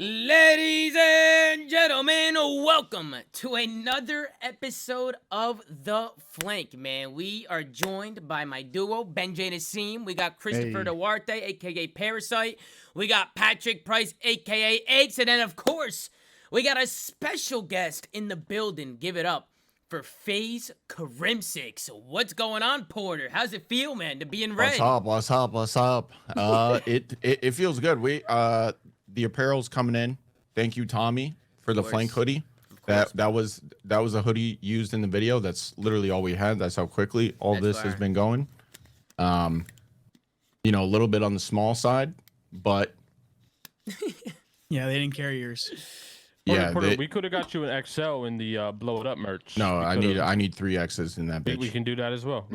Ladies and gentlemen, welcome to another episode of The Flank, man. We are joined by my duo, Benjay and Asim. We got Christopher Duarte, a.k.a. Parasite. We got Patrick Price, a.k.a. Eggs. And then, of course, we got a special guest in the building. Give it up for FaZe Crimsix. What's going on, Porter? How's it feel, man, to be in red? What's up? It feels good. The apparel's coming in. Thank you, Tommy, for the Flank hoodie. That was a hoodie used in the video. That's literally all we had. That's how quickly all this has been going. You know, a little bit on the small side, but yeah, they didn't carry yours. Porter, we could have got you an XL in the blow it up merch. No, I need 3 X's in that bitch. We can do that as well.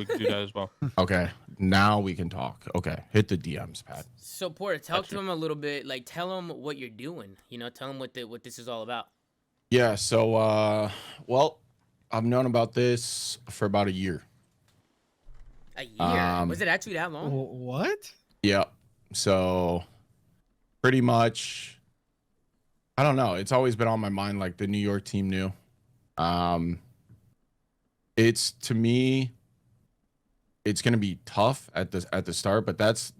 Okay, now we can talk. Okay, hit the DMs, Pat. So Porter, talk to him a little bit. Like, tell him what you're doing. You know, tell him what this is all about. Yeah. So, well, I've known about this for about a year. A year? Was it actually that long? What? Yeah. So, pretty much. I don't know. It's always been on my mind. Like the New York team knew. It's to me, it's gonna be tough at the start, but that's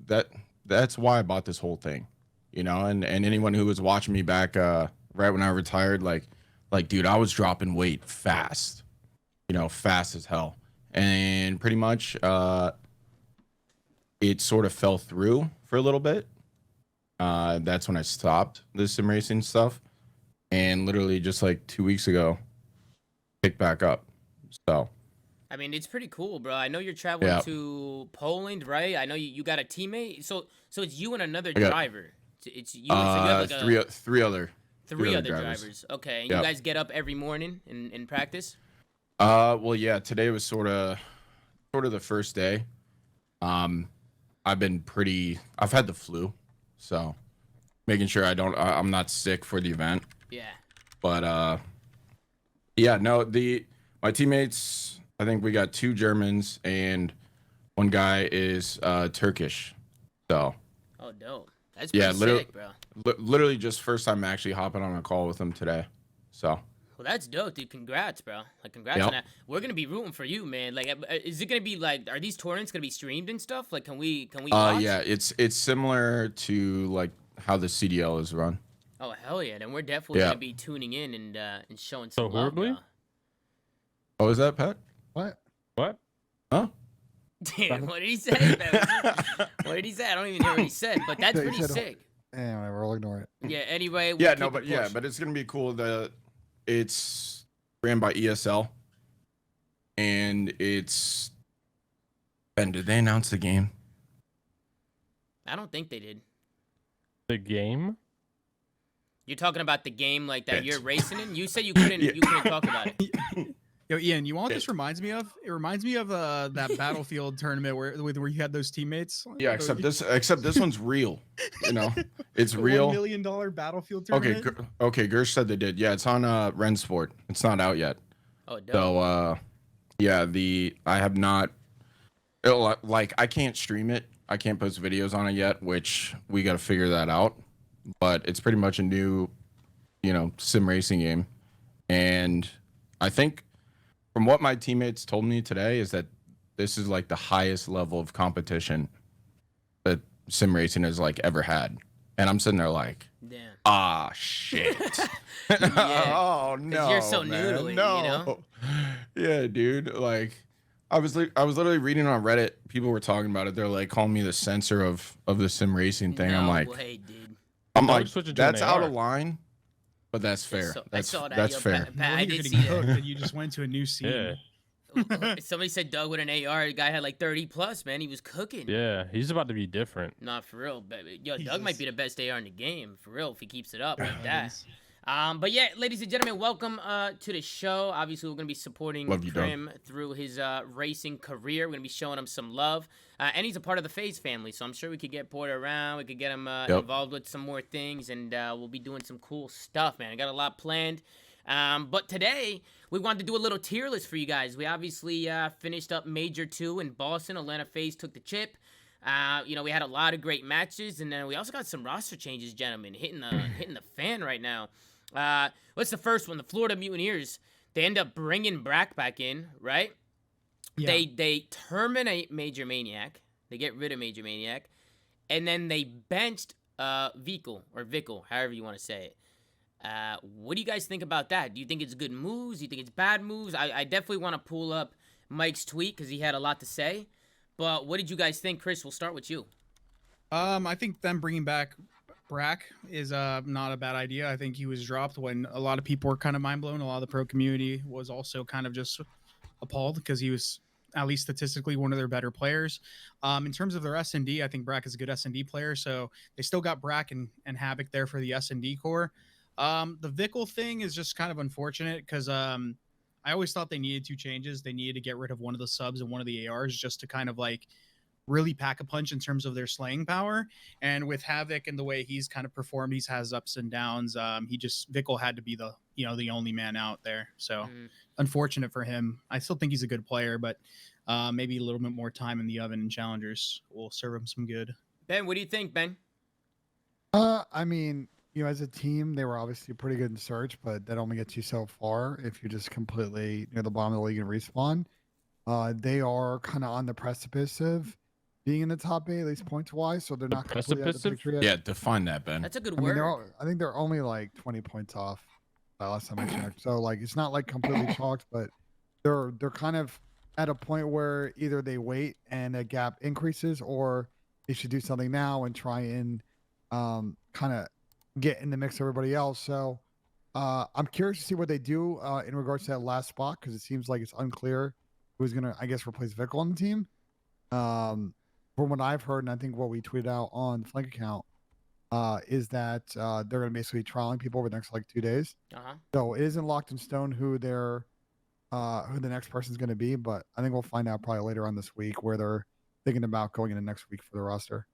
why I bought this whole thing, you know. And anyone who was watching me back right when I retired, like dude, I was dropping weight fast, you know, fast as hell, and pretty much it sort of fell through for a little bit. That's when I stopped the sim racing stuff, and literally just like 2 weeks ago, picked back up. So, I mean, it's pretty cool, bro. I know you're traveling to Poland, right? I know you got a teammate. So it's you and another driver. It's you. So you have like three other drivers. Okay, and you guys get up every morning in practice. Well, yeah. Today was sort of the first day. I've had the flu. So, making sure I'm not sick for the event. Yeah. But yeah, no, my teammates, I think we got 2 Germans and 1 guy is Turkish. So. Oh, dope. That's pretty sick, bro. Literally just first time actually hopping on a call with them today. So. Well, that's dope, dude. Congrats, bro. Like, congrats on that. We're gonna be rooting for you, man. Like, is it gonna be like, are these tournaments gonna be streamed and stuff? Like, can we watch? Yeah, it's similar to like how the CDL is run. Oh hell yeah! Then we're definitely gonna be tuning in and showing some love. Horribly? Oh, is that Pat? What? Huh? Damn, what did he say? What did he say? I don't even hear what he said, but that's pretty sick. Yeah, whatever. We'll ignore it. Yeah. Anyway. But it's gonna be cool. It's ran by ESL, and it's. Ben, did they announce the game? I don't think they did. The game? You're talking about the game like that you're racing in? You said you couldn't talk about it. Yo, Ian, you want what this reminds me of? It reminds me of that Battlefield tournament where you had those teammates. Yeah, except this one's real. You know, it's real. $1 million Battlefield tournament. Okay, Gersh said they did. Yeah, it's on Rensport. It's not out yet. Oh, dope. So yeah, I have not. I can't stream it. I can't post videos on it yet, which we got to figure that out. But it's pretty much a new, you know, sim racing game, and I think. From what my teammates told me today is that this is like the highest level of competition that sim racing has like ever had. And I'm sitting there like, damn. Shit. Oh no. You're so new to it, you know? Yeah, dude. Like I was literally reading on Reddit, people were talking about it. They're like calling me the censor of the sim racing thing. I'm like, dude. That's out of line. But that's fair. That's fair. I did see that. You just went to a new scene. Yeah. Somebody said Doug with an AR. The guy had like 30 plus, man. He was cooking. Yeah, he's about to be different. Not for real. But, Doug might be the best AR in the game, for real, if he keeps it up like that. But yeah, ladies and gentlemen, welcome to the show. Obviously, we're going to be supporting Krim through his racing career. We're going to be showing him some love. And he's a part of the FaZe family, so I'm sure we could get Porter around. We could get him involved with some more things, and we'll be doing some cool stuff, man. I got a lot planned. But today, we wanted to do a little tier list for you guys. We obviously finished up Major 2 in Boston. Atlanta FaZe took the chip. You know, we had a lot of great matches, and then we also got some roster changes, gentlemen, hitting the fan right now. What's the first one? The Florida Mutineers. They end up bringing Brack back in, right? Yeah. They terminate Major Maniac. They get rid of Major Maniac, and then they benched Vickle, however you want to say it. What do you guys think about that? Do you think it's good moves? Do you think it's bad moves? I definitely want to pull up Mike's tweet because he had a lot to say. But what did you guys think, Chris? We'll start with you. I think them bringing back Brack is not a bad idea. I think he was dropped when a lot of people were kind of mind blown. A lot of the pro community was also kind of just appalled because he was, at least statistically, one of their better players. In terms of their S&D, I think Brack is a good S&D player. So they still got Brack and Havoc there for the S&D core. The Vickle thing is just kind of unfortunate because I always thought they needed two changes. They needed to get rid of one of the subs and one of the ARs just to kind of like really pack a punch in terms of their slaying power. And with Havoc and the way he's kind of performed, he has ups and downs. Vickle had to be the only man out there. So unfortunate for him. I still think he's a good player, but maybe a little bit more time in the oven and challengers will serve him some good. Ben, what do you think, Ben? I mean, you know, as a team, they were obviously pretty good in search, but that only gets you so far if you're just completely near the bottom of the league and respawn. They are kind of on the precipice of being in the top 8, at least points wise, so they're not completely out of the picture yet. Yeah, define that, Ben. That's a good I mean, word. I think they're only like 20 points off last time I checked. So like, it's not like completely chalked, but they're kind of at a point where either they wait and a gap increases, or they should do something now and try and kind of get in the mix of everybody else. So I'm curious to see what they do in regards to that last spot, because it seems like it's unclear who's gonna, I guess, replace Vickle on the team. From what I've heard, and I think what we tweeted out on the Flank account, is that they're going to basically be trialing people over the next like 2 days. So it isn't locked in stone who the next person's going to be, but I think we'll find out probably later on this week where they're thinking about going into next week for the roster.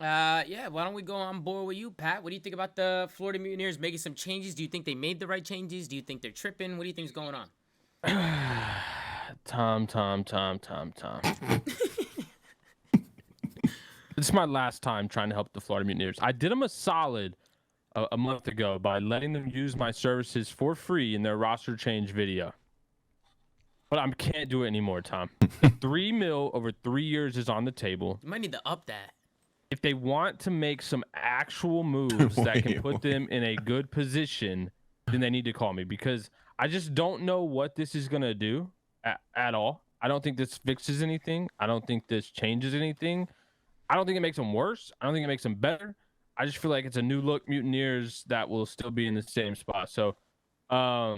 Yeah, why don't we go on board with you, Pat? What do you think about the Florida Mutineers making some changes? Do you think they made the right changes? Do you think they're tripping? What do you think is going on? Tom. This is my last time trying to help the Florida Mutineers. I did them a solid a month ago by letting them use my services for free in their roster change video. But I can't do it anymore, Tom. $3 million over 3 years is on the table. You might need to up that. If they want to make some actual moves that can put them in a good position, then they need to call me, because I just don't know what this is going to do at all. I don't think this fixes anything. I don't think this changes anything. I don't think it makes them worse. I don't think it makes them better. I just feel like it's a new look Mutineers that will still be in the same spot. So, yeah,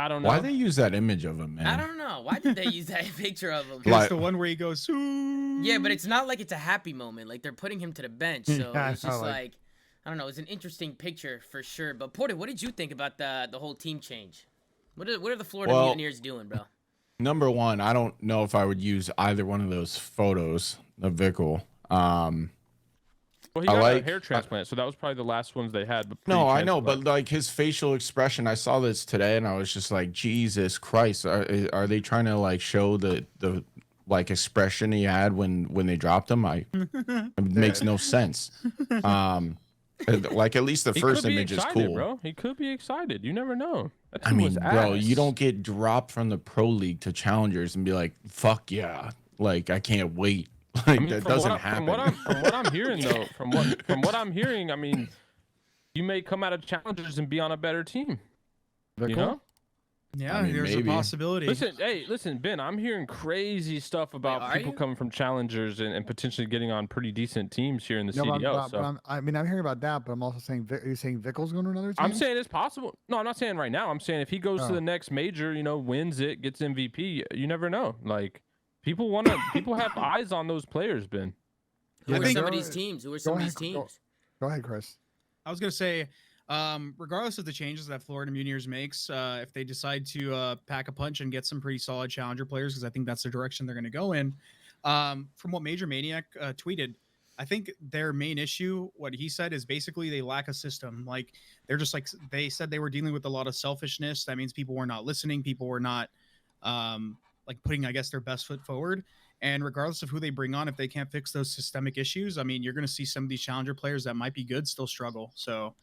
I don't know. Why they use that image of him, man? I don't know. Why did they use that picture of him? It's the one where he goes, "Ooh." Yeah, but it's not like it's a happy moment. Like, they're putting him to the bench. So Yeah, it's just like, I don't know. It's an interesting picture for sure. But Porter, what did you think about the whole team change? What are the Florida Mutineers doing, bro? Number one, I don't know if I would use either one of those photos of Vickle. Well, he got a hair transplant, so that was probably the last ones they had. No, I know, but like his facial expression, I saw this today, and I was just like, Jesus Christ, are they trying to like show the like expression he had when they dropped him? It makes no sense. Like at least the first image is cool, bro. He could be excited. You never know. I mean, bro, you don't get dropped from the pro league to challengers and be like, fuck yeah, like I can't wait. Like, I mean, that doesn't happen. From what I'm hearing, though, from what I'm hearing, I mean, you may come out of challengers and be on a better team. You know? Yeah, I mean, there's maybe. a possibility. Listen, Ben, I'm hearing crazy stuff about people coming from challengers and potentially getting on pretty decent teams here in the CDL. But I'm hearing about that, but I'm also saying, are you saying Vickle's going to another team? I'm saying it's possible. No, I'm not saying right now. I'm saying if he goes to the next major, wins it, gets MVP, you never know. Like, people have eyes on those players, Ben. Who are some of these teams? Go ahead, Chris. I was going to say, regardless of the changes that Florida Mutineers makes, if they decide to pack a punch and get some pretty solid challenger players, because I think that's the direction they're going to go in. From what Major Maniac tweeted, I think their main issue, what he said, is basically they lack a system. Like, they're just like, they said they were dealing with a lot of selfishness. That means people were not listening. People were not like putting, I guess, their best foot forward. And regardless of who they bring on, if they can't fix those systemic issues, I mean, you're going to see some of these challenger players that might be good still struggle. So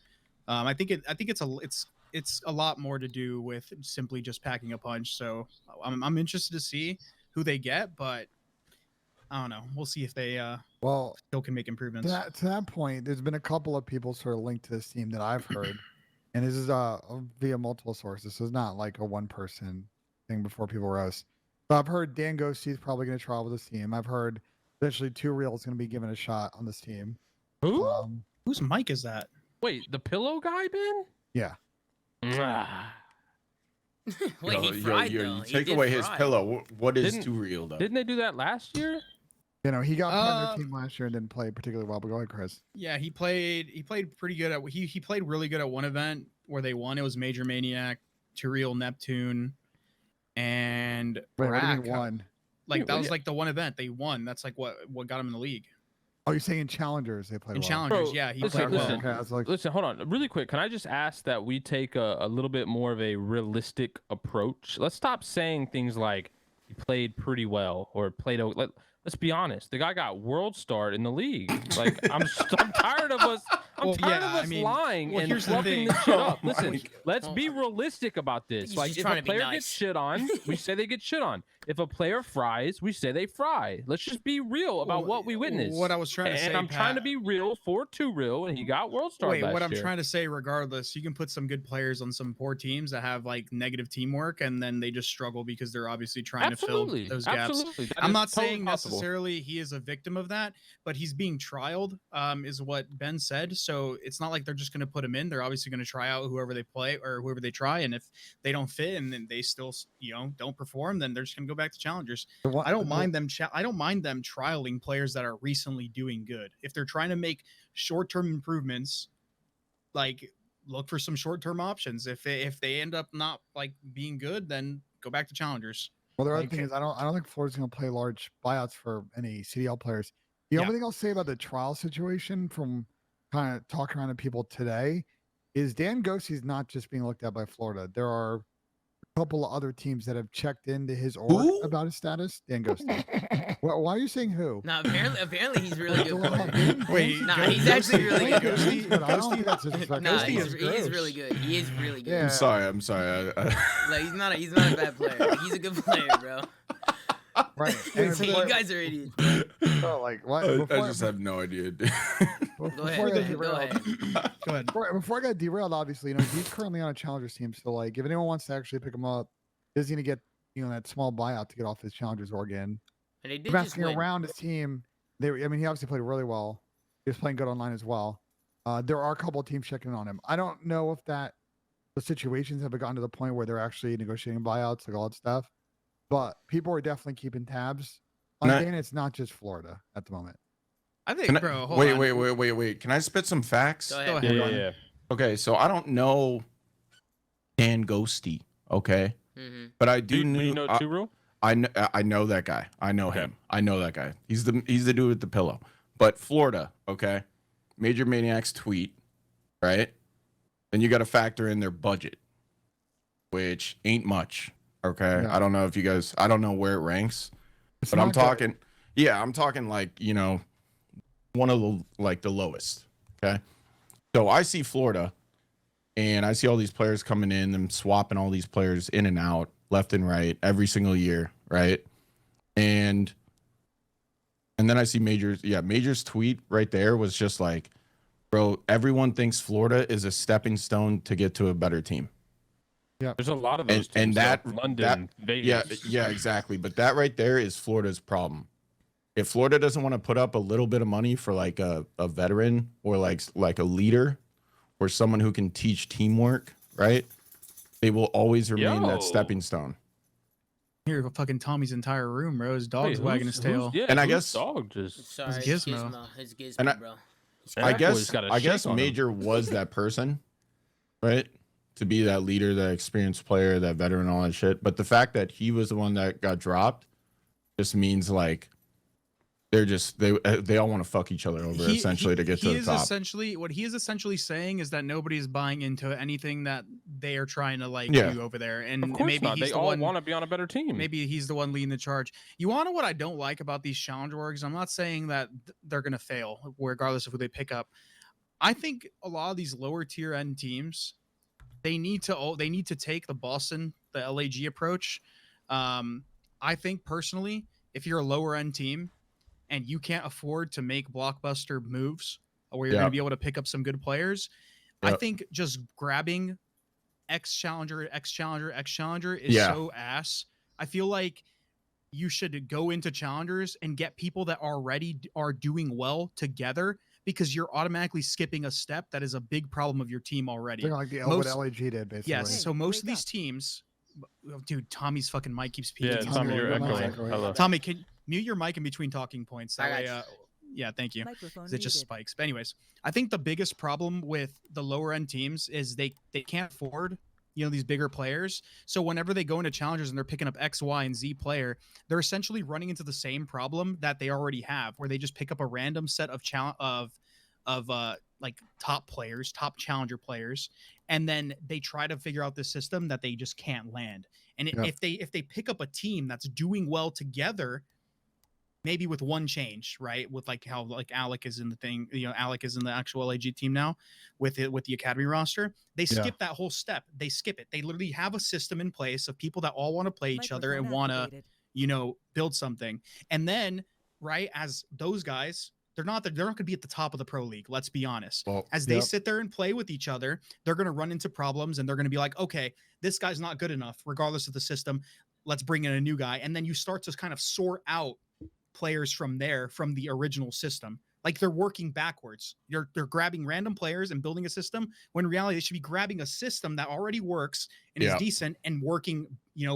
I think it's a lot more to do with simply just packing a punch. So I'm interested to see who they get, but I don't know. We'll see if they Well, still can make improvements. to that point, there's been a couple of people sort of linked to this team that I've heard, and this is via multiple sources. So it's not like a one person thing before people roast. So I've heard Dan Ghosty is probably going to trial with this team. I've heard eventually 2 Real is going to be given a shot on this team. Who? Whose mic is that? Wait, the pillow guy, Ben? Yeah. Wait, he fried though. You He take did away his fry. pillow. What is Didn't- too real though? Didn't they do that last year? You know, he got put on their team last year and didn't play particularly well. But go ahead, Chris. Yeah, he played pretty good at he played really good at one event where they won. It was Major Maniac, Turiel Neptune, and Wait, what do you Brack. mean one? Like Yeah, that was yeah. like the one event they won. That's like what got him in the league. Oh, you're saying in challengers they played In well. challengers, Bro, yeah, he listen, played well. listen. Okay, I was like, Listen, hold on. Really quick, can I just ask that we take a little bit more of a realistic approach? Let's stop saying things like he played pretty well or played. Let's be honest. The guy got world start in the league. Like I'm tired of us. I'm Well, tired yeah, of us I mean, lying well, and here's the fluffing thing. this shit Oh up. my Listen, God. let's be realistic about this. He's Like just if trying a to be player nice. gets shit on, we say they get shit on. If a player fries, we say they fry. Let's just be real about what we witnessed. What I was trying to say, and I'm trying to Pat- be real for 2 Real, and he got world star Wait, last what I'm year. trying to say, regardless, you can put some good players on some poor teams that have like negative teamwork, and then they just struggle because they're obviously trying Absolutely, to fill those gaps. absolutely. That I'm is not totally saying possible. necessarily he is a victim of that, but he's being trialed, is what Ben said. So it's not like they're just going to put him in. They're obviously going to try out whoever they play or whoever they try, and if they don't fit and then they still, don't perform, then they're just going to go back to challengers. I don't mind them. I don't mind them trialing players that are recently doing good. If they're trying to make short-term improvements, like look for some short-term options. If they end up not like being good, then go back to challengers. Well, the other Like- thing is, I don't think Florida's going to play large buyouts for any CDL players. The Yeah. only thing I'll say about the trial situation from kind of talking around to people today is Dan Ghosty's not just being looked at by Florida. There are a couple of other teams that have checked into his org Who? about his status. Dan Ghosty. Why are you saying who? No, apparently he's really good. Well, player. Ben- Nah, he's actually really good. Ghosty- But I don't think Ghosty- that's disrespectful. Nah, Ghosty he is is gross. really good. He is really good. Yeah. I'm sorry. Like he's not a bad player. He's a good player, bro. Right. And See, you guys are idiots. so, like, what? I Before, just have no idea. Go before ahead, I got man. Go derailed- ahead. Go ahead. Before I got derailed, obviously, he's currently on a challengers team. So, like, if anyone wants to actually pick him up, is he going to get, that small buyout to get off his challengers org in? And they did If just asking win. around his team, he obviously played really well. He was playing good online as well. There are a couple of teams checking in on him. I don't know if the situations have gotten to the point where they're actually negotiating buyouts, like all that stuff. But people are definitely keeping tabs on Can I- Dan. It's not just Florida at the moment. I think, Can I- bro. Hold wait, on. wait. Can I spit some facts? Go Go ahead. ahead. Yeah. Okay, so I don't know Dan Ghosty, okay, Mm-hmm. but I Do do know. you know 2 Real? I know that guy. I know Okay. him. I know that guy. He's the dude with the pillow. But Florida, okay, Major Maniac's tweet, right? Then you got to factor in their budget, which ain't much. Okay, Yeah. I don't know if you guys. I don't know where it ranks, It's but I'm not good. talking. Yeah, I'm talking like one of the lowest. Okay, so I see Florida, and I see all these players coming in, them swapping all these players in and out, left and right, every single year, right? And then I see Major's. Yeah, Major's tweet right there was just like, bro, everyone thinks Florida is a stepping stone to get to a better team. There's a lot of And- those and teams. that- though. London, Vegas. Yeah, exactly. But that right there is Florida's problem. If Florida doesn't want to put up a little bit of money for like a veteran or like a leader or someone who can teach teamwork, right? They will always remain Yo. that stepping stone. Here, fucking Tommy's entire room, bro. His dog's Wait, wagging his tail. Yeah, And I whose guess- dog just. Sorry, It's it's Gizmo. Gizmo. It's Gizmo, And bro. He's And I that crazy. boy's guess got a I shake guess on him. Major was that person, right? To be that leader, that experienced player, that veteran, all that shit. But the fact that he was the one that got dropped just means like they all want to fuck each other over essentially to get to the top. Essentially, what he is essentially saying is that nobody is buying into anything that they are trying to like Yeah. do over there. And Of course maybe not. he's They the all one. want to be on a better team. Maybe he's the one leading the charge. You want to know what I don't like about these challenger orgs? I'm not saying that they're gonna fail, regardless of who they pick up. I think a lot of these lower tier end teams, they need to take the Boston, the LAG approach. I think personally, if you're a lower end team and you can't afford to make blockbuster moves where you're going to be able to pick up some good players, I think just grabbing X challenger is so ass. I feel like you should go into challengers and get people that already are doing well together, because you're automatically skipping a step that is a big problem of your team already. They're like the what LAG did, basically. Yes. Hey, So most of wake these up. teams, dude, Tommy's fucking mic keeps Yeah, peaking. Tommy, you're Tommy, echoing. Tommy. Hello. Tommy, can mute your mic in between talking points. That I way, got yeah, thank you. Microphone 'Cause it just muted. spikes. But anyways, I think the biggest problem with the lower end teams is they can't afford, these bigger players. So whenever they go into challengers and they're picking up X, Y, and Z player, they're essentially running into the same problem that they already have, where they just pick up a random set of like top players, top challenger players, and then they try to figure out this system that they just can't land. And if they pick up a team that's doing well together, maybe with one change, right? With like how like Alec is in the thing, Alec is in the actual LAG team now with the academy roster. They skip that whole step. They skip it. They literally have a system in place of people that all want to play each other and want to, activated. build something. And then, right, as those guys, they're not going to be at the top of the pro league. Let's be honest. Well, As they sit there and play with each other, they're going to run into problems, and they're going to be like, okay, this guy's not good enough, regardless of the system. Let's bring in a new guy. And then you start to kind of sort out players from the original system. Like they're working backwards. They're grabbing random players and building a system, when in reality they should be grabbing a system that already works and is decent and working,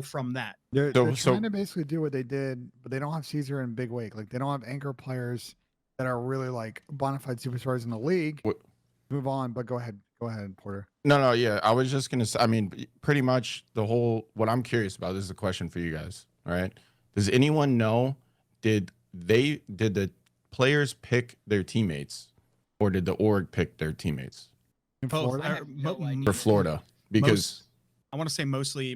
from that. They're So- trying to basically do what they did, but they don't have Caesar and Big Wake. Like they don't have anchor players that are really like bona fide superstars in the league. What- Move on, but go ahead, Porter. No, yeah. I was just gonna say. I mean, pretty much what I'm curious about. This is a question for you guys. All right. Does anyone know? Did the players pick their teammates, or did the org pick their teammates In Both. Florida? I have no idea. for Florida? Because I want to say mostly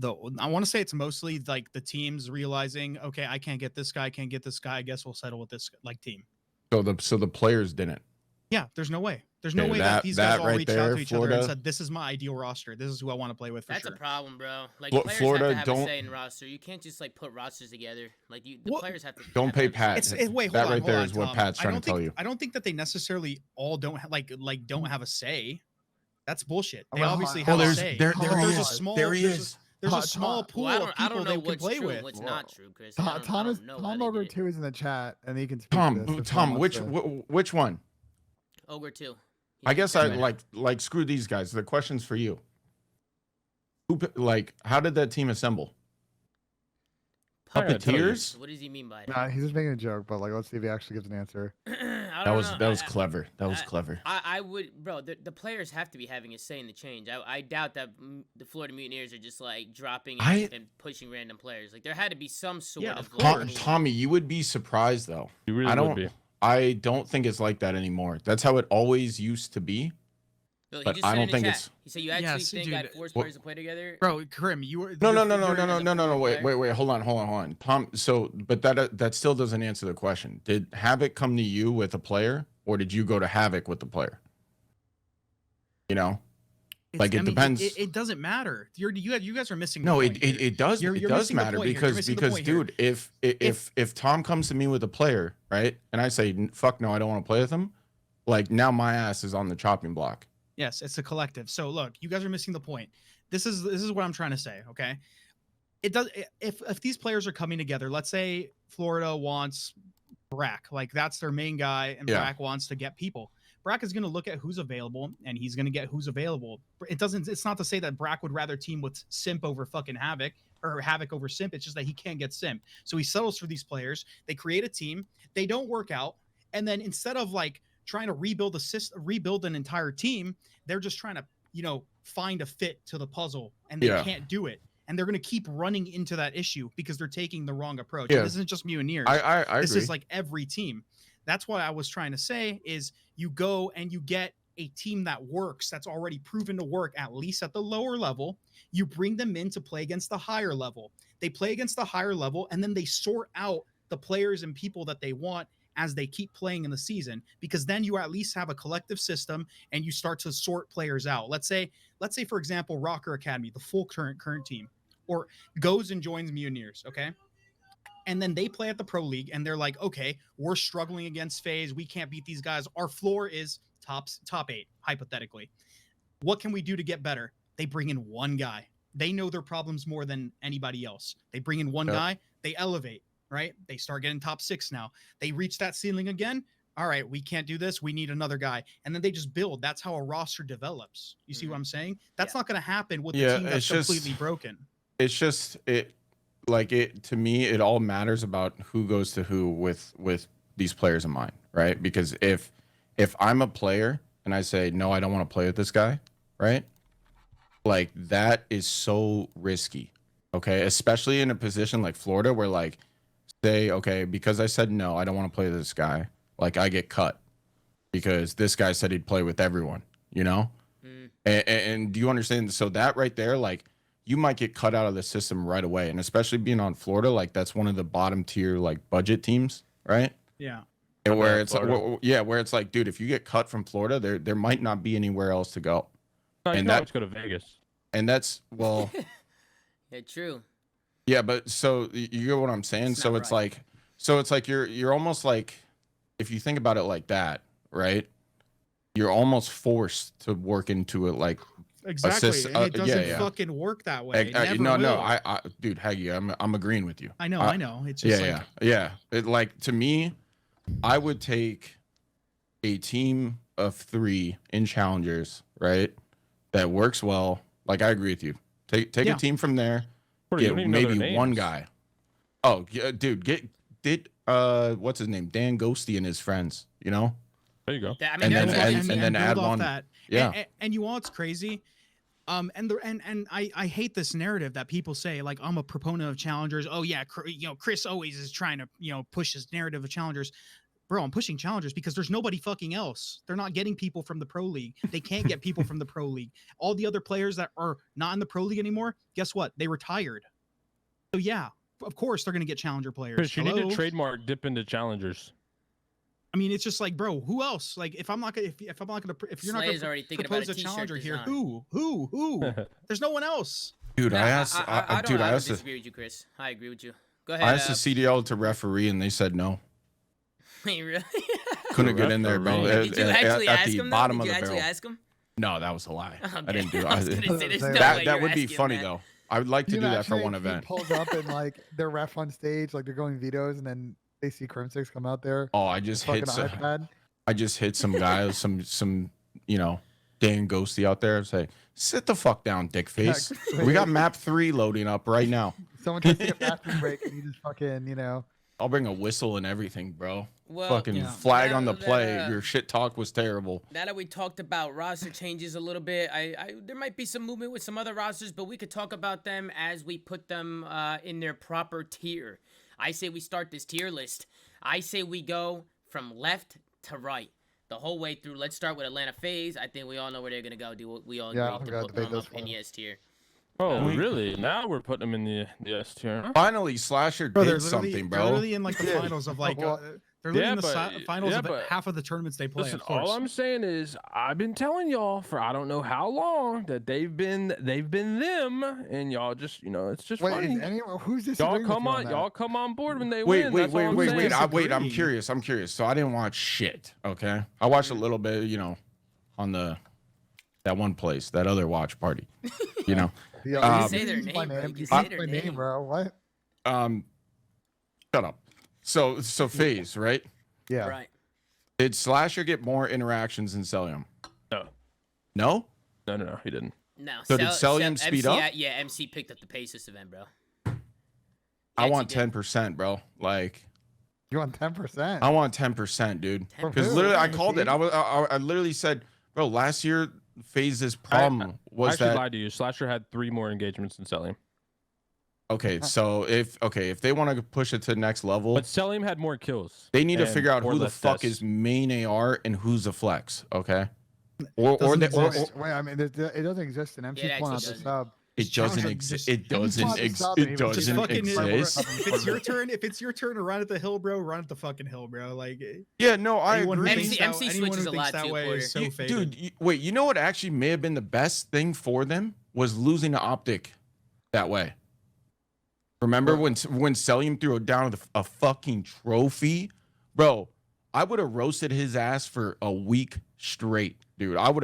I want to say it's mostly like the teams realizing, okay, I can't get this guy, I guess we'll settle with this like team. so the players didn't. Yeah, there's no way. There's no Okay, way that these guys that all right reached out there, to each other and Florida- said, this is my ideal roster. This is who I want to play with for That's sure. a problem, bro. Like players Florida have to have don't- a say in roster. You can't just like put rosters together. Like the What? players have to. Don't have pay to Pat. understand. Wait, hold That on, right hold there on, is what Tom. Pat's I trying don't to tell think- you. I don't think that they necessarily all don't don't have a say. That's bullshit. They Well, obviously hold have on. a say. there There's a is. small. There there's is. A, there's a Tom- small pool Well, of I people don't know they can what's play true, with. what's not true, Chris. I don't Thomas know how they Ogre did it. 2 is in the chat, and he can speak to this if Tom, wants to. which one? Ogre too. I guess I like screw these guys. The question's for you. How did that team assemble? I gotta tell you. Puppeteers? What does he mean by it? Nah, he's just making a joke, but like, let's see if he actually gives an answer. I That don't was know. clever. That was clever. I would, bro. The players have to be having a say in the change. I doubt that the Florida Mutineers are just like dropping and pushing random players. Like there had to be some sort Yeah, of. of like, course. Tommy, you would be surprised though. You really I would don't. be. I don't think it's like that anymore. That's how it always used to be. Bill, he but just I said don't in the think chat. it's- He said you actually Yes, think dude. I'd force Well- players to play together. Bro, Krim, you were No. player? Wait. Hold on. Tom. So, but that still doesn't answer the question. Did Havoc come to you with a player, or did you go to Havoc with the player? You know, like it depends. It doesn't matter. You guys are missing. No, the point here. it does. You're It does missing the matter point here. You're because missing the point here. dude, if Tom comes to me with a player, right, and I say fuck no, I don't want to play with him, like now my ass is on the chopping block. Yes, it's a collective. So look, you guys are missing the point. This is what I'm trying to say. Okay, it does. If these players are coming together, let's say Florida wants Brack, like that's their main guy, and Yeah. Brack wants to get people. Brack is going to look at who's available, and he's going to get who's available. It's not to say that Brack would rather team with Simp over fucking Havoc or Havoc over Simp. It's just that he can't get Simp, so he settles for these players. They create a team. They don't work out, and then instead of like trying to rebuild an entire team, they're just trying to find a fit to the puzzle, and they can't do it, and they're going to keep running into that issue because they're taking the wrong approach. Yeah. And this isn't just Mutineers. I This agree. is like every team. That's what I was trying to say is you go and you get a team that works, that's already proven to work, at least at the lower level, you bring them in to play against the higher level. They play against the higher level, and then they sort out the players and people that they want as they keep playing in the season, because then you at least have a collective system and you start to sort players out. Let's say for example, Rokkr Academy, the full current team, or goes and joins Mutineers, okay? And then they play at the pro league and they're like, okay, we're struggling against FaZe. We can't beat these guys. Our floor is top 8, hypothetically. What can we do to get better? They bring in one guy. They know their problems more than anybody else. They bring in one guy, they elevate, right? They start getting top 6 now. They reach that ceiling again. All right, we can't do this. We need another guy. And then they just build. That's how a roster develops. You see what I'm saying? That's not going to happen with the team that's completely broken. It's just to me, it all matters about who goes to who with these players in mind, right? Because if I'm a player and I say, no, I don't want to play with this guy, right? Like, that is so risky, okay? Especially in a position like Florida where, like, say, okay, because I said no, I don't want to play with this guy, like, I get cut because this guy said he'd play with everyone, you know? And do you understand? So that right there, like, you might get cut out of the system right away. And especially being on Florida, like, that's one of the bottom tier, like, budget teams, right? Yeah. And where it's like, where it's like, dude, if you get cut from Florida, there might not be anywhere else to go. No, you and can always go to Vegas. And that's, well, Yeah, true. yeah, but so you get what I'm saying? It's So not it's right. like, you're almost like, if you think about it like that, right? You're almost forced to work into it like Exactly. assist- And it doesn't yeah. fucking work that way. It never no, will. I dude, Haggy, I'm agreeing with you. I know. It's just Yeah. It, like, to me, I would take a team of 3 in challengers, right? That works well. Like, I agree with you. Take a team from there. Bro, you Get don't even know their maybe one names. guy. Oh, yeah, dude, did what's his name? Dan Ghosty and his friends, you know? There you go. I mean, And then- that's- and then build add off one. that. Yeah. And you know what's crazy? And I hate this narrative that people say, like, I'm a proponent of challengers. Oh yeah, Chris always is trying to push his narrative of challengers. Bro, I'm pushing challengers because there's nobody fucking else. They're not getting people from the pro league. They can't get people from the pro league. All the other players that are not in the pro league anymore, guess what? They retired. So yeah, of course they're gonna get challenger players. Chris, you need Hello? to trademark dip into challengers. I mean, it's just like, bro, who else? Like, if you're not gonna Slayer's already thinking about propose a a t-shirt challenger here, design. who? There's no one else. Dude, No, I asked, I dude, I don't asked, disagree with you, Chris. I agree with you. Go I ahead. asked the CDL to referee, and they said no. Wait, really? Couldn't get in there, bro. Referee. Did you actually at ask the him? bottom Did of you the actually barrel. ask him? No, that was a lie. Okay. I didn't do I was it. gonna say, there's no way That you're would be asking funny that. though. I would like to Can do you that for imagine one if he event. pulls up and like they're ref on stage, like they're going vetoes, and then they see Crimsix come out there. Oh, I just Fucking hit iPad. some guy, some Dan Ghosty out there. Say, sit the fuck down, dick face. Yeah, We got map 3 loading up right now. Someone tries to take a bathroom break, and you just fucking, I'll bring a whistle and everything, bro. Well, Fucking yeah. flag on the That, play. Your shit talk was terrible. Now that we talked about roster changes a little bit, there might be some movement with some other rosters, but we could talk about them as we put them in their proper tier. I say we start this tier list. I say we go from left to right the whole way through. Let's start with Atlanta FaZe. I think we all know where they're gonna go. Do we all Yeah, I'm agree gonna to put debate them up this in one. the S tier? Oh, really? Now we're putting them in the S tier. Huh? Finally, Slasher Bro, did they're literally, something, they're bro. literally in like the Yeah. finals of like Well, they're literally yeah, in the but- finals yeah, of but- half of the tournaments they play. Listen, Of course. all I'm saying is I've been telling y'all for I don't know how long that they've been them, and y'all just it's just Wait, funny. is anyone who's Y'all disagreeing with come you on, that? y'all come on board when they Wait, win. wait, That's all wait, I'm wait, saying. wait. I'm disagreeing. curious. I'm curious. So I didn't watch shit. Okay, I watched a little bit. On that one place, that other watch party. Yeah, Um, you Say their use my name, bro. name. You You say use their my name. name, bro. What? Shut up. So FaZe, right? Yeah. Right. Did Slasher get more interactions than Celium? No, No. no, he didn't. No. So did Celium speed MC, up? Yeah, MC picked up the pace this event, bro. I Yes, want he did. 10%, bro. Like, You want 10%? I want 10%, dude. 10%. Because literally, I called it. I literally said, bro, last year FaZe's problem I was actually that. lied to you. Slasher had 3 more engagements than Celium, Okay, so if they want to push it to the next level, but Celium had more kills. they need to and figure out more who the less fuck deaths. is main AR and who's a flex. Okay, or Doesn't the, or, exist. Wait, I mean, it doesn't exist in MC it pulling out actually the doesn't. sub. it doesn't Just- exist. just- It doesn't Just exist. fucking- It just Just doesn't fucking exist. if it's your turn, to run at the hill, bro, run at the fucking hill, bro. Like Yeah, no, I anyone who agree. thinks MC that, anyone switches who a thinks lot that too, way Porter. is so faded. Dude, wait, you know what actually may have been the best thing for them was losing to OpTic that way. Remember when Selim threw down a fucking trophy? Bro, I would have roasted his ass for a week straight, dude. I would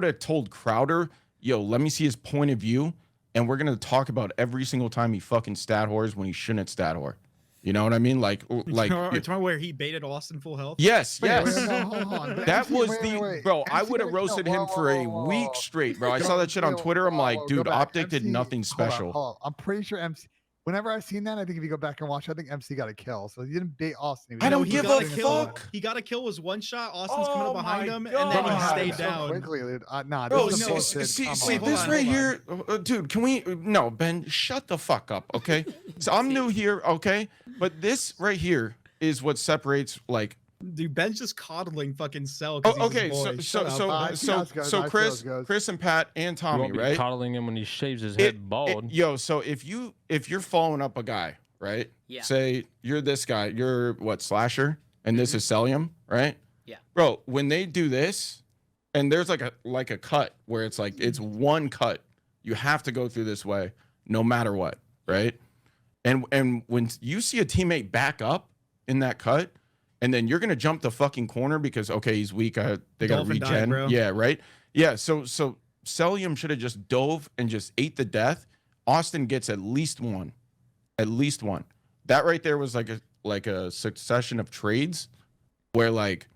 have told Crowder, yo, let me see his point of view, and we're gonna talk about every single time he fucking stat whores when he shouldn't stat whore. You know what I mean? Like tomorrow where he baited Austin full health. yes, Wait, yes. no, hold on. But That MC was wait. bro. I MC would have no, roasted whoa, him whoa, for a whoa, week whoa. straight, bro. I saw that shit on Twitter. I'm like, dude, Go back. OpTic did MC nothing hold special. on. I'm pretty sure MC. Whenever I've seen that, I think if you go back and watch, I think MC got a kill. So he didn't bait Austin. I don't he give got a kill. fuck. He got a kill was one shot. Austin's coming Oh up behind my him, and then he God. stayed so down. quickly, dude. Nah, Bro, this is no, bullshit. see, Come see on. hold this on, right hold here, dude. Can we? No, Ben, shut the fuck up, okay? So I'm new here, okay? But this right here is what separates like. Dude, Ben's just coddling fucking Cell. Oh, okay, so Chris and Pat and You Tommy, won't be right? coddling him when he shaves his head bald. Yo, so if you're following up a guy, right? Yeah. Say you're this guy, you're what, Slasher, and this is Celium, right? Yeah. Bro, when they do this, and there's like a cut where it's like it's one cut, you have to go through this way, no matter what, right? And when you see a teammate back up in that cut, and then you're gonna jump the fucking corner because okay, he's weak, they gotta Dolphin died, regen, bro. yeah, right, yeah. So Celium should have just dove and just ate the death. Austin gets at least one. That right there was like a succession of trades where like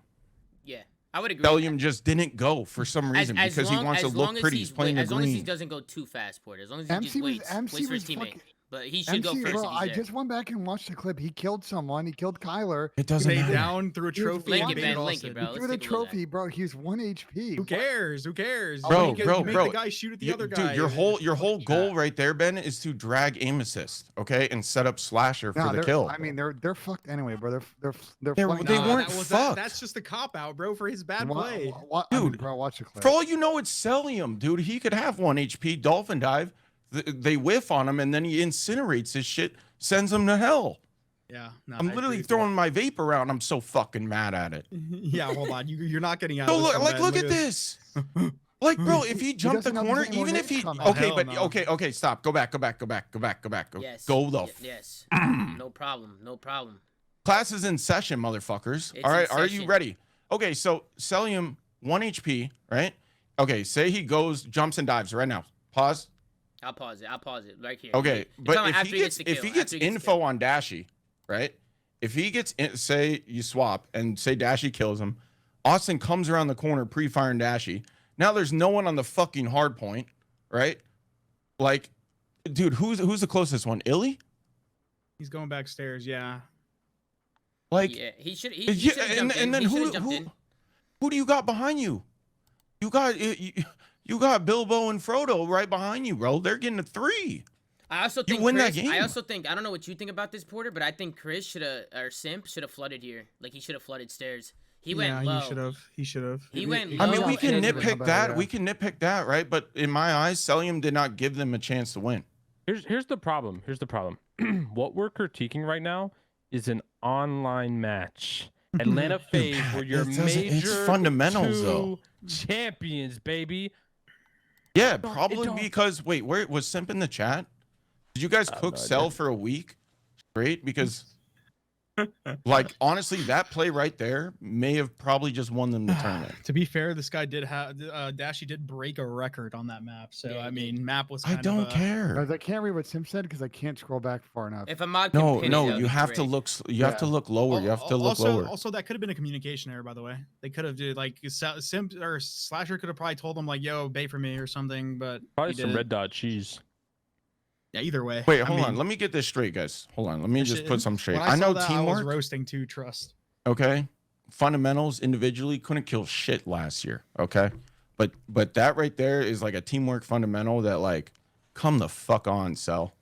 Yeah, I would agree. Celium just didn't go for some reason because he wants to look pretty. He's playing the as long as he green. doesn't go too fast, Porter. As long as he MC just was- waits MC for his was teammate. fucking- But he should go MC, first bro, if he's I there. just went back and watched the clip. He killed someone. He killed Kyler. It doesn't Stayed matter. down through a He was trophy. Link and it, baited Ben, link Austin. it, bro. Through Let's the take a look at trophy, bro. He was 1 HP. Who cares? Who cares? Bro, You bro, make bro. the guy shoot at the other guy. Dude, your whole goal right there, Ben, is to drag aim assist, okay, and set up Slasher for the they're- kill. I mean, they're fucked anyway, bro. They're They flanking they out. weren't fucked. That's just a cop out, bro, for his bad Wa- play. I mean, Dude, bro, watch the clip. For all you know, it's Celium, dude. He could have 1 HP, dolphin dive. They whiff on him, and then he incinerates his shit, sends him to hell. Yeah, no, I'm I literally agree with throwing my vape around. I'm so fucking mad at it. you. Yeah, hold on. You're not getting out. So of this look, one, like, Ben. look at this. Like, bro, if he jumped the doesn't corner, understand even where if he, nades come okay, out. but Hell no. okay, stop, go back. Yes. Go the Yes. No problem. No problem. class is in session, motherfuckers. It's All in right, are you session. ready? Okay, so Celium 1 HP, right? Okay, say he goes, jumps and dives right now. Pause. I'll pause it right here. Okay, You're but talking if about he after gets the kill, if he after gets the kill. info on Dashy, right? If he gets say you swap and say Dashy kills him, Austin comes around the corner pre-firing Dashy. Now there's no one on the fucking hard point, right? Like, dude, who's the closest one? Illy? He's going backstairs. Yeah. Like, Yeah, he should. He yeah, should've jumped in. and then He should've jumped who in. do you got behind you? You got Bilbo and Frodo right behind you, bro. They're getting a 3. I also You think win that Chris, I game. also think I don't know what you think about this, Porter, but I think Chris should have or Simp should have flooded here. Like he should have flooded stairs. He went low. He should have. He should have. He went I low. mean, we and can then- nitpick that. We can nitpick that, right? But in my eyes, Celium did not give them a chance to win. Here's the problem. What we're critiquing right now is an online match. Atlanta FaZe, where your It doesn't- major it's fundamentals, two though. champions, baby. Yeah, don't- it probably don't- because wait, where was Simp in the chat? Did you guys cook no Cell idea. for a week straight? Because like honestly, that play right there may have probably just won them the tournament. To be fair, this guy did have Dashy did break a record on that map. So Yeah, I he mean, map was. I Kind don't of, care. Guys, I can't read what Sim said because I can't scroll back far enough. If a mod can No, pin it, that no, would you be have to great. look. You have to look lower. You have to look lower. Also, that could have been a communication error, by the way. They could have did like Simp or Slasher could have probably told him like, "Yo, bait for me" or something. But Probably he some didn't. red dot cheese. Yeah, either way. Wait, I hold on. mean, Let me get this straight, guys. Hold on. Let me just put some straight. when I saw know that, I was teamwork. roasting too. Trust. Okay, fundamentals individually couldn't kill shit last year. Okay, but that right there is like a teamwork fundamental that like come the fuck on, Cell.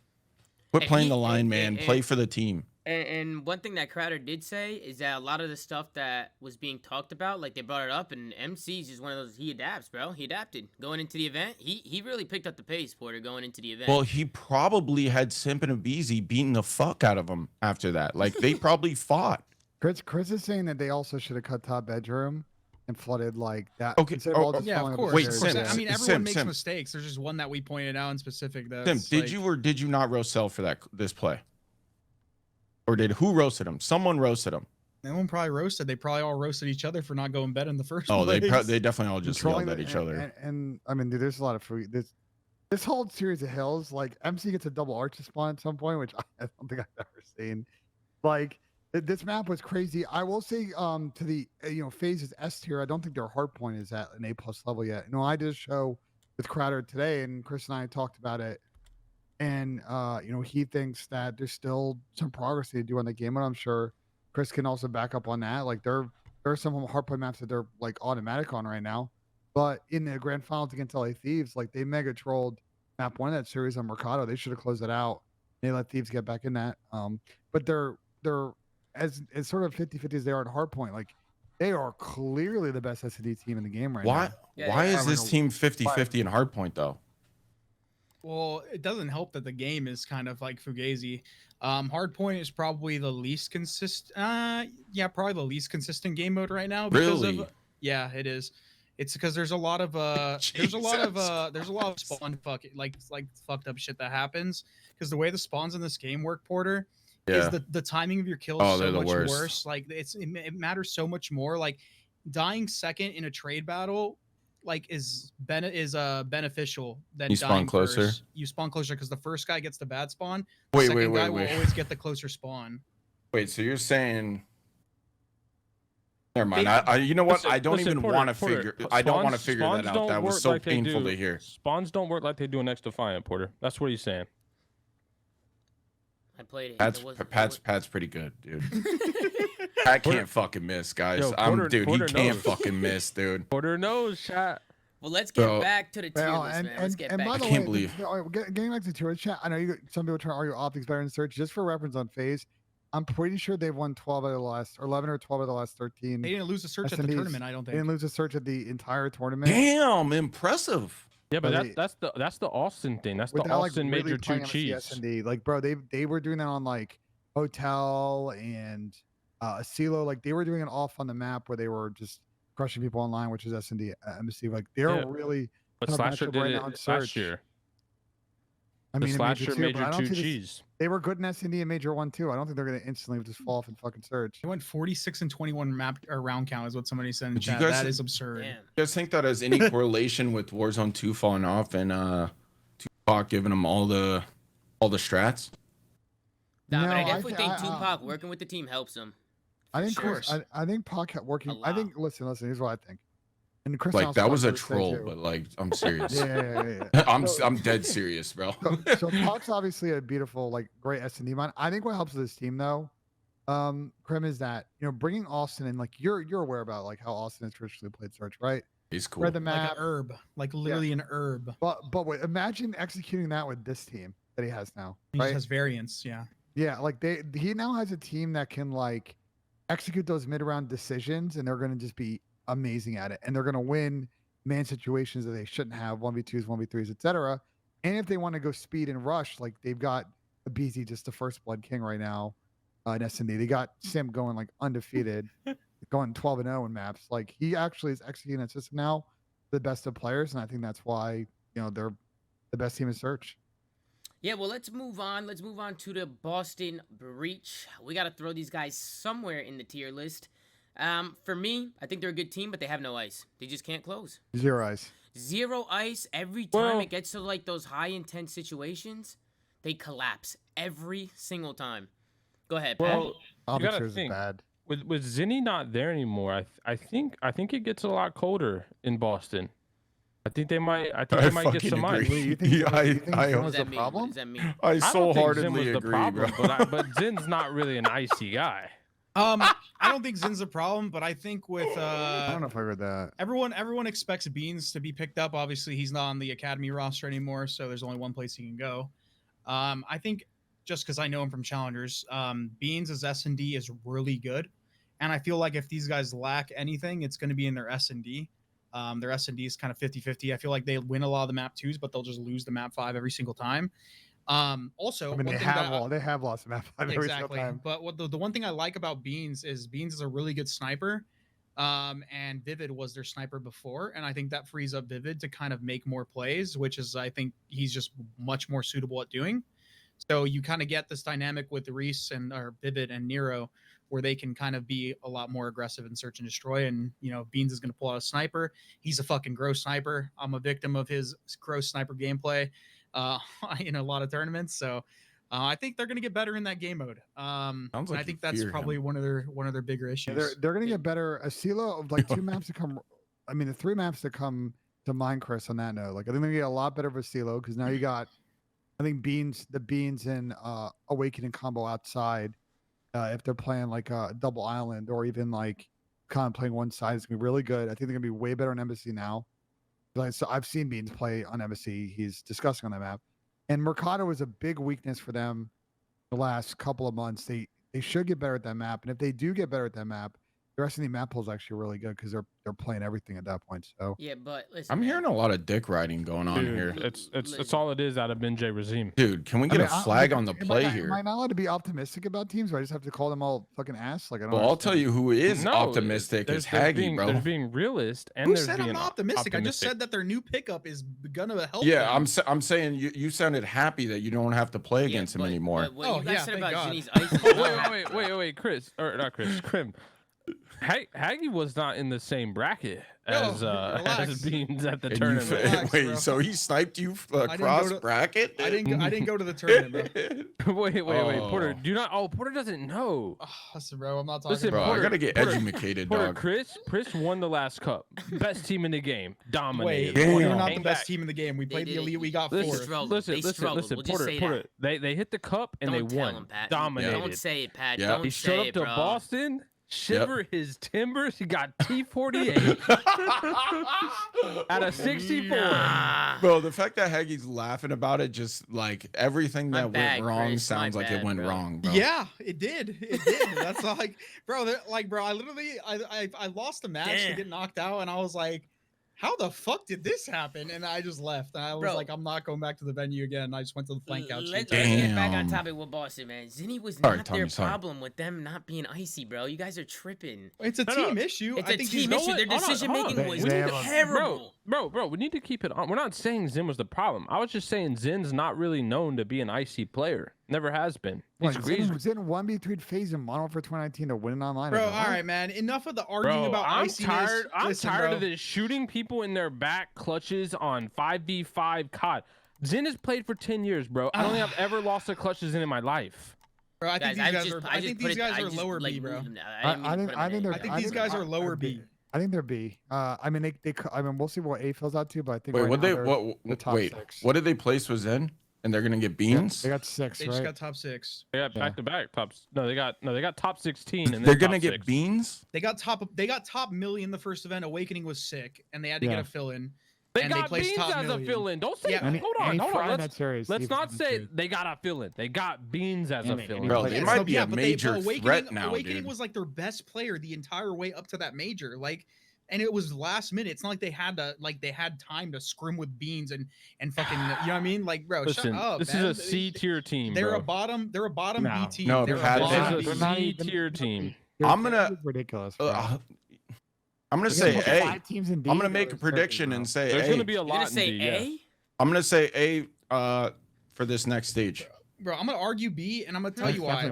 Quit If playing he- the line, if- man. if- Play for the team. And one thing that Crowder did say is that a lot of the stuff that was being talked about, like they brought it up, and MC's just one of those. He adapts, bro. He adapted going into the event. He really picked up the pace, Porter, going into the event. Well, he probably had Simp and Abizi beating the fuck out of him after that. Like they probably fought. Chris is saying that they also should have cut top bedroom and flooded like that. Okay. instead of all just Yeah, falling of up the course. Wait, of stairs. course. Sim, I mean, everyone Sim, makes Sim. mistakes. There's just one that we pointed out in specific. Sim, That's did like, you or did you not roast Cell for this play? Or who roasted him? Someone roasted him. No one probably roasted. They probably all roasted each other for not going bed in the first Oh, place. they definitely all just Controlling yelled at the- each other. And I mean, dude, there's a lot of food. This whole series of hills, like MC gets a double arch spawn at some point, which I don't think I've ever seen. Like this map was crazy. I will say, to the FaZe's S tier, I don't think their hard point is at an A+ level yet. I did a show with Crowder today, and Chris and I talked about it. And he thinks that there's still some progress to do on the game, and I'm sure Chris can also back up on that. Like there are some hardpoint maps that they're like automatic on right now, but in the grand finals against LA Thieves, like they mega trolled map 1 of that series on Mercado. They should have closed it out. They let Thieves get back in that. But they're as sort of 50-50 as they are at hardpoint. Like they are clearly the best S&D team in the game right now. Why is this team 50-50 in hardpoint though? Well, it doesn't help that the game is kind of like fugazi. Hardpoint is probably the least consistent. Probably the least consistent game mode right now. Because Really? Yeah, it is. It's because there's a lot of there's a lot of spawn fucked up shit that happens because the way the spawns in this game work, Porter, is the timing of your kills is so much worse. Like it matters so much more. Like dying second in a trade battle like is beneficial than You spawn closer. First. You spawn closer because the first guy gets the bad spawn. Wait, Second guy will always get the closer spawn. Wait, so you're saying? Never mind. You know what? I don't even want to figure. I don't want to figure that out. That was so painful to hear. Spawns don't work like they do in Next Defiant, Porter. That's what he's saying. I played it. Pat's pretty good, dude. Pat can't fucking miss, guys. Yo, Porter he can't knows. fucking miss, dude. Porter knows, chat. Well, let's get back to the tier list, man. Let's get back. By the I can't way, believe. Getting back to the tier list chat, I know some people are trying to argue OpTic's better than Search. Just for reference on FaZe, I'm pretty sure they've won 12 out of the last, or 11 or 12 of the last 13. They didn't lose a search at the tournament, I don't They think. didn't lose a search at the entire tournament. Damn, impressive. Yeah, but But that's the Austin thing. That's the without, Austin really Major 2 playing on cheese. CS&D. Like, bro, they were doing that on like Hotel and Asilo. Like, they were doing it off on the map where they were just crushing people online, which is S&D embassy. Like, they're really. But tough Slasher matchup did right it now in last Search. year. I The mean, in Slasher Major 2, but I Major don't 2 see this- cheese. They were good in S&D and Major 1 too. I don't think they're gonna instantly just fall off in fucking Search. They went 46 and 21 map or round count is what somebody said in But you chat. guys- That is absurd. Damn. You guys think that has any correlation with Warzone 2 falling off and Tupac giving them all the strats? Nah, but No, I I definitely thi- think I- Tupac working with the team helps him. I think Sure. I think Pac kept working. A I think lot. listen. Here's what I think. And Chris Like also that was a likes what he said, troll, too. but like I'm serious. Yeah. I'm dead serious, bro. So Pac's obviously a beautiful, like, great S&D mind. I think what helps this team though, Krim, is that bringing Austin in. Like you're aware about like how Austin has traditionally played Search, right? He's cool. Read the Like map, an herb. Like literally an herb. but wait, imagine executing that with this team that he has now, He right? just has variance, yeah. Yeah, like he now has a team that can like execute those mid-round decisions, and they're going to just be amazing at it, and they're going to win man situations that they shouldn't have, 1v2s, 1v3s, etc. And if they want to go speed and rush, like they've got BZ, just the first blood king right now in S&D. They got Sim going like undefeated, going 12-0 in maps. Like he actually is executing that system now, the best of players, and I think that's why they're the best team in Search. Yeah, well, let's move on. Let's move on to the Boston Breach. We got to throw these guys somewhere in the tier list. For me, I think they're a good team, but they have no ice. They just can't close. 0 ice. 0 ice. Every time Well- it gets to like those high intense situations, they collapse every single time. Go ahead, Pat. Well, you Obviously, gotta is think. bad. With Zinni not there anymore, I think it gets a lot colder in Boston. I think they might get fucking some ice. agree. You think Yeah, Zen- you think I- Zen What was does the that mean? problem? What does that mean? I I don't think Zin was wholeheartedly the agree, problem, bro. but Zin's not really an icy guy. I don't think Zin's a problem, but I think with I don't know if I heard that. everyone expects Beans to be picked up. Obviously, he's not on the academy roster anymore, so there's only one place he can go. I think just because I know him from Challengers. Beans' S&D is really good, and I feel like if these guys lack anything, it's going to be in their S&D. Their S&D is kind of 50-50. I feel like they win a lot of the map 2s, but they'll just lose the map 5 every single time. Also, I mean, they have lost the map 5 every single exactly. time. But what the one thing I like about Beans is a really good sniper. And Vivid was their sniper before, and I think that frees up Vivid to kind of make more plays, which is I think he's just much more suitable at doing. So you kind of get this dynamic with Reese or Vivid and Nero, where they can kind of be a lot more aggressive in search and destroy. And Beans is going to pull out a sniper. He's a fucking gross sniper. I'm a victim of his gross sniper gameplay in a lot of tournaments. So I think they're going to get better in that game mode. And I think that's probably one of their bigger issues. Yeah, they're going to get better. A CeeLo of like 2 maps to come. I mean, the 3 maps to come to mind, Chris, on that note. Like I think they get a lot better of a CeeLo because now you got, I think the Beans and Awakening combo outside. If they're playing like a double island or even like kind of playing one side, it's gonna be really good. I think they're gonna be way better on Embassy now. So I've seen Beans play on Embassy. He's disgusting on that map. And Mercado was a big weakness for them the last couple of months. They should get better at that map. And if they do get better at that map, the rest of the map pool is actually really good because they're playing everything at that point. So yeah, but listen, I'm hearing a lot of dick riding going on here. It's all it is out of Benjay Regime. Dude, can we get a flag on the play here? Am I not allowed to be optimistic about teams? Or I just have to call them all fucking ass? Like I don't. Well, I'll tell you who is optimistic is Haggy, bro. There's being realist and Who there's said being I'm not optimistic? I just said that their new pickup is gonna help. Yeah, them. I'm saying you sounded happy that you don't have to play against him anymore. But what you guys said about Zinni's ice. Wait, Chris, or not Chris, Krim. Haggy was not in the same bracket as Beans at the tournament. Relax, so he sniped you across bracket? I didn't go to the tournament, bro. wait, Porter. Porter doesn't know. Listen, bro, I'm not talking. Listen, Bro, Porter, I gotta get educated, Porter, dog. Chris won the last cup. Best team in the game. Dominated. Wait, we're Damn. not the best team in the game. We played the elite. We got 4th. Listen, Porter. They hit the cup and they won. Dominated. Don't say it, Pat. Yep. Don't He say showed it, up to bro. Boston. Shiver his timbers. He got T48 out of 64. Nah. Bro, the fact that Haggy's laughing about it, just like everything that went wrong Chris, sounds like it went wrong, bro. Yeah, it did. It did. That's like, bro. I literally, I lost the match to get knocked out, and I was like, how the fuck did this happen? And I just left. And I was like, I'm not going back to the venue again. I just went to the flank couch. Let's get back on topic with Boston, man. Zinni was not their problem with them not being icy, bro. You guys are tripping. It's a team issue. It's a team issue. Their decision making was terrible. Bro, we need to keep it on. We're not saying Zin was the problem. I was just saying Zin's not really known to be an icy player. Never has been. Zin won between FaZe and Mono for 2019 to win online. Bro, all right, man. Enough of the arguing about iciness. I'm tired of this shooting people in their back clutches on 5v5 COD. Zin has played for 10 years, bro. I don't think I've ever lost a clutch to Zin in my life. Bro, I think these guys are lower B, bro. I think these guys are lower B. I think they're B. I mean, we'll see what A fills out to, but I think what did they place was in? And they're gonna get beans. They got 6. They just got top 6. They got back to back tops. No, they got top 16, and they're gonna get beans. They got top million the first event. Awakening was sick, and they had to get a fill in. They got beans as a fill in. Don't say. Hold on. Let's not say they got a fill in. They got beans as a fill in. Bro, they might be a major threat now, Awakening dude. was like their best player the entire way up to that major. And it was last minute. It's not like they had time to scrim with beans and fucking, you know what I mean? Like, bro, listen, shut up. This is a C tier team. They're bro. a bottom B team. No, they're Pat, this is a C tier team. I'm gonna ridiculous. I'm gonna say A. I'm gonna make a prediction and say There's A. gonna be a lot in say D, A? yeah. I'm gonna say A for this next stage. Bro, I'm gonna argue B, and I'm gonna tell you why.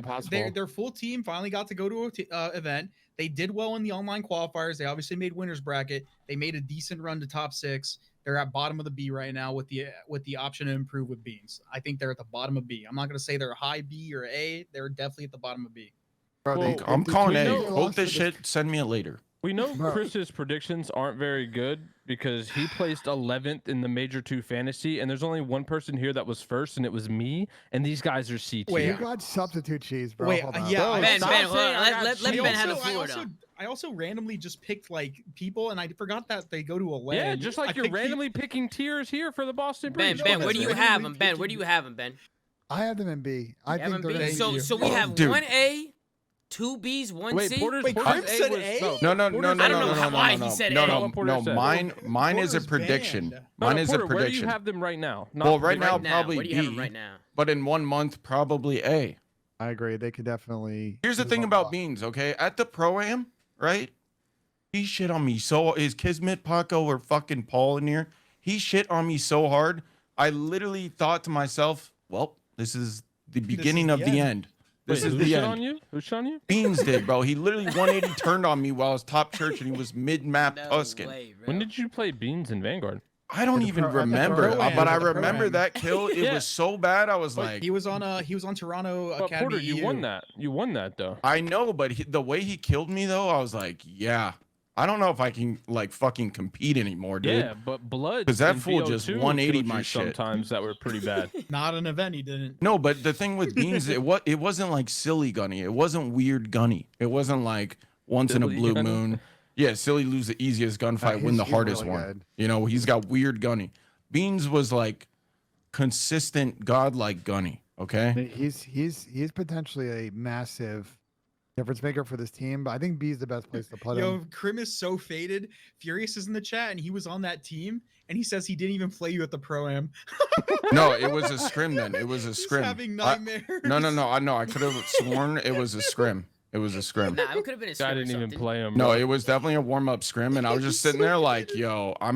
Their full team finally got to go to a event. They did well in the online qualifiers. They obviously made winners bracket. They made a decent run to top 6. They're at bottom of the B right now with the option to improve with beans. I think they're at the bottom of B. I'm not gonna say they're high B or A. They're definitely at the bottom of B. Bro, I'm calling A. Quote this shit. Send me it later. We know Chris's predictions aren't very good because he placed 11th in the Major 2 Fantasy, and there's only one person here that was first, and it was me, and these guys are C tier. Wait, you got substitute cheese, bro. Wait, yeah. Ben, let Ben have the floor, though. I also randomly just picked like people, and I forgot that they go to a LAN. Yeah, just like you're randomly picking tiers here for the Boston Ben, Breach. Ben, where do you have him? Ben, where do you have him, Ben? I have them in B. I You have think them they're B? in Thank you. So we have Dude. 1A, 2 B's, 1 Wait, C. Porter's Wait, Porter's Chris said was, A? No, no, no, no, I don't no, know no, why no, he no, said no, A. no, What Porter no. said. Mine is a Porter's prediction. banned. No, Mine no, is Porter, a where do you prediction. have them right now? Well, right now Right now, probably where do you have B, them right now? but in 1 month probably A. I agree. They could definitely. Here's the move thing up about top. Beans, okay? At the Pro-Am, right? He shit on me so is Kismet, Paco, or fucking Paul in here? He shit on me so hard. I literally thought to myself, well, this is the beginning of the end. This Wait, is who the shit end. on you? Who shit on you? Beans did, bro. He literally 180 turned on me while I was top church and he was mid-map No Tuscan. way, bro. When did you play Beans in Vanguard? I don't At the even Pro- at the remember, Pro-Am, but I at the remember Pro-Am. that kill. It Yeah. was so bad. I was But like, he was on Toronto But Academy. Porter, you EU. won that. You won that though. I know, but the way he killed me though, I was like, yeah, I don't know if I can like fucking compete anymore, dude. Yeah, but blood. 'Cause that in fool just VO2 180 killed my you shit. sometimes that were pretty bad. Not an event. He didn't. No, but the thing with Beans, it wasn't like silly gunny. It wasn't weird gunny. It wasn't like once in a Silly blue gunny? moon. Yeah, silly lose the easiest gunfight, win he's- the he's hardest really one. good. You know, he's got weird gunny. Beans was like consistent godlike gunny. Okay. He's potentially a massive difference maker for this team, but I think B is the best place to put Yo, him. Krim is so faded. Furious is in the chat, and he was on that team, and he says he didn't even play you at the Pro-Am. No, it was a scrim then. It was a He's scrim. having I- nightmares. No, no, no. I know. I could have sworn it was a scrim. It was a scrim. Nah, it could have been a Guy scrim or didn't even something. play him. No, bro. it was definitely a warm up scrim, and I was just sitting there like, yo, I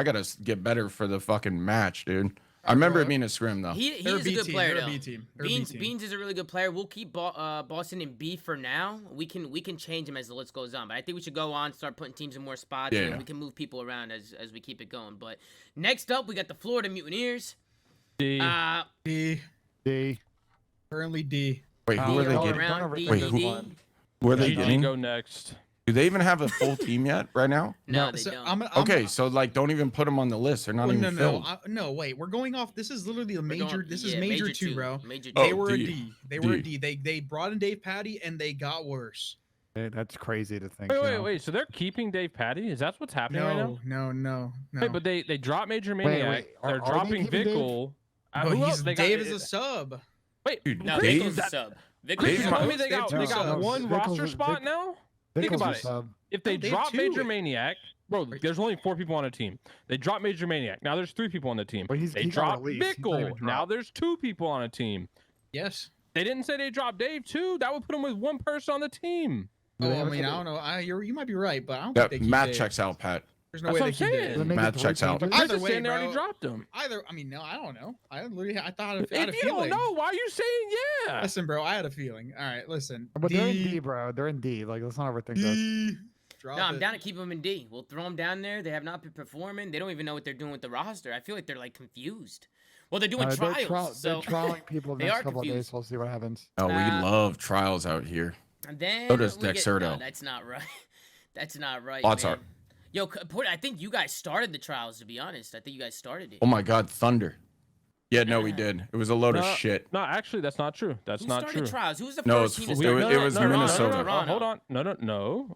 gotta get better for the fucking match, dude. I remember it being a scrim though. He They're is a a B good team, player they're a though. B team, they're a B Beans team. Beans is a really good player. We'll keep Boston in B for now. We can change him as the list goes on, but I think we should go on, start putting teams in more spots, Yeah, and yeah. we can move people around as we keep it going. But next up, we got the Florida Mutineers. D. D. D. Currently D. Wait, who are they Don't getting? around Don't D, overthink Wait, this who- one. Who are they GG getting? go next. Do they even have a full team yet right now? No, they So don't. I'm Okay, so like, don't even put them on the list. They're not Well, even no, filled. no, wait. We're going off. This is literally a We're major. going- This is yeah, major two, bro. Major Oh, They were D. a D. They were a D. D. They brought in Dave Patty, and they got worse. That's crazy to think. Wait, you wait, know? wait. So they're keeping Dave Patty? Is that what's happening right now? No. Wait, but they dropped Major Maniac. wait, are They're they dropping keeping Dave? Vickle. But Who else? he's They got- Dave is a sub. Wait, Dude, No, Dave- Vickle's a sub. Chris, Dave you might- told me they They've got two subs. one Vickle's roster a- spot Vick- now? Vickle's Think about a it. sub. If they No, they have drop two. Major Maniac, bro, there's only 4 people on a team. They drop Major Maniac. Now there's 3 people on the team. Well, They he got drop released. He's not even Vickle. Now dropped. there's 2 people on a team. Yes. They didn't say they dropped Dave too. That would put him with 1 person on the team. Do they Oh, I have a mean, I couple- don't know. You might be right, but I don't That think they keep math Dave. checks out, Pat. There's no That's way what they I'm keep saying. Dave. Do they make it Math three checks out. changes? Chris Either is way, saying they already bro. dropped him. Either, I mean, no, I don't know. I literally, I thought I had If a you don't feeling. know, why are you saying yeah? Listen, bro, I had a feeling. All right, listen. But they're in D, bro. They're in D. Like, let's not overthink this. D. Drop No, I'm it. down to keep them in D. We'll throw them down there. They have not been performing. They don't even know what they're doing with the roster. I feel like they're like confused. Well, they're doing trials. They're so trialing people the they next are couple of days. confused. So we'll see what happens. Oh, we Uh, love trials out here. and then So does we get- Dexerto. No, that's not right. That's not right. Lots man. are. Yo, I think you guys started the trials. To be honest, I think you guys started it. Oh my God, Thunder. Yeah, no, we did. It was a load of No, shit. No, actually, that's not true. That's Who not started true. trials? Who was the No, first it's team to fu- start? it was Minnesota. Hold on.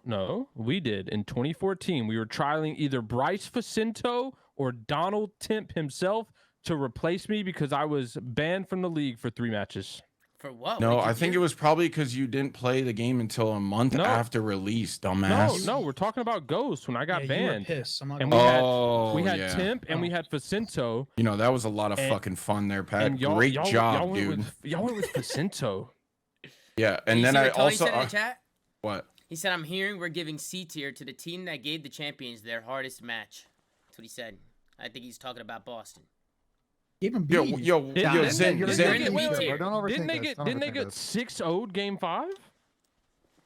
No. We did in 2014. We were trialing either Bryce Facinto or Donald Timp himself to replace me because I was banned from the league for 3 matches. For what? No, What did I you think do? it was probably because you didn't play the game until a month No. after release, No, dumbass. no, we're talking about Ghost when I got Yeah, you were banned. pissed. I'm not And gonna lie. Oh, we had yeah. Timp and we Oh. had Facinto. You know, that was a lot of And- fucking fun there, Pat. And y'all, Great y'all, job, y'all went dude. y'all went with Facinto. Yeah, Did and you then see I what Tony also said in the chat? what? He said, "I'm hearing we're giving C tier to the team that gave the champions their hardest match." That's what he said. I think he's talking about Boston. Give him B. Yo, Yeah, yo, didn't Zen, they- Zen. didn't wait, they- wait, wait, Don't overthink Didn't they this. get Don't didn't they overthink get this. 6-0'd game 5?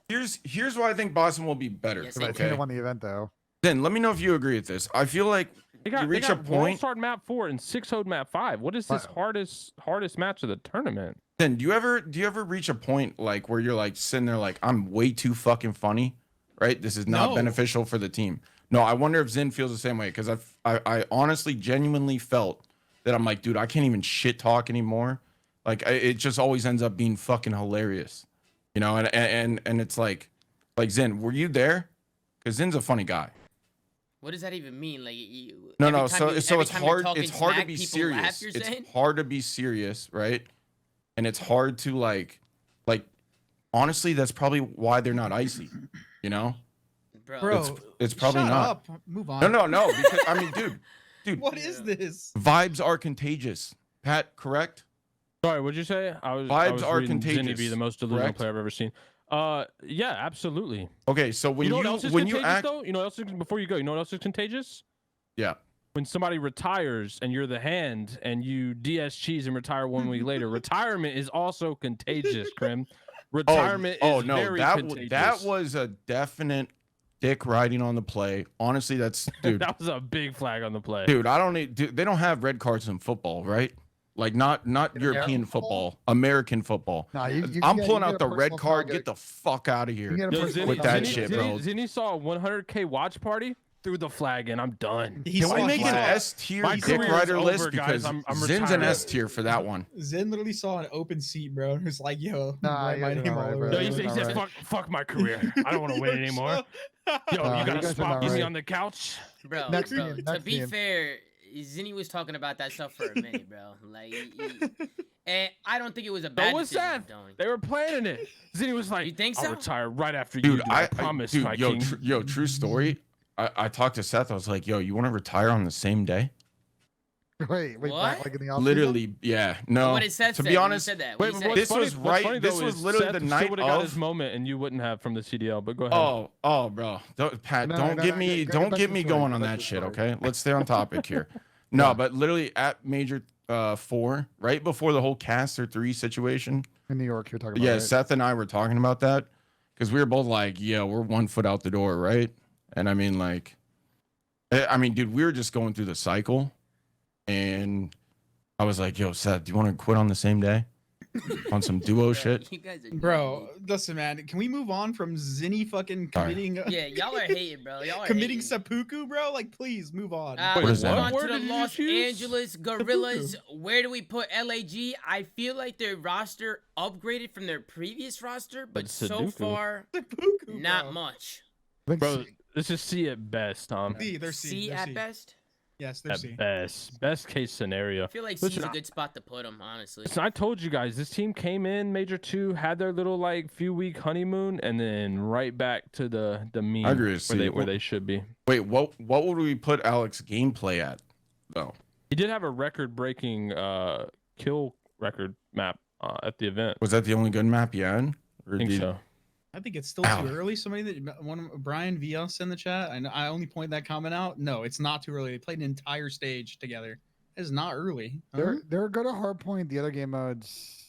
Here's why I think Boston will be better. Yes, The they team Okay, that won the event, though. Zen, let me know if you agree with this. I feel like They got, you reach they a got point. World map 4 and 6-0'd map 5. What is this Wow. hardest match of the tournament? Zen, do you ever reach a point like where you're like sitting there like I'm way too fucking funny, right? This is not No. beneficial for the team. No, I wonder if Zen feels the same way because I honestly genuinely felt that I'm like, dude, I can't even shit talk anymore. Like it just always ends up being fucking hilarious, you know. And it's like Zen, were you there? Because Zen's a funny guy. What does that even mean? Like, you, No, every no. time So you- so every it's time you're hard. talking It's hard to smack, be people laugh, serious. you're It's saying? hard to be serious, right? and it's hard to like honestly, that's probably why they're not icy. You know, Bro, it's probably shut not. up. Move on. No. Because I mean, dude, What is this? vibes are contagious. Pat, correct? Sorry, what'd you say? I was Vibes are reading Zinni contagious, be the most delusional correct? player I've ever seen. Yeah, absolutely. Okay, so when you know what else is when contagious you act, though? You know what else is, before you go, you know what else is contagious? yeah. When somebody retires and you're the hand and you DS cheese and retire 1 week later. Retirement is also contagious, Krim. Retirement is very contagious. That was a definite dick riding on the play. Honestly, that's dude. That was a big flag on the play. Dude, I don't need. Dude, they don't have red cards in football, right? Like not European football, American football. Nah, I'm pulling out the red personal card. foul, Get the fuck out of here You get a Yo, personal with foul. that shit, bro. Zinni saw a 100K watch party, threw the flag in. I'm done. Can we make an S tier My dick career's rider over, list guys. because I'm Zin's an retired. S tier for that one. Zen literally saw an open seat, bro. It was like, yo, Nah, write my you're name not all right, over bro. No, it. he said, fuck my career. I don't want to win anymore. Yo, you you got a guys are spot not for me right. on the couch? Bro, Next bro. game, To next be game. fair, Zinni was talking about that stuff for a minute, bro. Like, and I don't think it was a bad So was decision. Seth. Don't. They were planning it. Zinni was like, You think I'll so? retire right after you Dude, do. I promise, dude, my king. true story. I talked to Seth. I was like, yo, you want to retire on the same day? Wait, What? back like in the off Literally, yeah. No. What did Seth to say be when he honest, said that? Wait, What but did he this say? was right. This was literally the night would have got of. his moment, and you wouldn't have from the CDL. But go ahead. Bro. Pat, No, don't no, get no, me, go don't back get to me the story, going go on back that to shit, the okay? Let's stay on topic here. No, but literally at major 4, right before the whole caster 3 situation. in New York, you're talking about. Yeah, right? Seth and I were talking about that because we were both like, yeah, we're 1 foot out the door, right? And I mean, like, dude, we were just going through the cycle, and I was like, yo, Seth, do you want to quit on the same day on some duo Bro, shit? You guys are Bro, listen, man. Can we move on from Zinni fucking Sorry. committing Yeah, y'all are hating, bro. Y'all are committing hating. seppuku, bro? Like, please move on. Wait, what is Move that? on What to word the did you Los choose? Angeles Gorillas. Where do we put LAG? I feel like their roster upgraded from their previous roster, but But so Sudoku. far, Seppuku, not bro. much. Let's Bro, see. this is C at best, Tom. C, they're C. C they're at C. best. Yes, they're At C. best case scenario. I feel like Listen, C's a good spot to put them, honestly. So I told you guys, this team came in Major 2, had their little like few week honeymoon, and then right back to the mean I agree with where C. they should be. Wait, what would we put Alex gameplay at, though? He did have a record-breaking kill record map at the event. Was that the only good map you had? Or I think did- so. I think it's still Ow. too early. Somebody that Brian VS in the chat. I know I only point that comment out. No, it's not too early. They played an entire stage together. It's not early. They're good at hardpoint. The other game modes.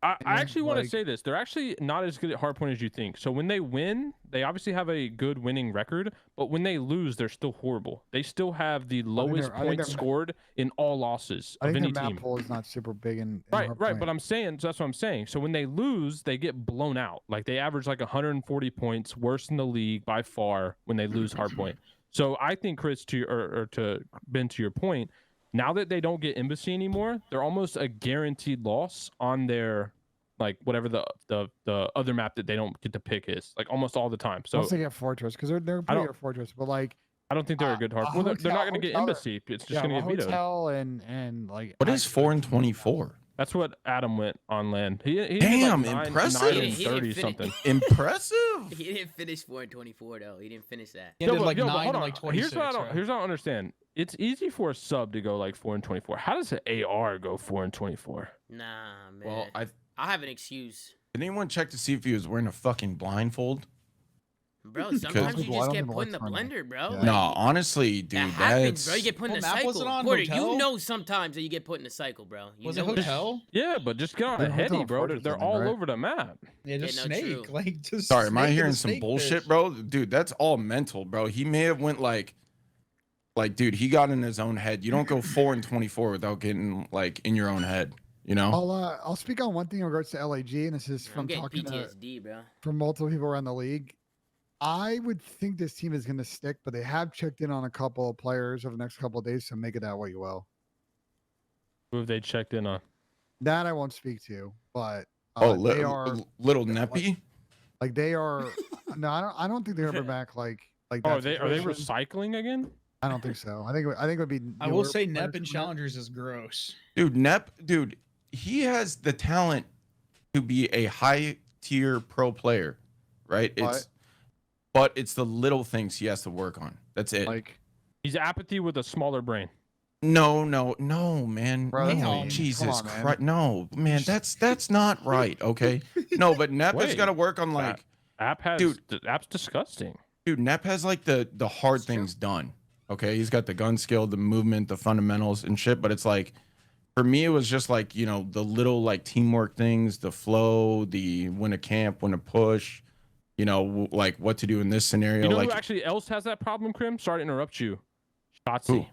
I And, actually want to like- say this. They're actually not as good at hardpoint as you think. So when they win, they obviously have a good winning record, but when they lose, they're still horrible. They still have the lowest I think points their- scored in all losses I of think any their map team. pool is not super big in Right. hardpoint. But I'm saying, so that's what I'm saying. So when they lose, they get blown out. Like they average like 140 points, worse in the league by far when they lose hardpoint. So I think, Chris, to Ben, to your point, now that they don't get embassy anymore, they're almost a guaranteed loss on their like whatever the other map that they don't get to pick is, like almost all the time. So Once they get Fortress, because they're pretty good at Fortress, but like I don't think they're a good hard. Well, they're not going to get hotel- embassy. It's just going to a get vetoed. hotel and like. What is 4 and 24? That's what Adam went on land. He did Damn, like impressive. 9 He and didn't 30 finish- something. Impressive. He didn't finish 4 and 24 though. He didn't finish that. He ended but- like but 9 hold and on. like 26. Here's what I don't. right? Here's what I don't understand. It's easy for a sub to go like 4 and 24. How does an AR go 4 and 24? Nah, man. Well, I have an excuse, did anyone check to see if he was wearing a fucking blindfold? bro. Because- Sometimes you People, I just don't get think put in the it works for me. blender, bro. Yeah. Like, No, honestly, dude, that happens, that's bro. You get put in What the map was cycle. it on? Porter, Hotel? you know sometimes that you get put in the cycle, bro. You Was it know that. hotel? Yeah, but just get on Yeah, a Hotel heady, and bro. Fortress, They're I think, all right? over the map. Yeah, just no, snake. true. Like just. Sorry, am I snake in hearing the some snake bullshit, fish. bro? Dude, that's all mental, bro. He may have went like, dude, he got in his own head. You don't go 4 and 24 without getting like in your own head, you know? I'll speak on one thing in regards to LAG, and this is I'm from getting talking to PTSD, bro. from multiple people around the league. I would think this team is going to stick, but they have checked in on a couple of players over the next couple of days, so make it that way you will. Who have they checked in on? That I won't speak to, but they are little Neppy. like they are. No, I don't think they're ever back like Oh, that. are they situation. recycling again? I don't think so. I think it would be. I will newer say players Nep and from there. Challengers is gross. Dude, dude, he has the talent to be a high tier pro player, right? But it's the little things he has to work on. That's it. Like, He's apathy with a smaller brain. No, man. Bro, No, come Jesus on, man. Christ. No, man, that's not right, okay? No, but Nep has Wait, got to work on like The app's disgusting. dude, Nep has like the hard things done. Okay, he's got the gun skill, the movement, the fundamentals and shit, but it's like for me it was just like, you know, the little like teamwork things, the flow, the when to camp, when to push, you know, like what to do in this scenario. You know like who actually else has that problem, Krim? Sorry to interrupt you. Who? Shotzi.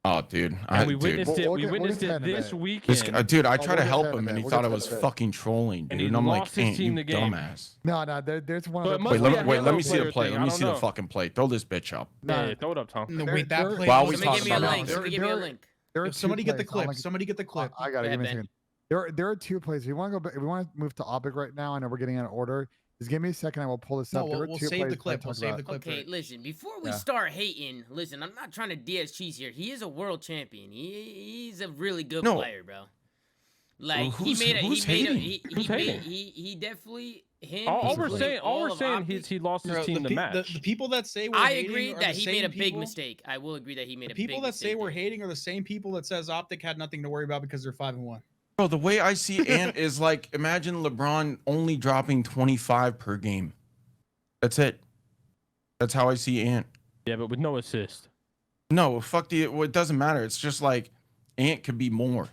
Oh, dude. And we dude, witnessed it. We'll We get- we'll witnessed get to it that in a this bit. weekend. dude, I Oh, tried we'll to get help to that him in a and he bit. thought We'll I get to was that in a bit. fucking trolling, And dude. he And I'm like, lost his "Ant, team you the game." dumbass. No, there's one So other it must Wait, be player. a let me see the player play. thing. Let I me don't see the know. fucking play. Throw this bitch up. No, Yeah, throw it up, Tom. No, There- wait, that there- play. While we Somebody talk give me a about link. it. Somebody give me a link. There are two Somebody get the plays. clip. Like, Somebody get the clip. I got it. Go Give me a ahead, second. There are two plays. We want to go. We want to move to OpTic right now. I know we're getting out of order. Just give me a second. I will pull this No, up. There are we'll two save the plays I clip. We'll talked save about. the clip. Okay, for- listen, before we Yeah. start hating, listen, I'm not trying to DS cheese here. He is a world champion. He's a really good No. player, bro. Like Who's he hating? he definitely All we're including saying, all we're of saying, OpTic, he lost his Bro, team the, the pe- match. the people that say we're I hating agree are that the he made a same big people- mistake. I will agree that he made The a big people that say mistake we're there. hating are the same people that says OpTic had nothing to worry about because they're 5-1. Bro, the way I see Ant is like, imagine LeBron only dropping 25 per game. That's it. That's how I see Ant. Yeah, but with no assist. No, fuck it doesn't matter. It's just like Ant could be more.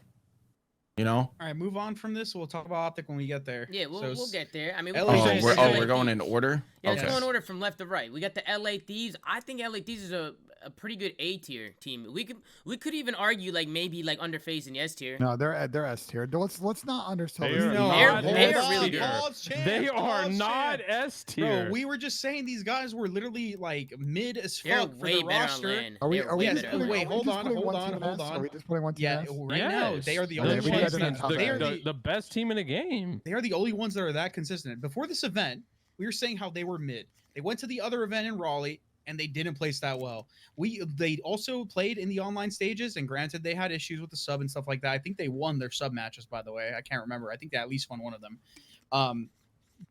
You know? All right, move on from this. We'll talk about OpTic when we get there. Yeah, we'll get there. I mean, LA we'll Oh, start we're- with oh, LA we're going in Thieves. order? Yeah, let's Okay. go in order from left to right. We got the LA Thieves. I think LA Thieves is a pretty good A tier team. We could even argue like maybe like under FaZe and S tier. No, they're S tier. Let's not undersell They this. are team. not They're S really tier. good. Pause, chance, They are pause, not chance. S tier. Bro, we were just saying these guys were literally like mid as They're fuck for way the better on roster. land. Are we? They're Are we way just better on putting, wait, land. are we hold just on, putting hold one on, team hold S? on. Are we just putting one team Yeah, S? right now they are the Yes. only Okay, we ones got that to top they are that. the best team in the game. they are the only ones that are that consistent. Before this event, we were saying how they were mid. They went to the other event in Raleigh and they didn't place that well. They also played in the online stages, and granted they had issues with the sub and stuff like that. I think they won their sub matches, by the way. I can't remember. I think they at least won one of them.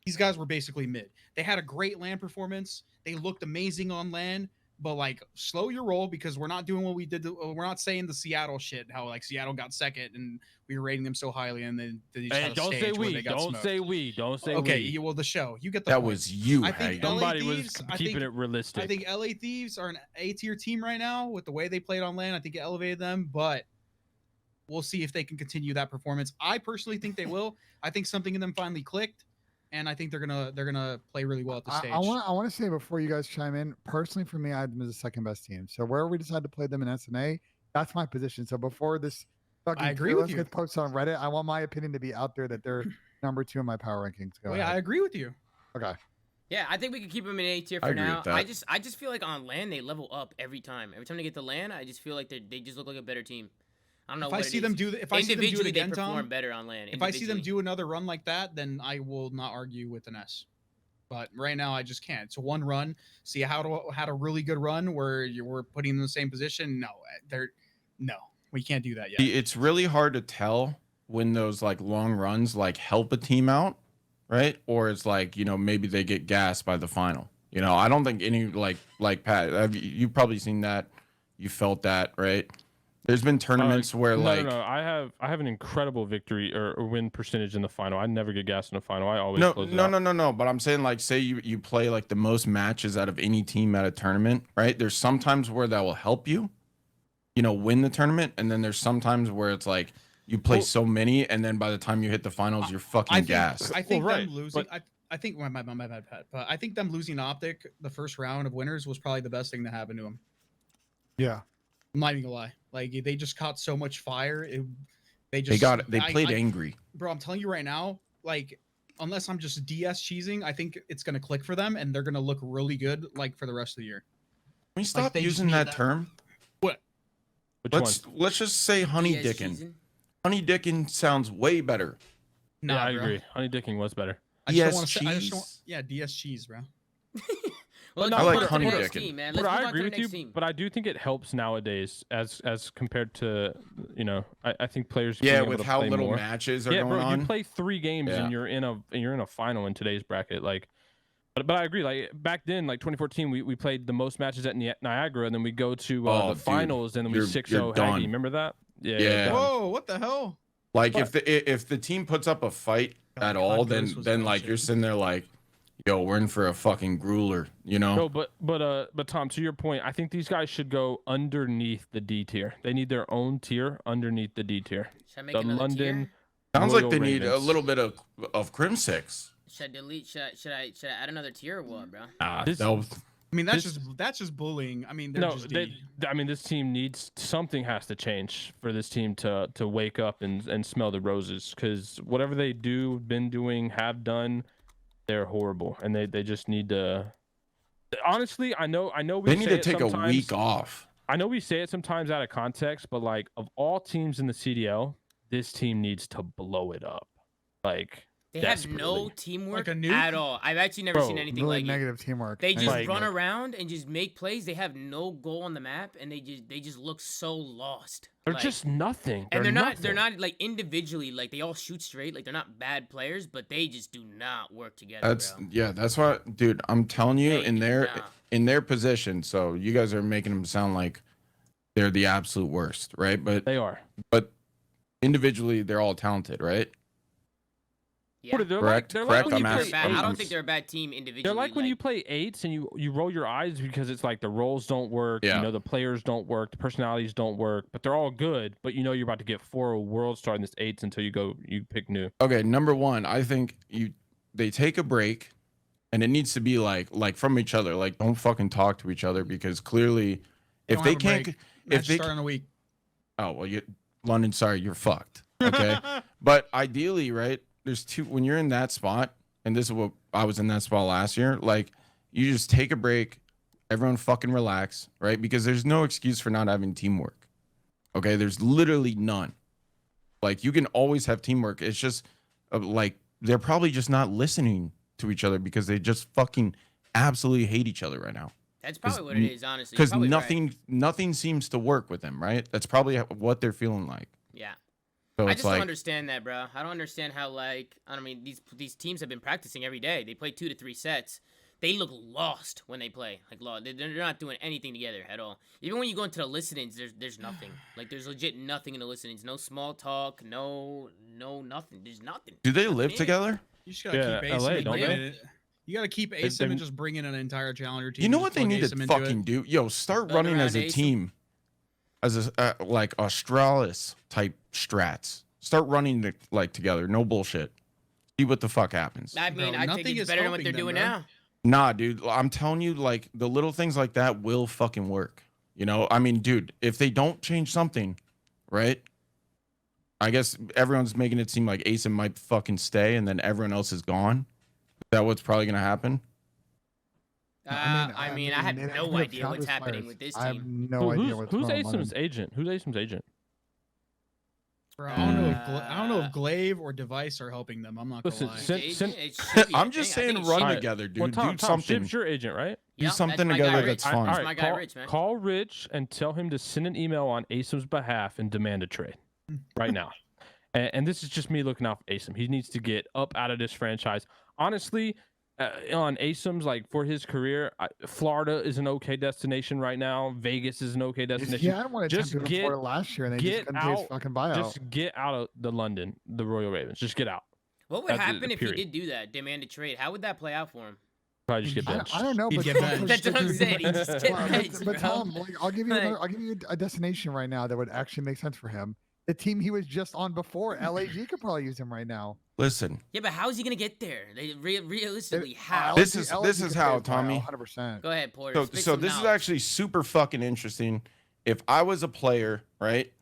These guys were basically mid. They had a great LAN performance. They looked amazing on LAN, but like slow your roll because we're not doing what we did. We're not saying the Seattle shit. How like Seattle got second and we were rating them so highly, and then they just Hey, had a don't say stage where we. they got Don't smoked. say we. Don't say Okay, we. well the show. You get the That point. was you, I think Hagen. LA Somebody was Thieves, I keeping think- it realistic. I think LA Thieves are an A tier team right now with the way they played on LAN. I think it elevated them, but we'll see if they can continue that performance. I personally think they will. I think something in them finally clicked, and I think they're gonna play really well at the stage. I want to say before you guys chime in, personally for me, I have them as the second best team. So wherever we decide to play them in SNA, that's my position. So before this fucking I agree tier with list you. gets posted on Reddit, I want my opinion to be out there that they're number 2 in my power rankings. Go Oh, yeah, I ahead. agree with you. Okay. Yeah, I think we could keep them in A tier I for agree now. with that. I just feel like on land they level up every time. Every time they get to land, I just feel like they just look like a better team. I don't know If what I it see is. them do if I see them do it Individually, again, they perform Tom. better on land. If I see them individually. do another run like that, then I will not argue with an S. But right now, I just can't. It's a one run. See how had a really good run where you were putting them in the same position. No, we can't do that yet. It's really hard to tell when those like long runs like help a team out, right? Or it's like, you know, maybe they get gassed by the final. You know, I don't think any like Pat, you've probably seen that, you felt that, right? There's been tournaments where no, I have an incredible victory or win percentage in the final. I never get gassed in the final. I always no, close it no, out. no, no, no. But I'm saying like, say you play like the most matches out of any team at a tournament, right? There's sometimes where that will help you, you know, win the tournament, and then there's sometimes where it's like you play so many, and then by the time you hit the finals, you're fucking gassed. I think Well, them right, losing. I think my bad, Pat. But I think them losing OpTic the first round of winners was probably the best thing to happen to them. Yeah. I'm not even gonna lie. Like they just caught so much fire. They Played angry. Bro, I'm telling you right now, like unless I'm just DS cheesing, I think it's gonna click for them and they're gonna look really good like for the rest of the year. Can we stop they just using need that that- term? Which Let's just say honey DS dickin. season? Honey dickin sounds way better. Yeah, I bro. agree. Honey dicking was better. I just DS don't wanna say, I just don't, cheese? yeah, DS cheese, bro. Well, no, let's I move like on to Honey the next Dickin'. team, man. But Let's move I on agree to the with you. next team. But I do think it helps nowadays as compared to, you know, I think players. Yeah, being able with to how play little more. matches are Yeah, going bro, on. you play 3 games Yeah. and you're in a final in today's bracket. Like, but I agree. Like back then, like 2014, we played the most matches at Niagara, and then we go to Oh, the dude, finals, and then we you're 6-0 done. Haggy. Remember that? Yeah. done. Whoa, what the hell? Like But- if the team puts up a fight God, at all, God, this was then like bullshit. you're sitting there like, yo, we're in for a fucking grueler, you know? No, but Tom, to your point, I think these guys should go underneath the D tier. They need their own tier underneath the D tier. Should I make The another London. tier? Sounds like Royal they need a Ravens. little bit of Crimsix. Should I delete? Should I add another tier or what, bro? This- I mean, that's This- just bullying. I mean, they're No, just D. I mean, this team needs something has to change for this team to wake up and smell the roses, because whatever they been doing, have done, they're horrible, and they just need to. Honestly, I know we They need say to it take a sometimes- week off. I know we say it sometimes out of context, but like of all teams in the CDL, this team needs to blow it up. Like They have no desperately. teamwork Like a nuke? at all. I've actually never seen Bro, anything Really like it. negative teamwork. They just Like- run around and just make plays. They have no goal on the map, and they just look so lost. They're Like, just nothing. and they're nothing. not like individually like they all shoot straight. Like they're not bad players, but they just do not work together. That's bro. yeah, that's why, dude. I'm telling you, They do not. in their position. So you guys are making them sound like they're the absolute worst, right? But They are. individually, they're all talented, right? Yeah. They're Correct, Like, correct, when I'm you They're play asking- bad. I eights. don't think they're a bad team individually. They're like when you play 8s and you roll your eyes because it's like the roles don't work. Yeah. You know, the players don't work, the personalities don't work, but they're all good. But you know you're about to get 4 world star in this 8s until you pick new. Okay, number one, I think they take a break, and it needs to be like from each other. Like, don't fucking talk to each other, because clearly, if don't they have a can't, break. if Match they start in a week. oh well, London, sorry, you're fucked. Okay, but ideally, right? There's two when you're in that spot, and this is what I was in that spot last year. Like, you just take a break, everyone fucking relax, right? Because there's no excuse for not having teamwork. Okay, there's literally none. Like, you can always have teamwork. It's just like they're probably just not listening to each other because they just fucking absolutely hate each other right now. That's probably what it is, honestly. You're Because probably right. nothing seems to work with them, right? That's probably what they're feeling like. Yeah. So I it's just don't like, understand that, bro. I don't understand how I mean these teams have been practicing every day. They play 2 to 3 sets. They look lost when they play. Like they're not doing anything together at all. Even when you go into the listenings, there's nothing. Like there's legit nothing in the listenings. No small talk. No nothing. There's nothing. do they live Yeah. together? You just gotta Yeah, keep LA, ASIM and don't bring they? it. You gotta keep They- ASIM and they- just bring in an entire challenger team. You know and what just they plug need to ASIM into it. fucking do? Yo, start Build running around as a ASIM. team, as a like Australis type strats. Start running like together. No bullshit. See what the fuck happens. I mean, Bro, I think nothing it's is better than what helping they're them, doing bro. now. Nah, dude. I'm telling you, like the little things like that will fucking work. You know, I mean, dude, if they don't change something, right? I guess everyone's making it seem like ASIM might fucking stay, and then everyone else is gone. Is that what's probably gonna happen? I mean, I have it's no gonna idea what's challenge happening players. with this I have team. no idea what's who's going on. ASIM's agent? Who's ASIM's agent? Bro, I don't know if Glaive or Device are helping them. I'm not gonna Listen, lie. Sin- It sin- should be, I I'm just think. I saying, think it run should be. together, dude. Well, Tom, do something. Shiv's your agent, right? Do Yep, something that's my guy, together Rich. that's fun. That's my guy, Rich, man. Call Rich and tell him to send an email on ASIM's behalf and demand a trade right now. And this is just me looking out for ASIM. He needs to get up out of this franchise. Honestly, on ASIM's, like for his career, Florida is an okay destination right now. Vegas is an okay destination. Yeah, I don't want to Just attempt to get- Florida last year, and they get just couldn't pay his out- fucking buyout. Just get out of the London, the Royal Ravens. Just get out. What would That's it, happen if he period. did do that? Demand a trade? How would that play out for him? Probably just get I benched. don't know, He'd but get Tom benched. pushed That's what I'm it- saying. He just get Well, benched, but bro. Tom, like, I'll give you Like- another, I'll give you a destination right now that would actually make sense for him. The team he was just on before, LAG, could probably use him right now. Listen, Yeah, but how is he gonna get there? Realistically, It- how? This is- LAG this could is pay how, his buyout, Tommy. 100%. Go ahead, Porter. so Spit so some this is knowledge. actually super fucking interesting. If I was a player, right,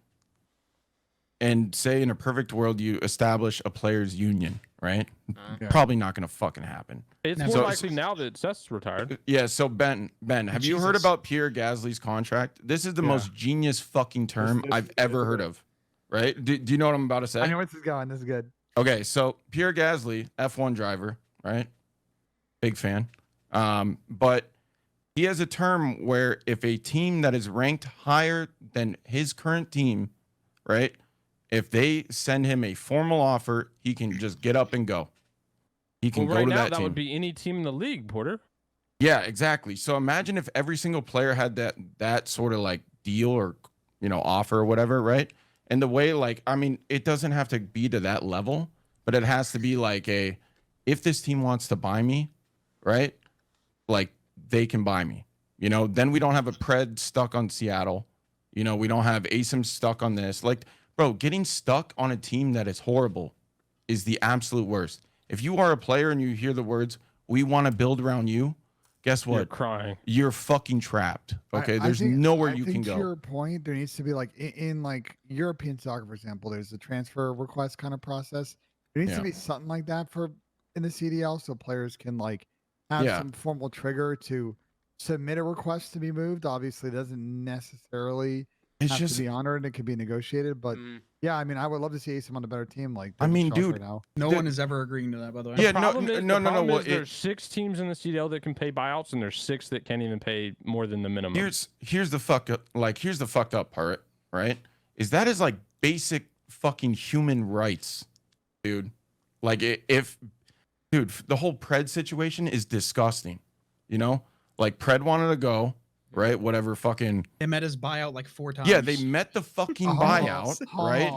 and say in a perfect world you establish a players union, right? Yeah. Probably not gonna fucking happen. It's Never. more So- likely now that Seth's retired. Yeah. So Ben, have you heard Jesus. about Pierre Gasly's contract? This is the Yeah. most genius fucking term This- I've ever heard of. Right? Do you know what I'm about to say? I know where this is going. This is good. Okay, so Pierre Gasly, F1 driver, right? Big fan. But he has a term where if a team that is ranked higher than his current team, right? If they send him a formal offer, he can just get up and go. He can Well, go right to now, that that team. would be any team in the league, Porter. Yeah, exactly. So imagine if every single player had that sort of like deal or offer or whatever, right? And the way I mean, it doesn't have to be to that level, but it has to be like if this team wants to buy me, right? Like they can buy me. Then we don't have a Pred stuck on Seattle. We don't have ASIM stuck on this. Like, bro, getting stuck on a team that is horrible is the absolute worst. If you are a player and you hear the words, "We want to build around you," guess what? You're crying. You're fucking trapped. Okay, I there's think- nowhere I you think can to go. your point, there needs to be like in like European soccer, for example, there's a transfer request kind of process. There needs to Yeah. be something like that in the CDL so players can like have Yeah. some formal trigger to submit a request to be moved. Obviously, it doesn't necessarily It's have just, to be honored. It could be negotiated, but Mm. yeah, I mean, I would love to see ASIM on a better team. Like, I mean, Shaw dude, right now. No The- one is ever agreeing to that, by the way. Yeah, The problem is, no. Well, Well, there's 6 teams in the CDL that can pay buyouts, and there's 6 that can't even pay more than the minimum. here's the fucked up part, right? Is that is like basic fucking human rights, dude. Like dude, the whole Pred situation is disgusting. Like Pred wanted to go, right? Whatever fucking They met his buyout like 4 times. yeah, they met the fucking buyout, right?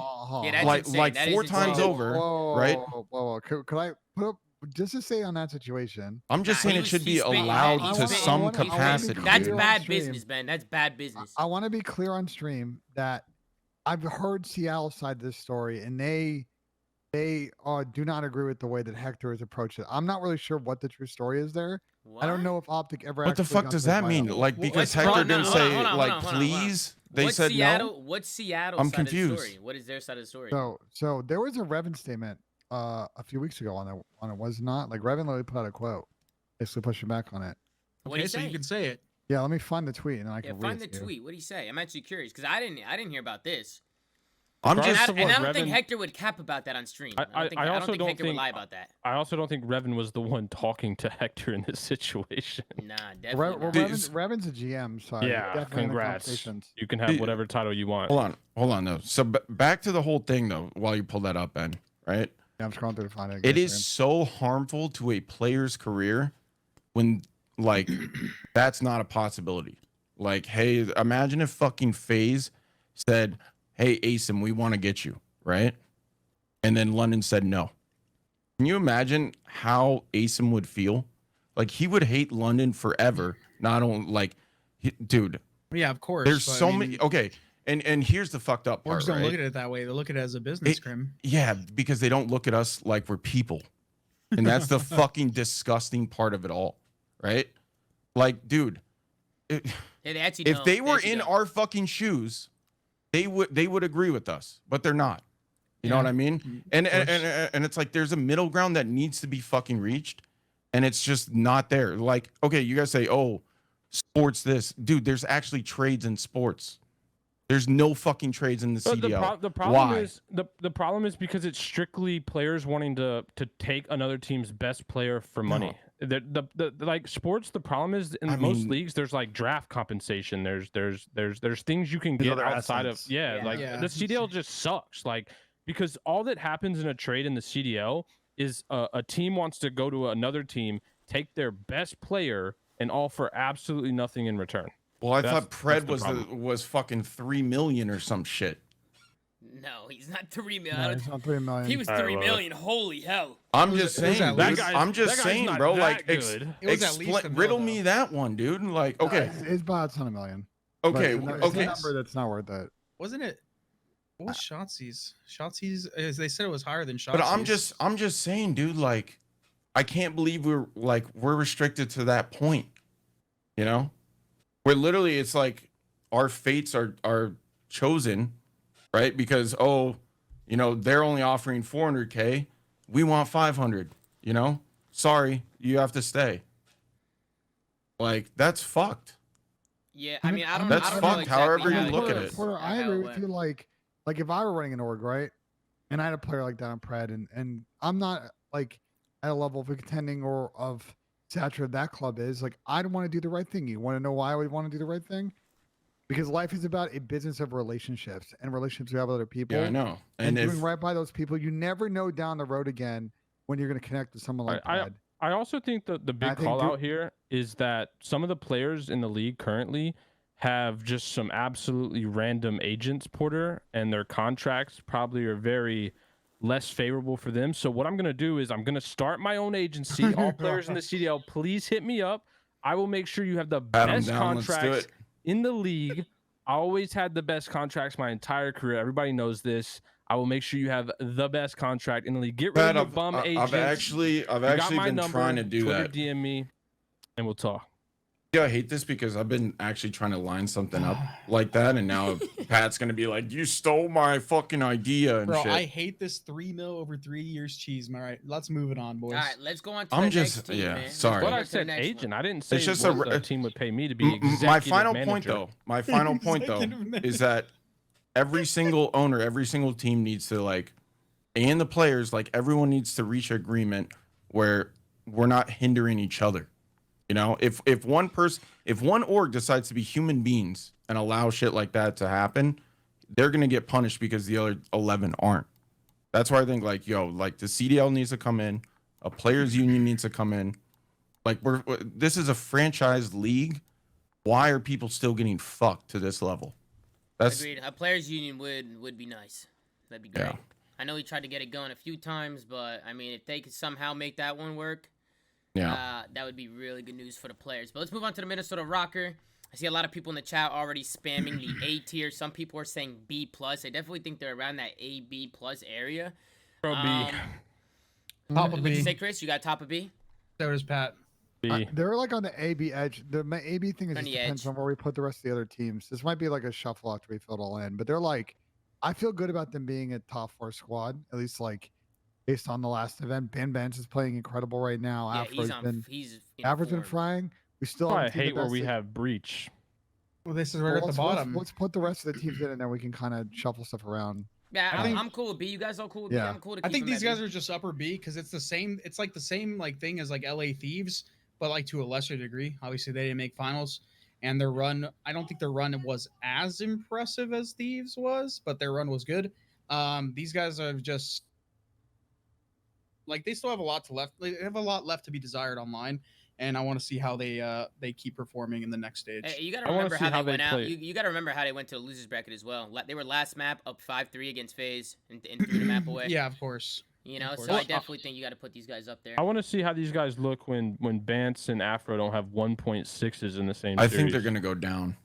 Yeah, that's Like insane. like That is 4 times insane. over, right? Whoa. Could I put up just to say on that situation? I'm just Nah, saying he it was- should be he's spitting, man. allowed He's to spitting. some I wanna be capacity. That's clear on bad stream. business, man. That's bad business. I want to be clear on stream that I've heard Seattle side of this story, and they do not agree with the way that Hector has approached it. I'm not really sure what the true story is there. I don't What? know if OpTic ever. What the actually fuck got does the that buyout. mean? Like Wh- because what's- Hector hold on, didn't hold on, say hold on, like hold on, hold on. please. They What's said Seattle, no. What's Seattle I'm side of the confused. story? What is their side of the story? So there was a Revan statement a few weeks ago on it, was not like Revan literally put out a quote, basically pushing back on it. What do Okay, you so say? you can say it. Yeah, let me find the tweet and I Yeah, can find read the it to you. tweet. What do you say? I'm actually curious because I didn't hear about this. I'm And just I don't what think Revan- Hector would cap about that on stream. I I don't also think don't Hector would think- lie about that. I also don't think Revan was the one talking to Hector in this situation. Nah, Well, definitely. not. Dude, Revan's a GM, so Yeah, definitely in the congrats. conversations. You can have whatever title you want. hold on though. So back to the whole thing though. While you pull that up, Ben, right? Yeah, I'm scrolling through to find it. It is so harmful to a player's career when like that's not a possibility. Like, hey, imagine if fucking FaZe said, "Hey, ASIM, we want to get you," right? And then London said no. Can you imagine how ASIM would feel? Like he would hate London forever. Not only like, dude, Yeah, of course. there's but, so I mean, many. Okay, and here's the fucked up part, Orgs don't right? look at it that way. They look at it as a business crim. Yeah, because they don't look at us like we're people. And that's the fucking disgusting part of it all, right? Like, dude, Yeah, they actually if don't. they were actually in don't. our fucking shoes, they would agree with us, but they're not. You know Yeah. what I mean? And it's like there's a middle ground that needs to be fucking reached, and it's just not there. Like, okay, you guys say, "Oh, sports this." Dude, there's actually trades in sports. There's no fucking trades in the But CDL. the problem Why? is the problem is because it's strictly players wanting to take another team's best player for money. The like sports. The problem is in I most mean- leagues there's like draft compensation. There's things you can There's get other outside assets. of yeah. Yeah. Like Yeah. the CDL just sucks. Like because all that happens in a trade in the CDL is a team wants to go to another team, take their best player, and all for absolutely nothing in return. Well, I That's- thought Pred that's the was fucking 3 million or some shit. No, he's not 3 million. No, it's not 3 million. He was All right, 3 well, million. Holy hell. I'm It was- just it was saying, at dude. least- I'm just that guy's saying, not bro. that Like, good. It was at least a mil, riddle though. me that one, dude. Like, okay, His buyout's not $1 million. okay, But it's okay. a number that's not worth it. Wasn't it? What was Shotzi's? Shotzi's, they said it was higher than Shotzi's. But I'm just saying, dude. Like, I can't believe we're restricted to that point. You know, where literally it's like our fates are chosen, right? Because they're only offering 400K, we want 500. You know, sorry, you have to stay. Like that's fucked. Yeah, I mean, I don't. That's I don't fucked, know exactly however you how look it at goes, it. Porter, or I how agree it with went. you. Like if I were running an org, right, and I had a player like that on Pred, and I'm not like at a level of contending or of stature of that club is. Like, I want to do the right thing. You want to know why I would want to do the right thing? Because life is about a business of relationships and relationships you have with other people. Yeah, I know. And And doing right by those people. You never know down the road again when you're going to connect with someone like that. I also think that the big think call out here is that some of the players in the league currently have just some absolutely random agents, Porter, and their contracts probably are very less favorable for them. So what I'm going to do is I'm going to start my own agency. All players in the CDL, please hit me up. I will make sure you have the best contracts in the league. I always had the best contracts my entire career. Everybody knows this. I will make sure you have the best contract in the league. Get rid of your bum agents. I've actually been trying to do Twitter, that. DM me, and we'll talk. Yeah, I hate this because I've been actually trying to line something up like that, and now Pat's gonna be like, "You stole my fucking idea and Bro, shit." I hate this 3 mil over 3 years cheese. All right, let's move it on, boys. All right, let's go on to I'm the just- next team, yeah, man. Let's sorry. go What on I to the said next agent. one. I didn't say It's just what the team would pay me to be executive My final manager. point, though. My final point, though, is that every single owner, every single team needs to and the players, everyone needs to reach an agreement where we're not hindering each other. You know, if one org decides to be human beings and allow shit like that to happen, they're gonna get punished because the other 11 aren't. That's why I think the CDL needs to come in, a players union needs to come in. This is a franchise league. Why are people still getting fucked to this level? Agreed. A players union would be nice. That'd be great. Yeah. I know we tried to get it going a few times, but I mean, if they could somehow make that one work, that would be really good news for the players. But let's move on to the Minnesota Rokkr. I see a lot of people in the chat already spamming the A tier. Some people are saying B plus. I definitely think they're around that A B plus area. Bro, B. Top of What'd B. you say, Chris? You got top of B? So does Pat. B. They're on the AB edge. The AB thing is On just the depends edge. on where we put the rest of the other teams. This might be like a shuffle after we fill it all in, but they're I feel good about them being a top 4 squad, at least based on the last event. Ben Benz is playing incredible right now. Yeah, Afro's been he's Afro's been informed. frying. We still I haven't seen the hate where best we of- have breach. Well, this is right Well, at the bottom. Let's put the rest of the teams in, and then we can kind of shuffle stuff around. Yeah, I think- I'm cool with B. You guys all cool with Yeah. B? I'm cool to I keep think them these at guys B. are just upper B because it's the same. It's the same thing as LA Thieves, but to a lesser degree. Obviously, they didn't make finals, and their run. I don't think their run was as impressive as Thieves was, but their run was good. These guys are just they still have a lot to left. They have a lot left to be desired online, and I want to see how they keep performing in the next stage. Hey, you gotta I wanna remember see how how they they went out. play. You gotta remember how they went to the losers bracket as well. They were last map up 5-3 against FaZe and threw the map away. Yeah, of course. You know, Of so course. I definitely think you got to put these guys up there. I want to see how these guys look when Bance and Afro don't have 1.6s in the same I series. think they're gonna go down.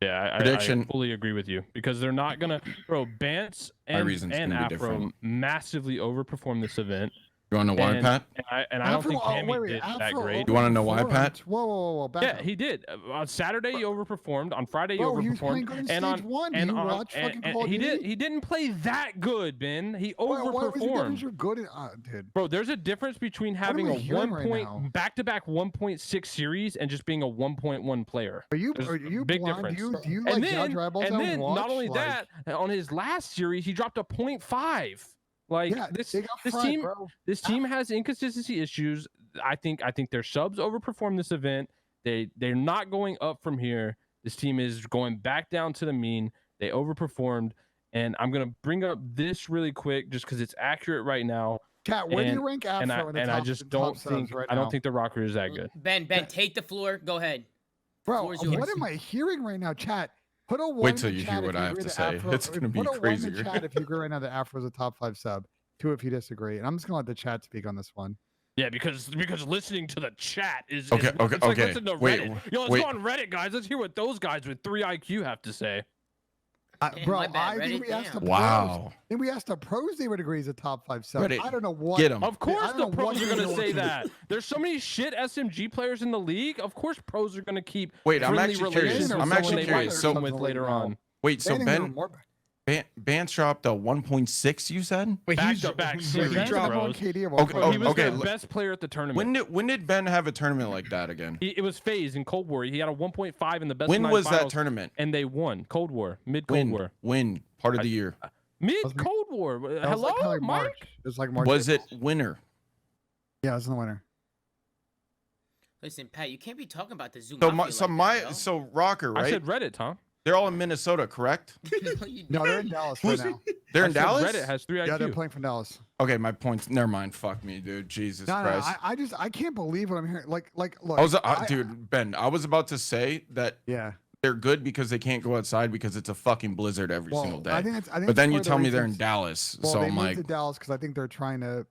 Yeah, Prediction. I fully agree with you because they're not gonna. Bro, Bance and reason's gonna be Afro different. massively overperformed this event. You want to know why, And- Pat? And I don't think Cammy did that great. You wanna know why, Pat? Whoa, back Yeah, up. he did. On Saturday, he overperformed. On Friday, he Bro, he was playing overperformed. good in And stage on one. and You on watch fucking Call of he Duty? didn't play that good, Ben. He Why was it that overperformed. you're good at, dude? Bro, there's a difference between having am a I hearing right one now? point back-to-back 1.6 series and just being a 1.1 player. Are you There's a big big blind? difference. Do you And gouge your eyeballs out then and watch? not only that, on his last series, he dropped a 0.5. Like yeah, this they got this fried, team bro. this team has inconsistency issues. I think their subs overperformed this event. They're not going up from here. This team is going back down to the mean. They overperformed, and I'm gonna bring up this really quick just because it's accurate right now. Cat, where do you rank And Afro in the I top, just top don't subs think right I now? don't think the Rokkr is that good. Ben, take the floor. Go ahead. Bro, floor is what yours. am I hearing right now, chat? Put a one Wait in till the you chat hear if what I have agree to that say. Afro- It's gonna be put a one in crazier. the chat if you agree right now that Afro is a top 5 sub. 2 if you disagree. And I'm just gonna let the chat speak on this one. Yeah, because listening to the chat is Okay, it's like okay. listening to Wait, Reddit. Yo, let's wait. go on Reddit, guys. Let's hear what those guys with 3 IQ have to say. Damn, Bro, my bad, I think Reddit, we asked the damn. Wow. pros. Then we asked the pros they would agree is a top 5 sub. Reddit, I don't know what. get 'em. Of course, I don't the know pros what are you're going to gonna say do. that. There's so many shit SMG players in the league. Of course, pros are going to keep. Wait, I'm friendly actually relations curious. with I'm someone actually they curious. might So- come with later on. Wait, so They think they were Ben more- Bance dropped a 1.6. You said? Wait, Back he's to back he series, Ben's dropped- number one bros. KD of Okay, all Bro, time. he was okay, the best player at the tournament. When did Ben have a tournament like that again? It was FaZe in Cold War. He had a 1.5 in the best. When of 9 was that finals, tournament? And they won Cold War, mid Cold War, When? Part of the year. mid was Cold War. That was Hello, kinda like Mike. March. It was like March. Was it April. winter? Yeah, it was in the winter. Listen, Pat, you can't be talking about the Zoom. So Rokkr, right? I said Reddit, Tom. They're all in Minnesota, correct? No, they're in Dallas right now. They're in I said Dallas. Reddit has 3 IQ. Yeah, they're playing for Dallas. Okay, my point's never mind. Fuck me, dude. Jesus No, Christ. I can't believe what I'm hearing. Like, look. Dude, Ben, I was about to say that Yeah. they're good because they can't go outside because it's a fucking blizzard every single day. I think But then you it's tell part me of the they're in reasons- Dallas, Well, so they I'm moved like, to Dallas because I think they're trying to.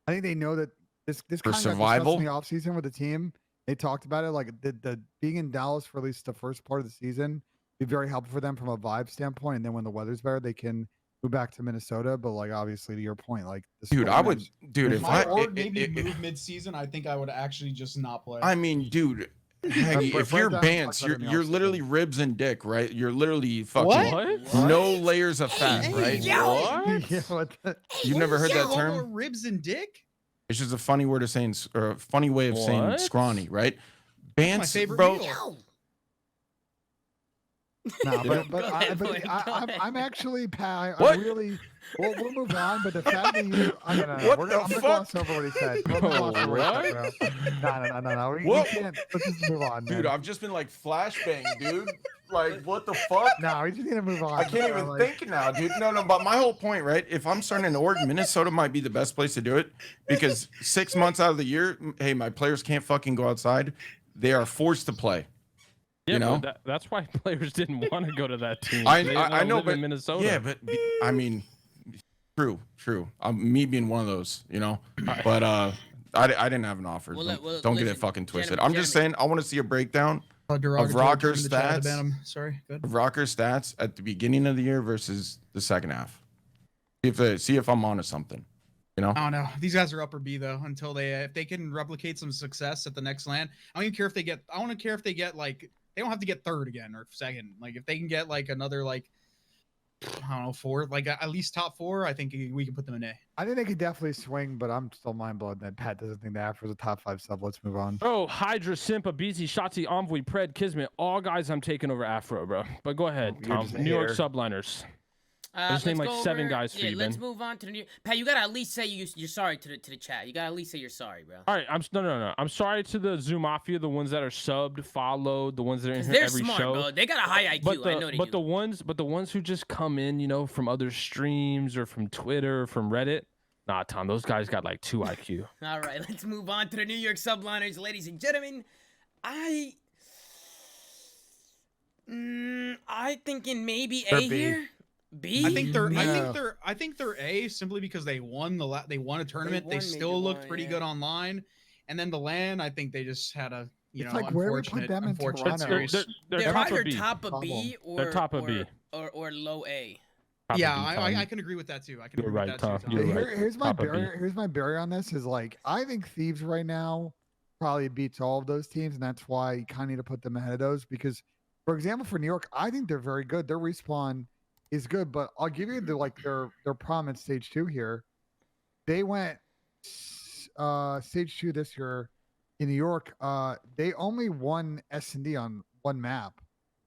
I think they know that this For kind of survival? in the offseason with the team. They talked about it like the being in Dallas for at least the first part of the season be very helpful for them from a vibe standpoint. And then when the weather's better, they can move back to Minnesota. But like obviously to your point, like dude, I would, dude, if My I, org made me move mid-season, I think I would actually just not play. I mean, dude, Haggy, But if you're break down Bance, talk about it in the you're offseason. literally ribs and dick, right? You're literally fucking What? no layers of fat, Hey, right? yo. Yeah, what the- You've never heard that What term? about ribs and dick? It's just a funny word of saying, or a funny way of saying What? scrawny, right? My Bance, favorite bro. meal. Yo. Nah, Yeah. but Go ahead, boy, go I'm actually Pat. What? I really. We'll move on. But the fact that you, I don't know. What We're the gonna, I'm gonna fuck? gloss over what he said. We're gonna gloss over what he What? said, bro. No. We What? can't. Let's just move on, Dude, man. I've just been like flashbang, dude. Like, what the fuck? No, we just need to move on. I can't bro, even like- think now, dude. No, but my whole point, right? If I'm starting an org, Minnesota might be the best place to do it because 6 months out of the year, hey, my players can't fucking go outside. They are forced to play. Yeah, You know? but that's why players didn't want to go to that team. I They I wanna know, live but in Minnesota. yeah, but I mean, true. Me being one of those, you know. But I didn't have an offer. Well, Don't get it listen, fucking twisted. gentlemen, I'm just saying, I want to see a breakdown Derogatory Rokkr term in the chat, stats. ban 'em. Sorry, good. of Rokkr stats at the beginning of the year versus the second half. See if I'm onto something. You know. I don't know. These guys are upper B though. Until if they can replicate some success at the next LAN, I don't even care if they get. I don't care if they get like. They don't have to get third again or second. Like if they can get like another like. I don't know, fourth, like at least top 4. I think we can put them in A. I think they could definitely swing, but I'm still mind blown that Pat doesn't think the Afro's a top 5 sub. Let's move on. Oh, Hydra, Simpa, BZ, Shotzi, Envoy, Pred, Kismet, all guys I'm taking over Afro, bro. But go ahead, You're Tom. just a New York hater. subliners. just named let's like go 7 over- guys for yeah, you, let's Ben. move on to the new. Pat, you gotta at least say you're sorry to the chat. You gotta at least say you're sorry, bro. All right, no. I'm sorry to the ZooMAFia, the ones that are subbed, followed, the ones that are in 'Cause here they're every smart, show. bro. They got a high IQ. But I know they do. the ones who just come in, you know, from other streams or from Twitter or from Reddit, nah, Tom, those guys got like 2 IQ. All right, let's move on to the New York subliners, ladies and gentlemen. I thinking maybe They're A B. here. B. I think they're. No. I think they're A simply because they won they won a tournament. They, won still Major looked one, pretty yeah. good online, and then the LAN. I think they just had a It's like where we put them in unfortunate Toronto. series. They're They're top either of B. top of B or They're top of B. or low A. Top of Yeah, B, I Tom. can agree with that too. I can You're agree right, with that Tom. too. You're right. Here's my Top of B. barrier. Here's my barrier on this is like I think Thieves right now probably beats all of those teams, and that's why you kind of need to put them ahead of those because, for example, for New York, I think they're very good. Their respawn is good, but I'll give you their prom at stage 2 here. They went stage 2 this year in New York. They only won S&D on one map.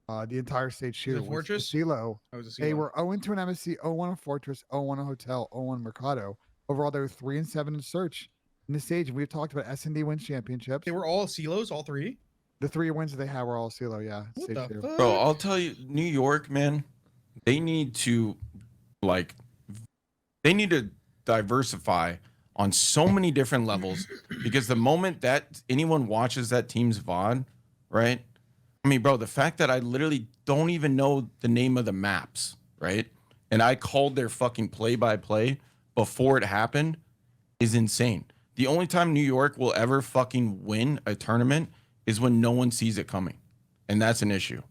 The entire stage 2 it Fortress? CeeLo. That was a They CeeLo. were 0-2 in MSC, 0-1 in Fortress, 0-1 in Hotel, 0-1 in Mercado. Overall, they were 3-7 in Search in the stage. And we've talked about S&D wins championships. They were all CeeLos, all 3. The 3 wins that they had were all CeeLo, yeah. What Stage the 2. fuck? Bro, I'll tell you, New York, man, they need to diversify on so many different levels because the moment that anyone watches that team's VOD, right? I mean, bro, the fact that I literally don't even know the name of the maps, right? And I called their fucking play-by-play before it happened is insane. The only time New York will ever fucking win a tournament is when no one sees it coming. And that's an issue.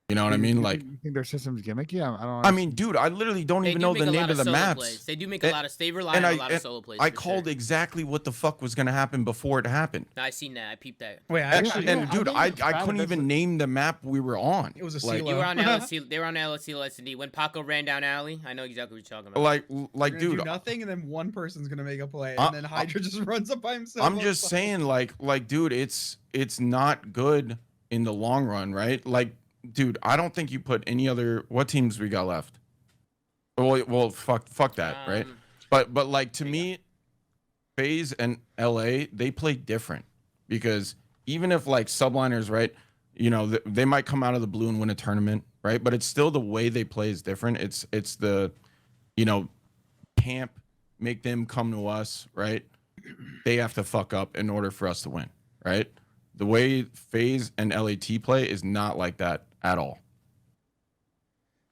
You know what I mean? Like, you think their system's gimmicky? I don't. I mean, dude, I literally don't They even do know make the a name lot of the solo maps. plays. They do make And- a lot of. They rely on a lot of solo plays. I for called sure. exactly what the fuck was gonna happen before it happened. I seen that. I peeped that. Wait, I And, actually, and dude, think I it's valid. couldn't That's even name the map we were on. It was a like, CeeLo. You were on LSC. They were on LSC S&D when Paco ran down alley. I know exactly what you're talking about. like, We're gonna dude, do nothing, and then one person's gonna make a play, Uh, and then Hydra just runs up by himself. I'm just saying, like, dude, it's not good in the long run, right? Like, dude, I don't think you put any other. What teams we got left? Well, fuck that, right? But like to me, FaZe and LA, they play different because even if like subliners, right? You know, they might come out of the blue and win a tournament, right? But it's still the way they play is different. It's the, you know, camp, make them come to us, right? They have to fuck up in order for us to win, right? The way FaZe and LAT play is not like that at all.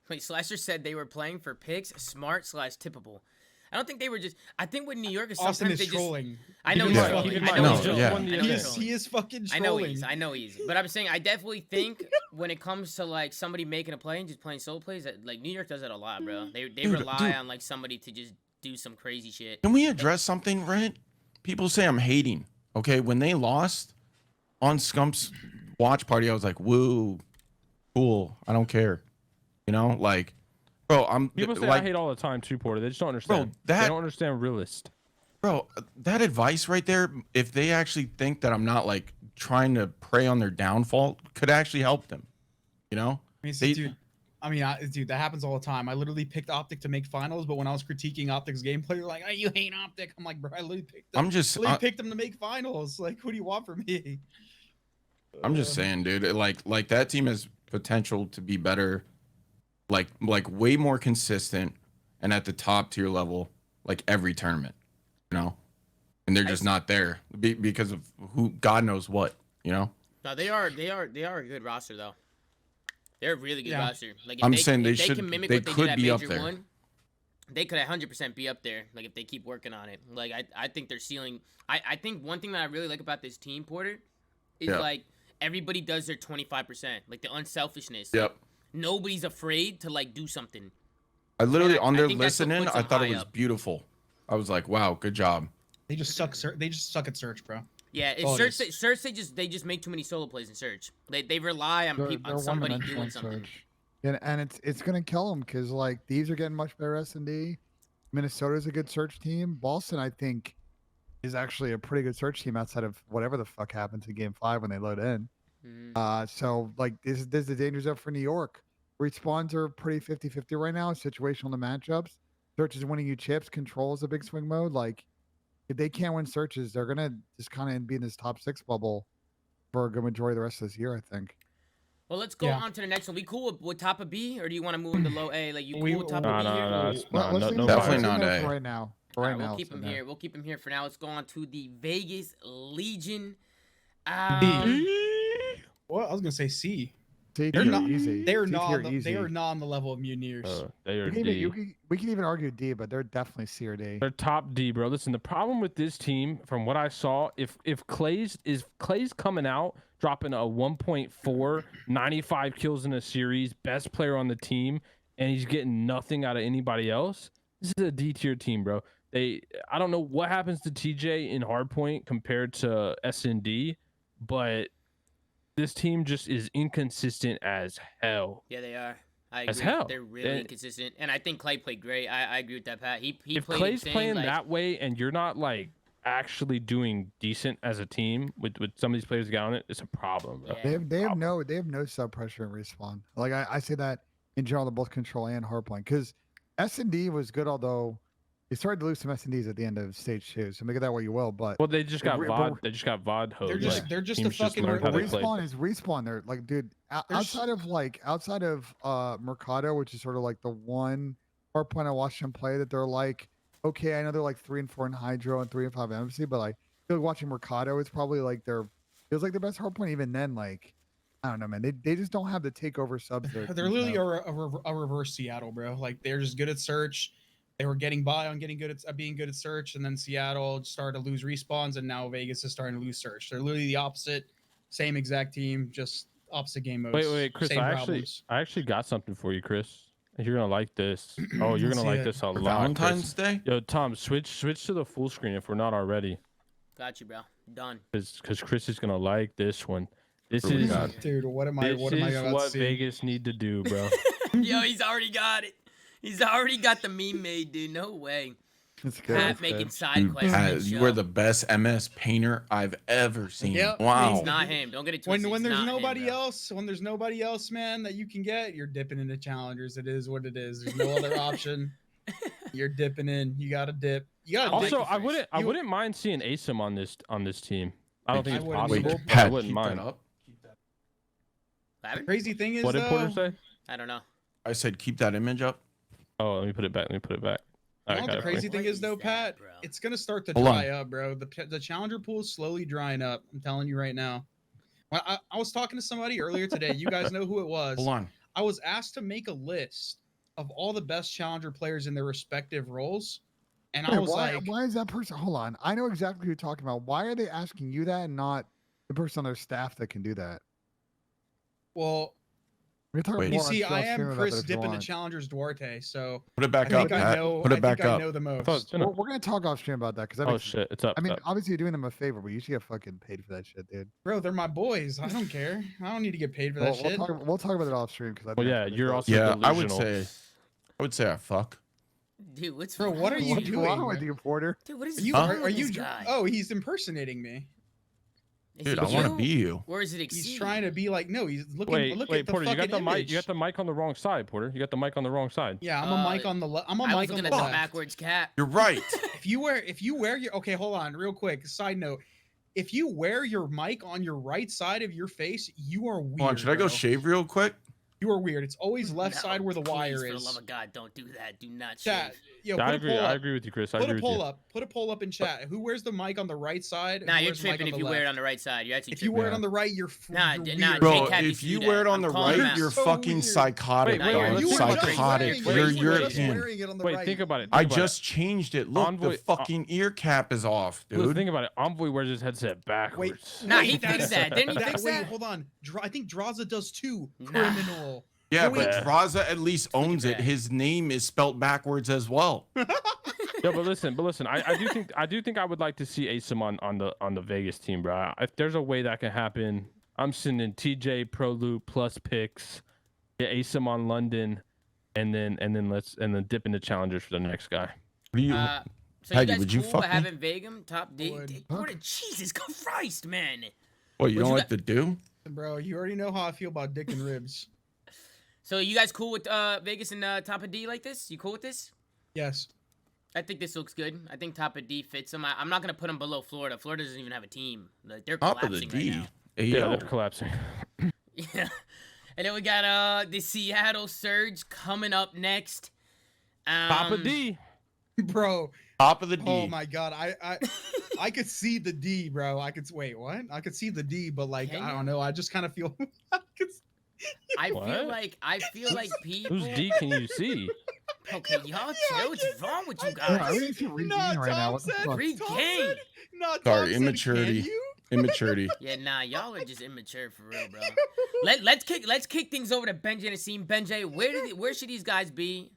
Wait, Slasher said they were playing for picks, smart/tippable. I don't think they were just. I think with New York is sometimes Austin is they just. trolling. I know Keep he's in mind- trolling. keep in I mind- know No, he's trolling. yeah. I know he's trolling. He is fucking I trolling. know he is. But I'm saying I definitely think when it comes to like somebody making a play and just playing solo plays, that like New York does that a lot, bro. They Dude, rely on like somebody to just do some crazy shit. Can we address something, right? People say I'm hating. Okay, when they lost on Scump's watch party, I was like, "Woo, cool. I don't care." You know, like, bro, People say like, I hate all the time too, Porter. They just don't understand. that- they don't understand realist. bro, that advice right there, if they actually think that I'm not like trying to prey on their downfall, could actually help them. You know? I mean, They- dude, that happens all the time. I literally picked OpTic to make finals, but when I was critiquing OpTic's gameplay, you're like, "Oh, you hate OpTic." I'm like, bro, I literally picked them. I'm just picked them to make finals. Like, what do you want from me? I'm just saying, dude. Like that team has potential to be better, like way more consistent and at the top tier level, like every tournament, you know. And they're just not there because of who God knows what, you know. No, they are a good roster though. They're a really good roster. Like if I'm saying if they should- can mimic they what they could did at be up Major there. One, they could 100% be up there. Like if they keep working on it. Like I think their ceiling. I think one thing that I really like about this team, Porter, is like everybody does their 25%. Like the unselfishness. Yep. Like, nobody's afraid to like do something. I literally I on their think that's what listening, puts I them thought it high was up. beautiful. I was like, wow, good job. They just suck. They just suck at search, bro. Yeah, it's Oh, it Search. Search. They just make too many solo plays in Search. They rely on They're on somebody one-dimensional doing in something. Surge. And it's gonna kill them because like these are getting much better S&D. Minnesota's a good search team. Boston, I think, is actually a pretty good search team outside of whatever the fuck happens in Game 5 when they load in. So like this is the danger zone for New York. Respawns are pretty 50-50 right now. Situational to matchups. Search is winning you chips. Control is a big swing mode. Like if they can't win searches, they're gonna just kind of be in this top 6 bubble for a good majority of the rest of this year, I think. Well, let's go Yeah. on to the next one. We cool with top of B, or do you want to move into low A? Like you cool We- with top No, of B here? no, Let's no, leave no, it- Definitely let's leave not it A. for right now. For All right right, now, we'll keep it's him in there. here. We'll keep him here for now. Let's go on to the Vegas Legion. Well, I was gonna say C. C They're tier not. easy. They are C not. tier On the, easy. they are not on the level of Mutineers. They are We can, D. even, we can even argue D, but they're definitely C or D. They're top D, bro. Listen, the problem with this team, from what I saw, if Clay's coming out dropping a 1.4, 95 kills in a series, best player on the team, and he's getting nothing out of anybody else, this is a D tier team, bro. I don't know what happens to TJ in hardpoint compared to S&D, but this team just is inconsistent as hell. Yeah, they are. I As agree. hell. They're really inconsistent, and I think Clay played great. I agree with that, Pat. He If played Clay's insane, playing like, that way and you're not like actually doing decent as a team with some of these players got on it, it's a problem, bro. Yeah. They have no sub pressure in respawn. Like I say that in general to both control and hardpoint because S&D was good, although they started to lose some S&Ds at the end of stage 2. So make it that way you will. But Well, they just got But- VOD. They just got VOD They're hosed. just they're just a teams just fucking. learned how to play. respawn is respawn. They're like, dude, There's- outside of Mercado, which is sort of like the one hardpoint I watched them play that they're like, okay, I know they're like 3 and 4 in Hydro and 3 and 5 MC, but like I feel like watching Mercado is probably like feels like their best hardpoint. Even then, like I don't know, man, they just don't have the takeover subs. They're literally a reverse Seattle, bro. Like they're just good at search. They were getting by on being good at search, and then Seattle started to lose respawns, and now Vegas is starting to lose search. They're literally the opposite, same exact team, just opposite game modes. Wait, Chris, same I problems. actually got something for you, Chris. You're gonna like this. Oh, you're Let's gonna see like it. this a For lot. Valentine's Chris. Day? Yo, Tom, switch to the full screen if we're not already, got you, bro. Done. because Chris is gonna like this one. This What do we is got? Dude, what am I? this What am I is about to what see? Vegas need to do, bro. Yo, he's already got it. He's already got the meme made, dude. No way. It's good. Pat it's making good. side Dude, quests. Pat, on the you show. are the best MS painter I've ever seen. Yep. Wow. It's not him. Don't get it twisted. When It's there's not him, nobody bro. else, man, that you can get, you're dipping into challengers. It is what it is. There's no other option. You're dipping in. You gotta dip. You gotta I like dip. Also, the I Chris. wouldn't mind seeing Asim on this team. I don't think it's wouldn't possible, either. but I Pat, wouldn't keep mind. that up. Lavin? Crazy thing is, What did Porter though, say? I don't know. I said keep that image up. Oh, let me put it back. You know Alright, what got the it for you. crazy thing is, though, What is that, Pat? bro? It's gonna start to Hold on. dry up, bro. The challenger pool is slowly drying up. I'm telling you right now. I was talking to somebody earlier today. You guys know who it was. Hold on. I was asked to make a list of all the best challenger players in their respective roles, and I Wait, was like, why is that person? Hold on, I know exactly who you're talking about. Why are they asking you that and not the person on their staff that can do that? well, We're talking Wait. more you on see, Shell I am stream about Chris that if you Dippin' the want. Challengers Duarte, so Put it back I up, think I Pat. know. Put it I back think I up. know the I thought most. it's been We're gonna talk off stream about that because Oh shit, it's up. I mean, it's up. obviously you're doing them a favor, but you should get fucking paid for that shit, dude. Bro, they're my boys. I don't care. I don't need to get paid for that shit. We'll talk about it off stream because Well, yeah, you're also Yeah, delusional. I would say I fuck. Dude, what's Bro, what are wrong you with doing, wrong with man? you, Porter? Dude, what is Are you? wrong Are with you? this guy? Oh, he's impersonating me. Is Dude, he I want to you? be you. Or is it exceed? He's trying to be like, no, he's looking. Wait, look wait, at the Porter, you fucking got the mic. image. You got the mic on the wrong side, Porter. You got the mic on the wrong side. Yeah, I'm a mic Uh, on the left. I'm a I was mic on looking the at the left. backwards cap. You're right. If you wear your okay, hold on, real quick. Side note: if you wear your mic on your right side of your face, you are weird. Hold on, should I go bro. shave real quick? You are weird. It's always left No, side where the please, wire For the is. love of God, don't do that. Do not Chat, shave. yo, I put a agree. poll I up. agree with you, Chris. I Put agree a with you. poll up. Put a poll up in chat. Who wears the mic on the right side? Nah, Who you're wears the mic tripping on if the you wear it left? on the right side. You're actually If you tripping. wear it on the right, you're Nah, you're nah, weird. Bro, J-Cap if used to you do wear it that. on I'm the calling him right, out. you're So fucking weird. psychotic, Wait, wait, dog. wait, You let's were think just about Psychotic. wearing Wait, it. You're You were just European. wearing it on the Wait, right. think about it. I think about it. just changed it. Look, Envoy- the fucking ear cap is off, Look, dude. think about it. Envoy wears his headset backwards. Nah, Wait, he that fixed is- that. Didn't he That, fix wait, that? hold on. I think Draza does too. Nah. Criminal. Yeah, No, wait. but Draza at least Look at owns it. that. His name is spelt backwards as well. Yeah, but listen, I do think I would like to see Asim on the Vegas team, bro. If there's a way that can happen, I'm sending TJ Pro Loop plus picks, get Asim on London, and then dip into challengers for the next guy. What do you? So Peggy, you guys would you cool fuck with me? having Vegam top D? Would. Porter, Jesus Christ, man. What, you Would don't you like the do? Bro, you already know how I feel about dick and ribs. So you guys cool with Vegas and top of D like this? You cool with this? Yes. I think this looks good. I think top of D fits them. I'm not gonna put them below Florida. Florida doesn't even have a team. Like, they're Top of the collapsing right D. now. Yeah, Ayo. they're collapsing. Yeah. And then we got the Seattle Surge coming up next. Top of D. Bro. Top of the D. Oh my god. I could see the D, bro. Wait, what? I could see the D, but like Can I you? don't know. I just kind of feel I What? feel like people. Whose D can you see? Okay, y'all chill. What's wrong with you I guys? Yeah, I think you're reading right now. What the fuck? Read game. Sorry, immaturity. Immaturity. Yeah, nah, y'all are just immature for real, bro. Let's kick things over to Benji and Asim. Benji, where should these guys be?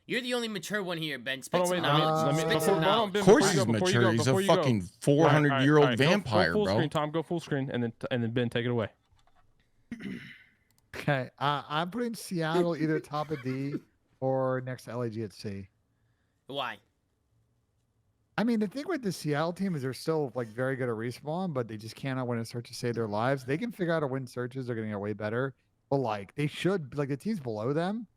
You're the only mature one here, Ben. Spit Hold on, some wait. knowledge. let me- Spit hold some on, knowledge. Of course Before he's you go, mature. He's a before you go. fucking All right, 400-year-old go vampire, full bro. Screen, Tom, go full screen, and then Ben, take it away. Okay, I'm putting Seattle either top of D or next to LAG at C. Why? I mean, the thing with the Seattle team is they're still like very good at respawn, but they just cannot win a search to save their lives. They can figure out how to win searches. They're going to get way better. But like they should, like the teams below them,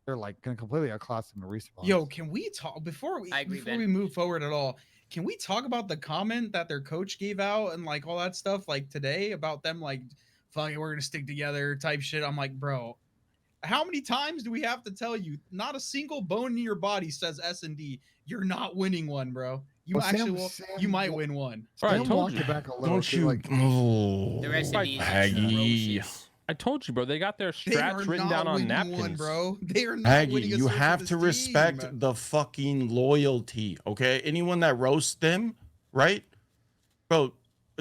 they're like going to completely outclass them in respawn. Yo, can we talk before I agree, before Ben. we move forward at all? Can we talk about the comment that their coach gave out and like all that stuff like today about them like fuck it, we're gonna stick together type shit? I'm like, bro, how many times do we have to tell you? Not a single bone in your body says S&D. You're not winning one, bro. You Well, Sam- actually will. Sam You might wa- win one. All right, Sam told walked you. it back a little. Don't 'cause, you? Like, Oh, The rest of these Peggy. atrocious. I told you, bro. They got their They are strats written not down on winning napkins. one, bro. They are not Peggy, winning a you search with have this to respect team. the fucking loyalty, okay? Anyone that roasts them, right? Bro,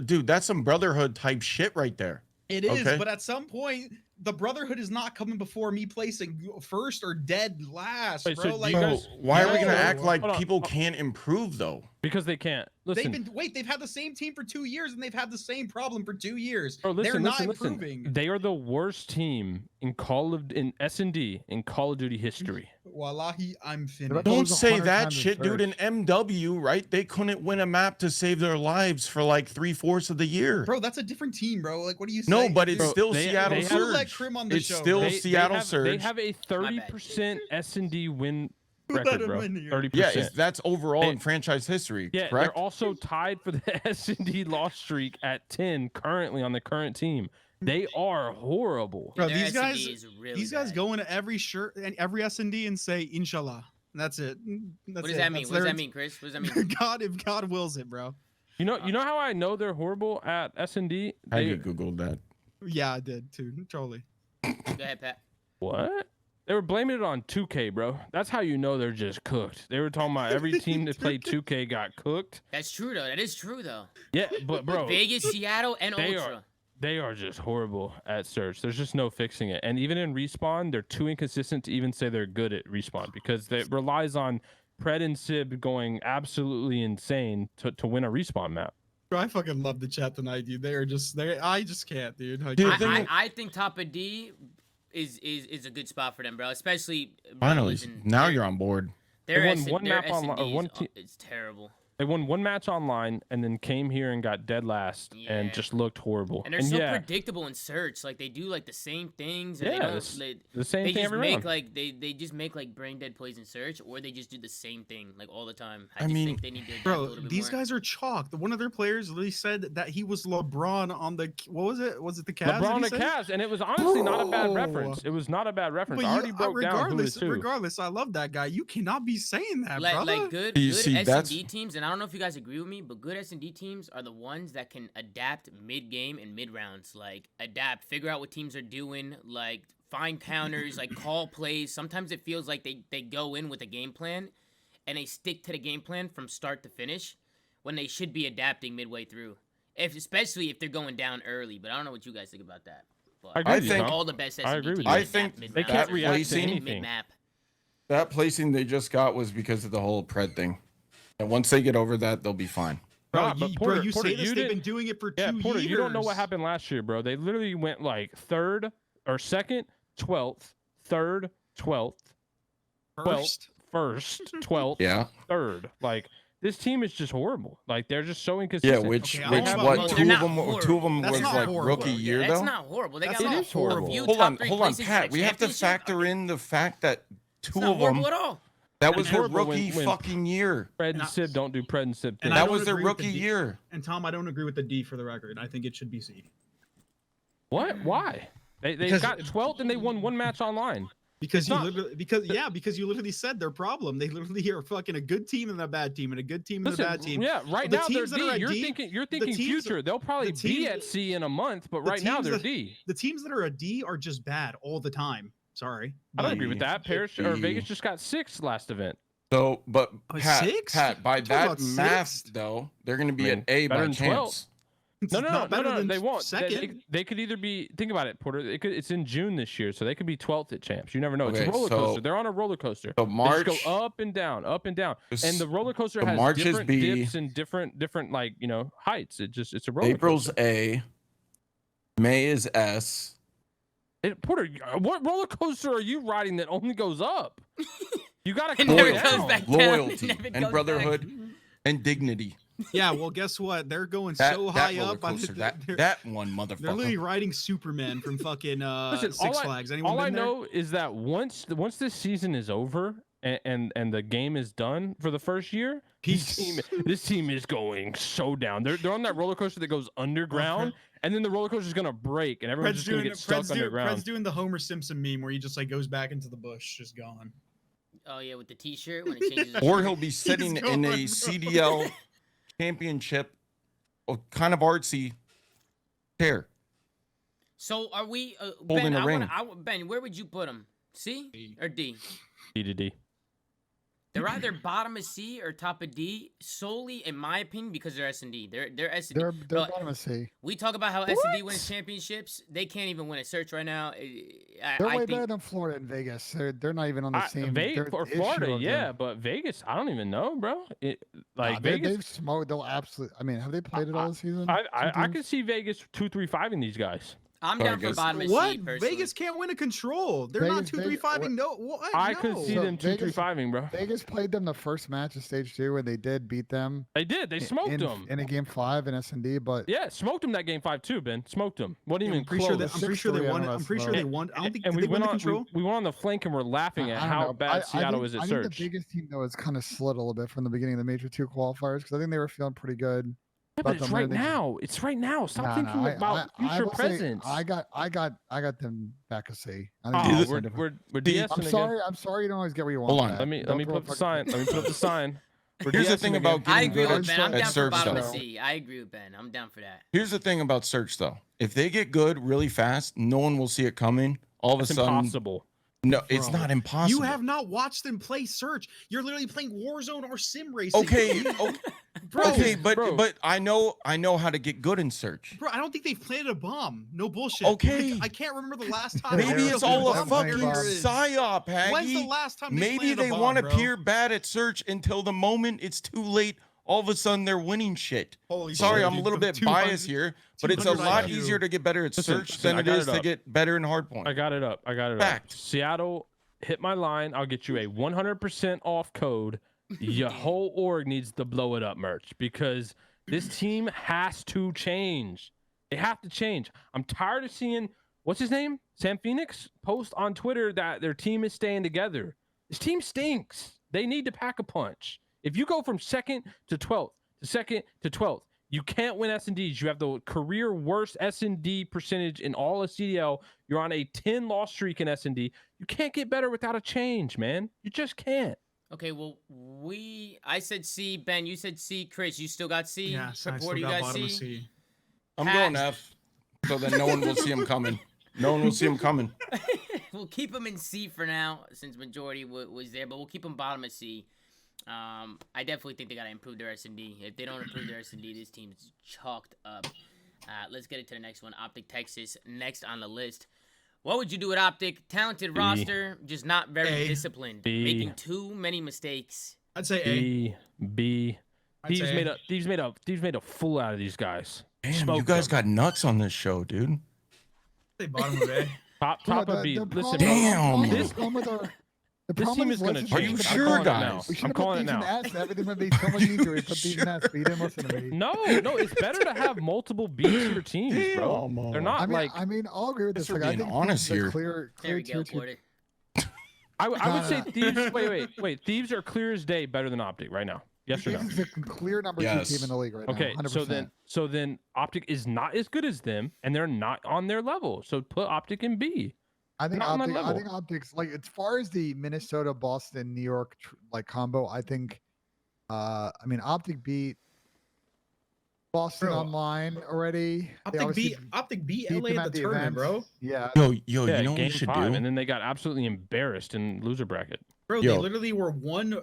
dude, that's some brotherhood type shit right there. It is, Okay. but at some point, the brotherhood is not coming before me placing first or dead last, Wait, bro. so do like, you Bro, guys- why are we gonna No. act like Hold on. people can't improve though? Because they can't. Listen, they've had the same team for 2 years and they've had the same problem for 2 years. bro, They're listen, not listen. improving. They are the worst team in S&D in Call of Duty history. Wallahi, I'm But finished. Don't was say 100 that times shit, dude. In first. MW, right? They couldn't win a map to save their lives for like 3/4 of the year. Bro, that's a different team, bro. Like, what do you say? No, but it's Bro, still they- Seattle they have- Who let Surge. Crim on the It's show, still bro? Seattle they Surge. have a 30% S&D win Let record, him bro. in here. 30%. Yeah, that's overall They- in franchise history. Yeah, correct? they're also tied for the S&D loss streak at 10 currently on the current team. They are horrible. Bro, Their these guys, S&D is really these guys bad. go into every shirt and every S&D and say Inshallah. That's it. That's What does it. that mean? That's What does their- that mean, Chris? What does that mean? God, if God wills it, bro. You know how I know they're horrible at S&D? I They, googled that. Yeah, I did too. Totally. Go ahead, Pat. what? They were blaming it on 2K, bro. That's how you know they're just cooked. They were talking about every team that played 2K got cooked. That's true though. That is true though. Yeah, but bro, Vegas, Seattle, and they Ultra. they are just horrible at search. There's just no fixing it. And even in respawn, they're too inconsistent to even say they're good at respawn because it relies on Pred and Sib going absolutely insane to win a respawn map. Bro, I fucking love the chat tonight, dude. They are just they. I just can't, dude. Like, Dude, I think top of D is a good spot for them, bro. Especially Finally, listen, now their- you're on board. Their They won S- one their map online- or S&Ds, one te- it's terrible. They won one match online and then came here and got dead last Yeah. and just looked horrible. And they're so yeah, predictable in search. Like they do like the same things. And Yeah, they don't, this- they, the same they thing just every make round. like they just make like brain dead plays in search, or they just do the same thing like all the time. I I just mean, think they need to adapt a bro, little bit these more. guys are chalk. One of their players literally said that he was LeBron on the what was it? Was it the Cavs? LeBron that the he said? Cavs, and it was honestly not a bad Bro. reference. It was not a bad reference. But I already you, broke down who it is too. regardless, I love that guy. You cannot be saying that, Like, brother. like good, You good see, that's- S&D teams, and I don't know if you guys agree with me, but good S&D teams are the ones that can adapt mid-game and mid-rounds. Like, adapt, figure out what teams are doing, like, find counters, like, call plays. Sometimes it feels like they go in with a game plan, and they stick to the game plan from start to finish, when they should be adapting midway through. Especially if they're going down early, but I don't know what you guys think about that. But I agree with you, think- Tom. all the best S&D I agree with teams you. I adapt think mid-round. They can't that react to placing- anything. Mid-map. That placing they just got was because of the whole Pred thing. And once they get over that, they'll be fine. bro, Nah, you, but bro, Porter- you Porter, say this, you they've been didn't- doing it for Yeah, 2 Porter, years. you don't know what happened last year, bro. They literally went like third or second, 12th, third, 12th, 12th, first, 12th, Yeah. third. Like this team is just horrible. Like they're just so Yeah, inconsistent. which Okay, I don't know what about- two They're of not them horrible. two of them That's was not like horrible. rookie Yeah, year That's though. not horrible. They That's got not like horrible. few Hold top on, three hold on, places in Pat. the We have to championship. factor in the fact that It's two not of them horrible at all. that It's was their horrible rookie when- fucking year. Pred And and I- Sib don't do Pred and Sib and things. I That don't was their agree with the rookie D- year. And Tom, I don't agree with the D for the record. I think it should be C. What? Why? They Because- got 12th and they won one match online. Because you not- literally, because you literally said their problem. They literally are fucking a good team and a bad team, and a good team and Listen, a bad team. yeah, right The now they're teams that are D. at You're D, thinking teams- future. They'll probably the be teams- at C in a month, but the right now teams they're that- D. The teams that are a D are just bad all the time. Sorry. I don't But- agree with that. Paris or Vegas just got 6th last event. So, but Oh, Pat, six? Pat, by You're talking that about math sixth? though, they're going to be I mean, at A better by than 12. chance. It's No, not better than they won't. Second. They could either be. Think about it, Porter. It's in June this year, so they could be 12th at champs. You never know. It's Okay, a roller so- coaster. They're on a roller coaster. So They March, just go up and down, up and down, This- and the roller coaster so has March is different B. dips and different like heights. It's a roller April's coaster. A, May is S. Porter, what roller coaster are you riding that only goes up? You gotta It come never Loyalty, goes down. back down. It loyalty, never and goes back. brotherhood, and dignity. Yeah, well, guess what? They're going That, so that high roller up. I coaster, think that, they're, one they're literally motherfucker. riding Superman from fucking Listen, Six Flags. Anyone all I been there? know is that once this season is over and the game is done for the first year, Peace. this team is going so down. They're on that roller coaster that goes underground, and then the roller coaster is gonna break, and everyone's just gonna get stuck underground. Fred's doing the Homer Simpson meme where he just like goes back into the bush, just gone. Oh yeah, with the T-shirt when it changes. Or he'll be sitting in gone, bro. a CDL championship, kind of artsy chair. So are we? Holding Ben, a ring. Ben, where would you put them? C or D? D to D. They're either bottom of C or top of D, solely in my opinion because they're S&D. They're S&D. They're Bro, bottom of C. we talk about how S&D wins championships. They can't even win a search right now. They're I way think better than Florida and Vegas. They're not even on the same. they're Or the Florida, issue of yeah, them. but Vegas, I don't even know, bro. Nah, Vegas, they've smoked. They'll absolutely. I mean, have they played it all this season? I Sometimes? could see Vegas 2-3-5 in these guys. I'm Sorry, down for guys. bottom of What? C, personally. Vegas can't win a control. They're not Vegas- 2-3-5ing. No, what? I no. could see So them Vegas- 2-3-5ing, bro. Vegas played them the first match of stage 2, and they did beat them. They did. They smoked them. in a game 5 in S&D, but Yeah, smoked them that game 5 too, Ben. Smoked them. Wasn't even I'm pretty close. sure that I'm pretty sure they 6-3 won. on I'm pretty sure NYSL. they won. I don't think and did we they win went the on control. we went on the flank and we're laughing at I don't how know. bad Seattle is at I search. think the biggest team though is kind of slid a little bit from the beginning of the Major 2 qualifiers because I think they were feeling pretty good. Yeah, but about it's them, right and they just- now. It's right now. Stop Nah, thinking nah, about I future will say presence. I got them back a C. I think Oh, they're we're different. DSing I'm again. sorry. I'm sorry you don't always get what you want. Hold on. Matt. Let me Don't put throw up the a sign. fucking- Let me put up the sign. We're Here's the DSing thing again. about I getting agree good with at, Ben. I'm at down for search bottom of though. C. I agree with Ben. I'm down for that. Here's the thing about search though. If they get good really fast, no one will see it coming. All of It's a sudden, impossible. no, it's Bro. not impossible. You have not watched them play Search. You're literally playing Warzone or Sim Racing. okay, bro. okay, but bro. I know how to get good in search. Bro, I don't think they've planted a bomb. No bullshit. Okay. Like, I can't remember the last time. Maybe They're it's all a bomb fucking players. psyop, When's the Haggy. last time Maybe planted they a bomb, want to bro? appear bad at search until the moment it's too late. All of a sudden they're winning shit. Holy Sorry, shit, I'm a dude. little bit 200 biased here, but it's a 200 lot IQ. easier to get better at Listen, search listen, than I it got is it to up. get better in hardpoint. I got it up. Fact. Seattle, hit my line. I'll get you a 100% off code. Your whole org needs to blow it up merch because this team has to change. They have to change. I'm tired of seeing, what's his name? Sam Phoenix post on Twitter that their team is staying together. This team stinks. They need to pack a punch. If you go from 2nd to 12th, to 2nd to 12th, you can't win S&Ds. You have the career worst S&D percentage in all of CDL. You're on a 10-loss streak in S&D. You can't get better without a change, man. You just can't. Okay, well, I said C. Ben, you said C. Chris, you still got C. Yeah, I still Supporter, you got got bottom of C. C. I'm going F, so that no one will see him coming. No one will see him coming. We'll keep him in C for now, since majority was there, but we'll keep him bottom of C. I definitely think they gotta improve their S&D. If they don't improve their S&D, this team's chalked up. Let's get into the next one. OpTic Texas, next on the list. What would you do with OpTic? Talented B. roster, just not very A. disciplined, B. making too many mistakes. I'd say A. B. I'd Thieves say made a fool out of these guys. Damn, you Smoked guys them. got nuts on this show, dude. I'd say bottom of A. Top Bro, of B. the Listen, problem- Damn. the This- problem with our- the this problem team is is gonna let's Are just- you change. we I'm sure, calling it guys? now. We should I'm have put calling it these in now. S. Everything would be so much easier. We put these in S. But you didn't listen to me. No, it's better to have multiple Bs for your teams, bro. Damn, They're not I mean, I'll agree with Guess this. we're Like, I being think honest Thieves are here. Clear There we go, tier two. Porter. I would No, say no. Thieves. Wait. Thieves are clear as day better than OpTic right now. Yes or no? Thieves is the clear number 2 Yes. team in the league right Okay, now. 100%. so then OpTic is not as good as them, and they're not on their level. So put OpTic in B. I think not on that OpTic. I level. think OpTic's like as far as the Minnesota, Boston, New York like combo. I think. I mean, OpTic beat Boston Bro, online already. They obviously OpTic beat beat LA them at the tournament, event. bro. Yeah. Yo, Yeah, you know what game we should 5, do? and then they got absolutely embarrassed in loser bracket. Bro, Yo. they literally were one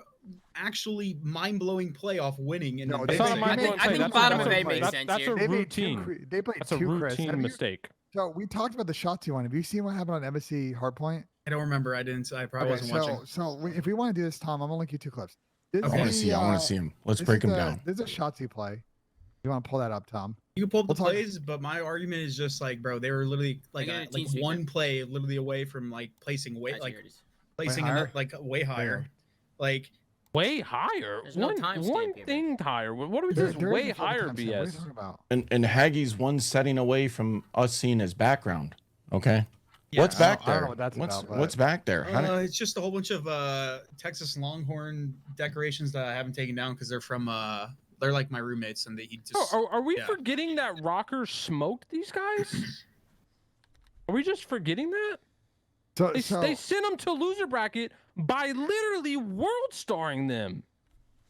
actually mind-blowing playoff winning. And No, then they That's made- not a they mind-blowing made- I play. think That's bottom of a- A makes that's- sense That's here. a They made routine. They played That's a two, Chris. routine Have you- mistake. So we talked about the shot 2 one. Have you seen what happened on Embassy Hardpoint? I don't remember. I probably wasn't watching. If we want to do this, Tom, I'm gonna link you 2 clips. This Okay. I want to is see. the, I want to see him. Let's break him down. This is a Shotzi play. You want to pull that up, Tom? You can pull up the We'll talk- plays, but my argument is just like, bro, they were literally like Look at the team speaker. one play literally away from like placing way That's like here it is. placing higher? like way higher. Like Way higher. There's no One timestamp here, thing higher. What are we There- doing? there is Way a fucking higher timestamp. What are you BS. talking about? And Haggy's one setting away from us seeing his background. Okay. yeah, What's back I don't know there? what that's what's about, but- what's back there? How did- it's just a whole bunch of Texas Longhorn decorations that I haven't taken down because they're from they're like my roommates and he just Are we yeah. forgetting that Rokkr smoked these guys? Are we just forgetting that? So, They sent them to loser bracket by literally world starring them.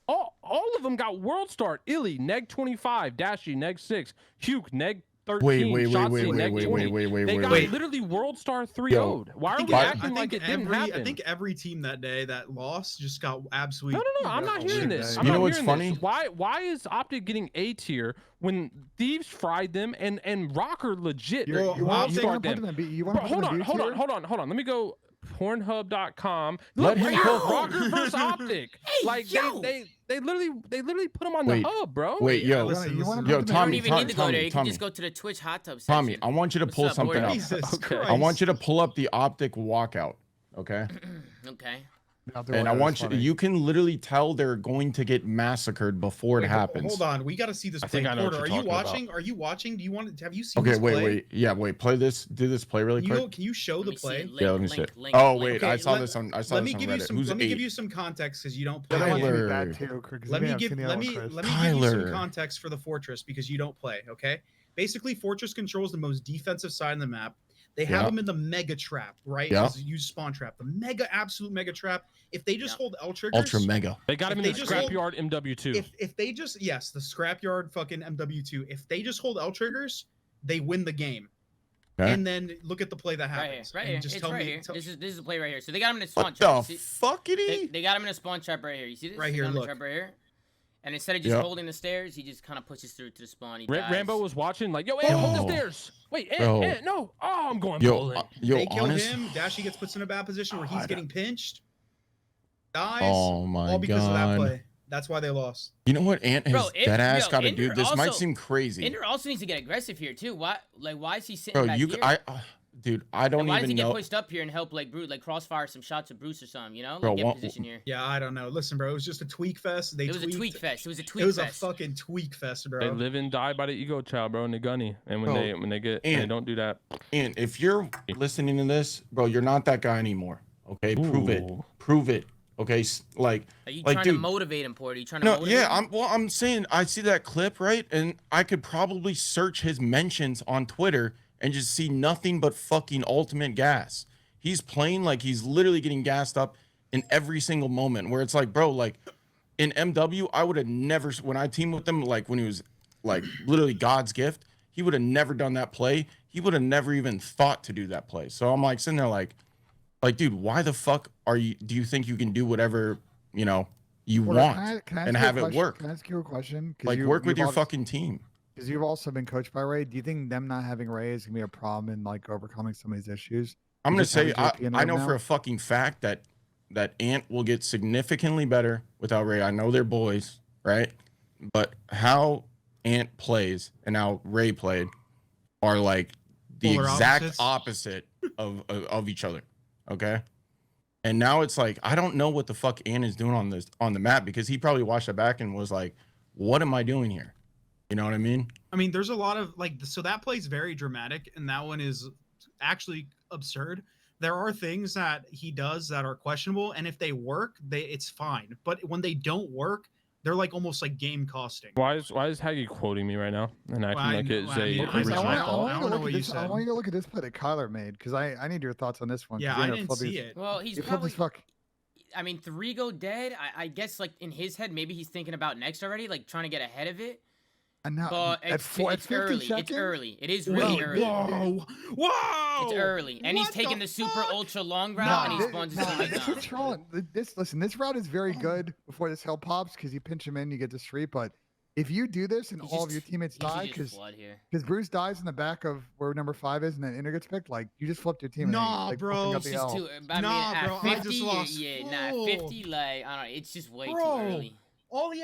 All of them got world start. Illy, neg 25, Dashy, neg 6, Huke, neg 13, Shotzi, neg 20. They got wait. literally world star 3-0'd. Why are we acting like it didn't happen? I think every team that day that lost just got absolutely. No, I'm not hearing this. I'm You know not what's hearing funny? this. Why is OpTic getting A tier when Thieves fried them and Rokkr legit You're- you want to outscored put them them? in B? You Bro, want to put them in B hold tier? on. Let me go Pornhub.com. Let Look, him right go. here, Rokkr versus OpTic. Hey, Like yo. They literally put him on the Wait, hub, bro. Wait, Yeah, yo, listen, you wanna listen. put yo, them in- You Tommy, don't even need to go there. You can Tommy, just go to the Twitch hot tub Tommy, section. I want you to What's pull up, something Warrior? up. Jesus Okay. Christ. I want you to pull up the OpTic walkout, okay? Okay. And I want you. You can literally tell they're going to get massacred before it Wait, happens. Hold on, we got to see this I play. think I know what Porter, you're are you talking about. watching? Are you watching? Do you want to? Have you seen Okay, this wait, play? wait. Yeah, wait. Play this. Do this play really Can quick. you, can you show Let the me see play? it. Link, Yeah, let me see link, it. link, Oh link. wait, Okay, I saw let- this on. I saw Let this me on give you Reddit. some. Who's Let me give 8? you some context because you don't play. I want you to Kyler. that too, because Let me give you some Kyler. context for the Fortress because you don't play. Okay, basically, Fortress controls the most defensive side of the map. They have Yeah. them in the mega trap, right? Yeah. Because you use spawn trap, the mega absolute mega trap. If they just hold L triggers, Ultra mega. They got him If in they the just hold- scrapyard MW2. if they just the scrapyard fucking MW2. If they just hold L triggers, they win the game. Okay. And then look at the play that Right here, happens. right and here. Just It's tell right me, here. tell- This is the play right here. So they got him in a spawn What trap. the You see- fuckity? They got him in a spawn trap right here. You see this? Right They here, got him in a look. trap right here. And instead of just Yep. holding the stairs, he just kind of pushes through to the spawn. He dies. Rambo was watching like, yo, Ant, hold Oh. the stairs. Wait, Bro. Ant, no. Oh, I'm going Yo, bowling. yo, they kill honest. him. Dashy gets put in a bad position where he's God. getting pinched. Dies. Oh my all because of that god. play. That's why they lost. You know what Ant has Bro, dead ass yo, got to Ender do? This might also- seem crazy. Ender also needs to get aggressive here too. Why is he sitting Bro, back you here? dude, I don't And why does he even get know. pushed up here and help like Brute, like crossfire some shots of Bruce or something? You know, like Bro, get what- position here. Yeah, I don't know. Listen, bro, it was just a tweak fest. It was a tweak fest. It was a tweak It was fest. a fucking tweak fest, bro. They live and die by the ego child, bro, and the gunny. And when Bro, they get Ant. they don't do that. And if you're listening to this, bro, you're not that guy anymore. Okay, prove it. Ooh. Prove it. Okay, like Are you like, trying to dude, motivate him, Porter? Are you trying to no, motivate yeah, him? I'm saying I see that clip, right? And I could probably search his mentions on Twitter and just see nothing but fucking ultimate gas. He's playing like he's literally getting gassed up in every single moment where it's like, bro, like in MW, I would have never, when I teamed with him, like when he was like literally God's gift, he would have never done that play. He would have never even thought to do that play. So I'm like sitting there like, dude, why the fuck do you think you can do whatever, you know, you Porter, want can I ask and you a have it question? work? Can I ask you a question? Like work with your fucking team. Because you've also been coached by Ray. Do you think them not having Ray is gonna be a problem in like overcoming some of these issues? I'm You gonna just have say a European I right know now? for a fucking fact that Ant will get significantly better without Ray. I know they're boys, right? But how Ant plays and how Ray played are like the Polar exact opposites. opposite of each other. Okay. And now it's like I don't know what the fuck Ant is doing on the map because he probably watched it back and was like, "What am I doing here?" You know what I mean? I mean, there's a lot of like, so that play's very dramatic, and that one is actually absurd. There are things that he does that are questionable, and if they work, it's fine. But when they don't work, they're like almost like game costing. Why is Haggy quoting me right now and acting like it's I mean, a I original don't- thought? I don't know what you I said. want you to look at this play that Kyler made because I need your thoughts on this one. 'cause Yeah, you're I gonna didn't flip see these- it. Well, he's You flip probably. as fuck. I mean, 3 go dead. I guess like in his head, maybe he's thinking about next already, like trying to get ahead of it. And now But at it's 50 early. seconds? It's early. It is really Wait, early. whoa! It's early, and he's What taking the super fuck? ultra long route, Nah, and he spawns his teammates this down. is trolling. This route is very good before this hill pops because you pinch him in, you get the street. But if you do this and You all of just- your teammates You should die just flood here. because Bruce dies in the back of where number 5 is and then Inter gets picked, like you just flipped your team. and then, Nah, like, bro, fucking got It's the just L. too. I mean, Nah, at bro, I 50, just lost yeah, nah, full. 50, like I don't know, it's just way too Bro. early. All he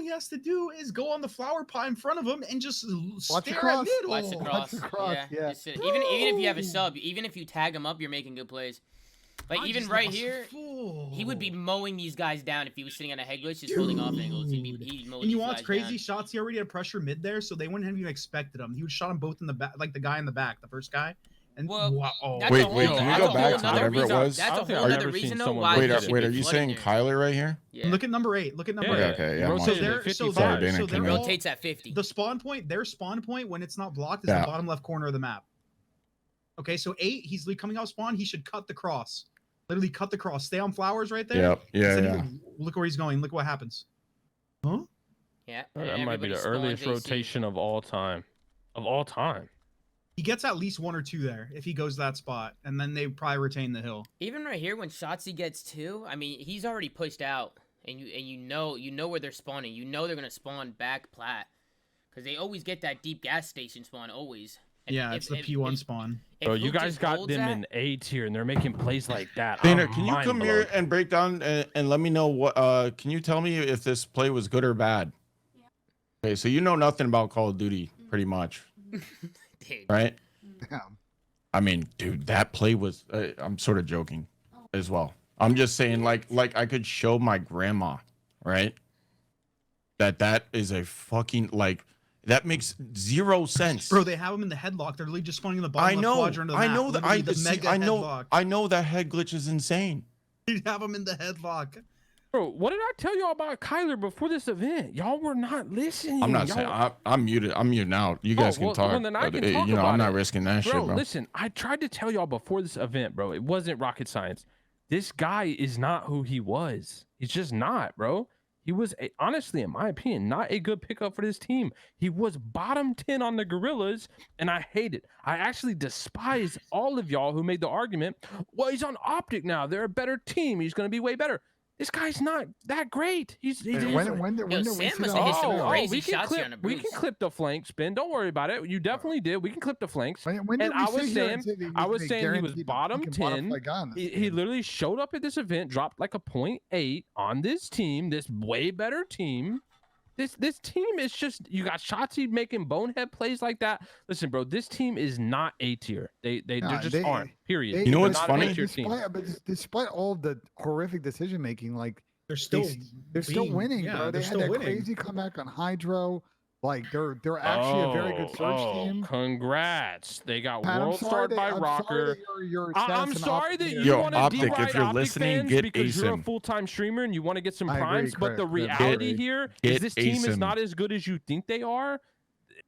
has to do is go on the flower pot in front of him and just Watch stare across. at middle. Watch the cross. across, yeah. just even if you have a Bro. sub, even if you tag him up, you're making good plays. Like I even just right lost here, full. he would be mowing these guys down if he was sitting on a head glitch, just holding off angles. He'd mow And you these want what's guys crazy? down. Shots he already had pressure mid there, so they wouldn't have even expected him. He would shot them both in the back, like the guy in the back, the first guy. And Well, wow, That's Wait, a whole, wait, can we that's go a back whole to nother whatever it reason. was? That's I a don't think whole I've nother never reason seen though someone why do he that. should Wait, be are you flooding saying here. Kyler right here? Yeah. look at number 8. Look at number Okay, 8. okay, yeah. Bro, I'm So on. they're so 55. they're Dana, so can they're you- all, Rotates at 50. the spawn point. Their spawn point when it's not blocked is Yeah. the bottom left corner of the map. Okay, so 8, he's coming out spawn. He should cut the cross. Literally cut the cross. Stay on flowers right there. Yep. Yeah, Instead yeah. he- look where he's going. Look what happens. Huh? Yeah. That and might be the everybody earliest spawns AC. rotation of all time. Of all time. He gets at least 1 or 2 there if he goes to that spot, and then they probably retain the hill. Even right here, when Shotzzy gets 2, I mean, he's already pushed out, and you know where they're spawning. You know they're gonna spawn back plat, because they always get that deep gas station spawn always. Yeah, it's the P1 spawn. if Bro, you Luke guys just got holds them that- in A tier, and they're making plays like that. Dana, I'm can you come mind here blown. and break down and let me know what? Can you tell me if this play was good or bad? Yeah. Okay, so you know nothing about Call of Duty, pretty much, Dude. right? Damn. I mean, dude, that play was. I'm sort of joking, as well. I'm just saying, like I could show my grandma, right? That is a fucking like. That makes zero sense. Bro, they have him in the headlock. They're literally just spawning in the bottom left quadrant of the I map. know that. Literally the mega headlock. I know that head glitch is insane. You have him in the headlock. Bro, what did I tell y'all about Kyler before this event? Y'all were not listening. I'm not Y'all- saying I'm muted. I'm muted now. You guys can well, talk. then I can but, talk you know, about I'm not it. risking that shit, bro. Listen, I tried to tell y'all before this event, bro. It wasn't rocket science. This guy is not who he was. He's just not, bro. He was, honestly, in my opinion, not a good pickup for this team. He was bottom 10 on the Gorillas, and I hate it. I actually despise all of y'all who made the argument, well, he's on OpTic now. They're a better team. He's going to be way better. This guy's not that great. He's When did we Sam see must that? have hit some Oh, crazy we can shots here clip, on the we can Bruce. clip the flanks, Ben. Don't worry about it. You definitely did. We can clip the flanks. When did And we I was sit here saying- and say that I he's was a saying he was guaranteed bottom fucking 10. butterfly guy on this He team? literally showed up at this event, dropped like a 0.8 on this team, this way better team. This team is just, you got Shotzi making bonehead plays like that. Listen, bro, this team is not A tier. They Nah, just they- aren't. Period. You know They're what's not funny? an A-tier team. Despite all of the horrific decision making, like They're still they're still being- winning, yeah, bro. They they're had still that winning. crazy comeback on Hydro. Like they're actually a very good search team. Congrats. They got Pat, I'm world sorry starred that- by I'm sorry Rokkr. that your I'm status and sorry that optics you Yo, want to OpTic, if deride you're OpTic listening, fans get because you're a ASIM. full-time streamer and you want to get some I agree, primes, but the Chris. reality Get- here get is this team is ASIM. not as good as you think they are.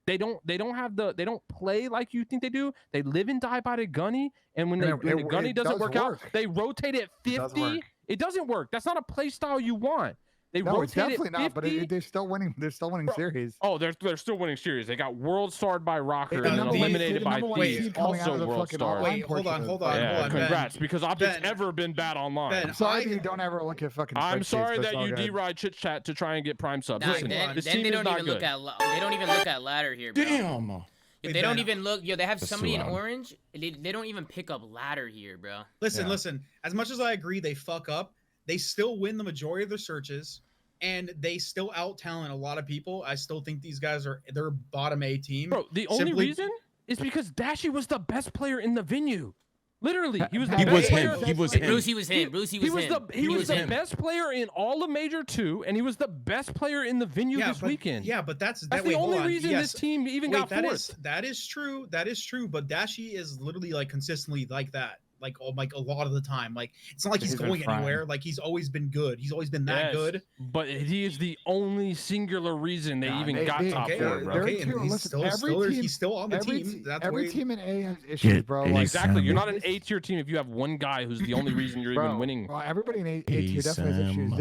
They don't play like you think they do. They live and die by the gunny, and when And the gunny it doesn't does work out, work. they rotate at It does 50. work. It doesn't work. That's not a play style you want. They No, it's rotate definitely at 50. not. But they're still winning. They're still winning Bro, series. Oh, they're still winning series. They got world starred by Rokkr They're and then number one- eliminated they're the by number one Thieves. seed coming out of Also the world fucking starred. online Wait, hold portion on, of hold the on, Yeah, hold on, Ben. congrats, because OpTic's Ben. ever been bad online. Ben, I'm sorry I- that you don't ever look at fucking. I'm spreadsheets, sorry but that it's all you good. deride chit chat to try and get prime subs. Nah, Listen, then this they team is don't not even good. look at they don't even look at ladder here, bro. Damn. Yo, Wait, they don't Ben, even look. Yo, they have That's somebody too in loud. orange. They don't even pick up ladder here, bro. Listen, Yeah. listen. As much as I agree they fuck up, they still win the majority of their searches, and they still out talent a lot of people. I still think these guys they're bottom A team. Bro, the only Simply- reason is because Dashy was the best player in the venue. Literally, he was the He best was player. him. He was Hey, him. Bruce, he was him. Bruce, he was him. He was the him. best player in all of Major 2, and he was the best player in the venue this but, weekend. Yeah, but that's That's wait, the hold only on. reason Yes. this team even Wait, got fourth. that is true. That is true. But Dashi is literally like consistently like that. Like a lot of the time. Like it's not like he's He's been going frying. anywhere. Like he's always been good. He's always been that Yes, good. But he is the only singular reason they Nah, even they- got they- top Okay, four, bro. they're okay, too- and he's listen, still, every team- he's still on the Every team. te- That's every where team in A has issues, Get bro. ASIM. Like Exactly. You're not an It's- A-tier team if you have one guy who's the only reason you're even winning. Well, everybody in A tier definitely has issues.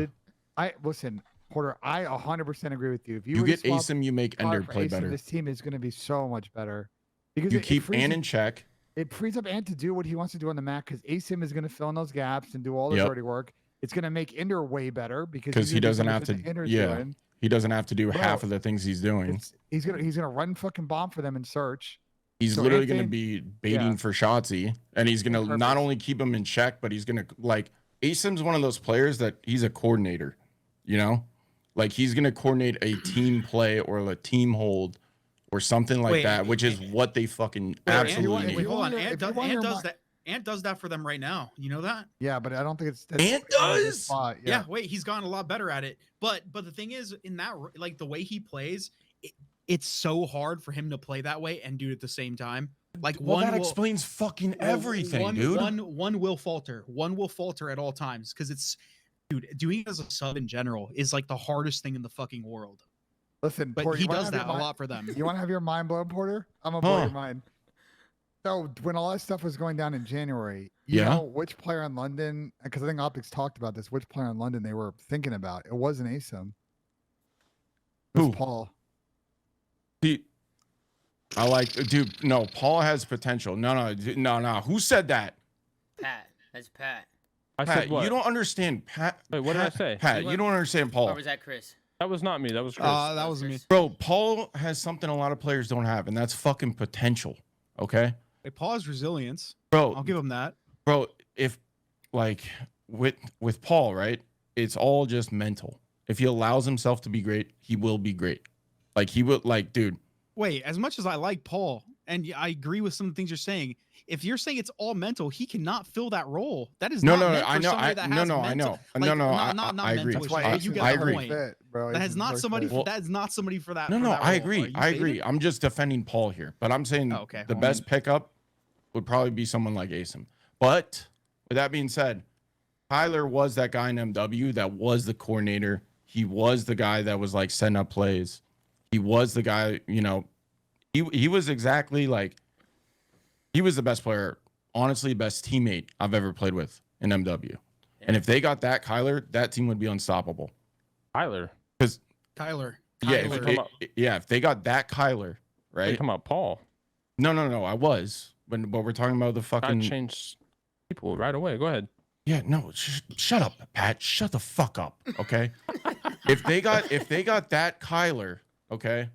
ASIM. Listen, Porter. I 100% agree with you. If You were get to swap ASIM, you make Power Ender for play ASIM, better. This team is going to be so much better because You it keep frees Ann up- in check. It frees up Ant to do what he wants to do on the map because ASIM is going to fill in those gaps and do all the Yep. dirty work. It's going to make Ender way better because 'Cause he's he gonna do doesn't some of have the to- things Ender's yeah. doing. He doesn't have to do Bro, half of the things he's doing. He's gonna run fucking bomb for them in search. He's so literally going to Anthony- be baiting yeah. for Shotzi, and he's going to Perfect. not only keep him in check, but he's going to like ASIM's one of those players that he's a coordinator, you know, like he's going to coordinate a team play or a team hold or something like Wait, that, which is what they fucking Ant- absolutely if Wait, need. hold on. if Ant, you want your does mi- that. Ant does that for them right now. You know that? Yeah, but I don't think it's Ant does? spot. Yeah. Wait, he's gotten a lot better at it. But the thing is, in that like the way he plays, it's so hard for him to play that way and do it at the same time. Like Well, that will- explains fucking everything, one, dude. One will falter. One will falter at all times because it's, dude, doing it as a sub in general is like the hardest thing in the fucking world. Listen, But Porter, he you wanna does have your that a mind- lot for them. You want to have your mind blown, Porter? I'm gonna blow Huh. your mind. So when all that stuff was going down in January, you Yeah. know which player in London? Because I think OpTics talked about this. Which player in London they were thinking about? It wasn't ASIM. It was Who? Paul. I like, dude. No, Paul has potential. No. Who said that? Pat, that's Pat. I Pat, said what? you don't understand. Pat. Wait, what did I say? Pat, you don't understand Paul. Or was that Chris? That was not me. That was Chris. That was me. Bro, Paul has something a lot of players don't have, and that's fucking potential. Okay, They paused resilience. bro. I'll give him that. Bro, if like with Paul, right? It's all just mental. If he allows himself to be great, he will be great. Like he will, like, dude. Wait, as much as I like Paul, and I agree with some of the things you're saying, if you're saying it's all mental, he cannot fill that role. That is not meant for somebody that has mental. I know. Not I agree. mental. That's why You get I the agree. point. Fit, bro. That He's is not very somebody. fit. That is not somebody for that. No, for no, that I role. agree. Are you I faded? agree. I'm just defending Paul here, but I'm saying Oh, okay. the Well, best pickup would probably be someone like Asim. But with that being said, Tyler was that guy in MW that was the coordinator. He was the guy that was like setting up plays. He was the guy, you know, he was exactly like, he was the best player, honestly, best teammate I've ever played with in MW. And if they got that Kyler, that team would be unstoppable. Tyler. Kyler. Yeah, Kyler. if they got that Kyler, Are you right? talking about Paul? No, I was. But we're talking about the I fucking. changed people right away. Go ahead. Yeah, no, shut up, Pat. Shut the fuck up, okay? if they got that Kyler, okay?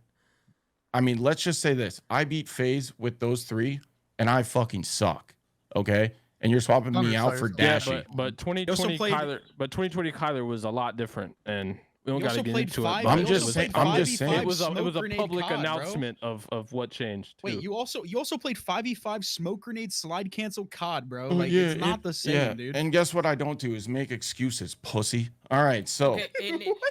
I mean, let's just say this. I beat FaZe with those three, and I fucking suck, okay? And you're swapping me out for Yeah, Dashy. But 2020 Kyler was a lot different, and we don't He got to also get played into five- it. he I'm also just played saying. I'm just 5v5 saying. It was a smoke public grenade COD, bro. announcement of what changed. Wait, too. you also played 5v5 smoke grenade slide cancel COD, bro. Oh, Like yeah, it's not the same, yeah. dude. And guess what I don't do is make excuses, pussy. All right, so Okay,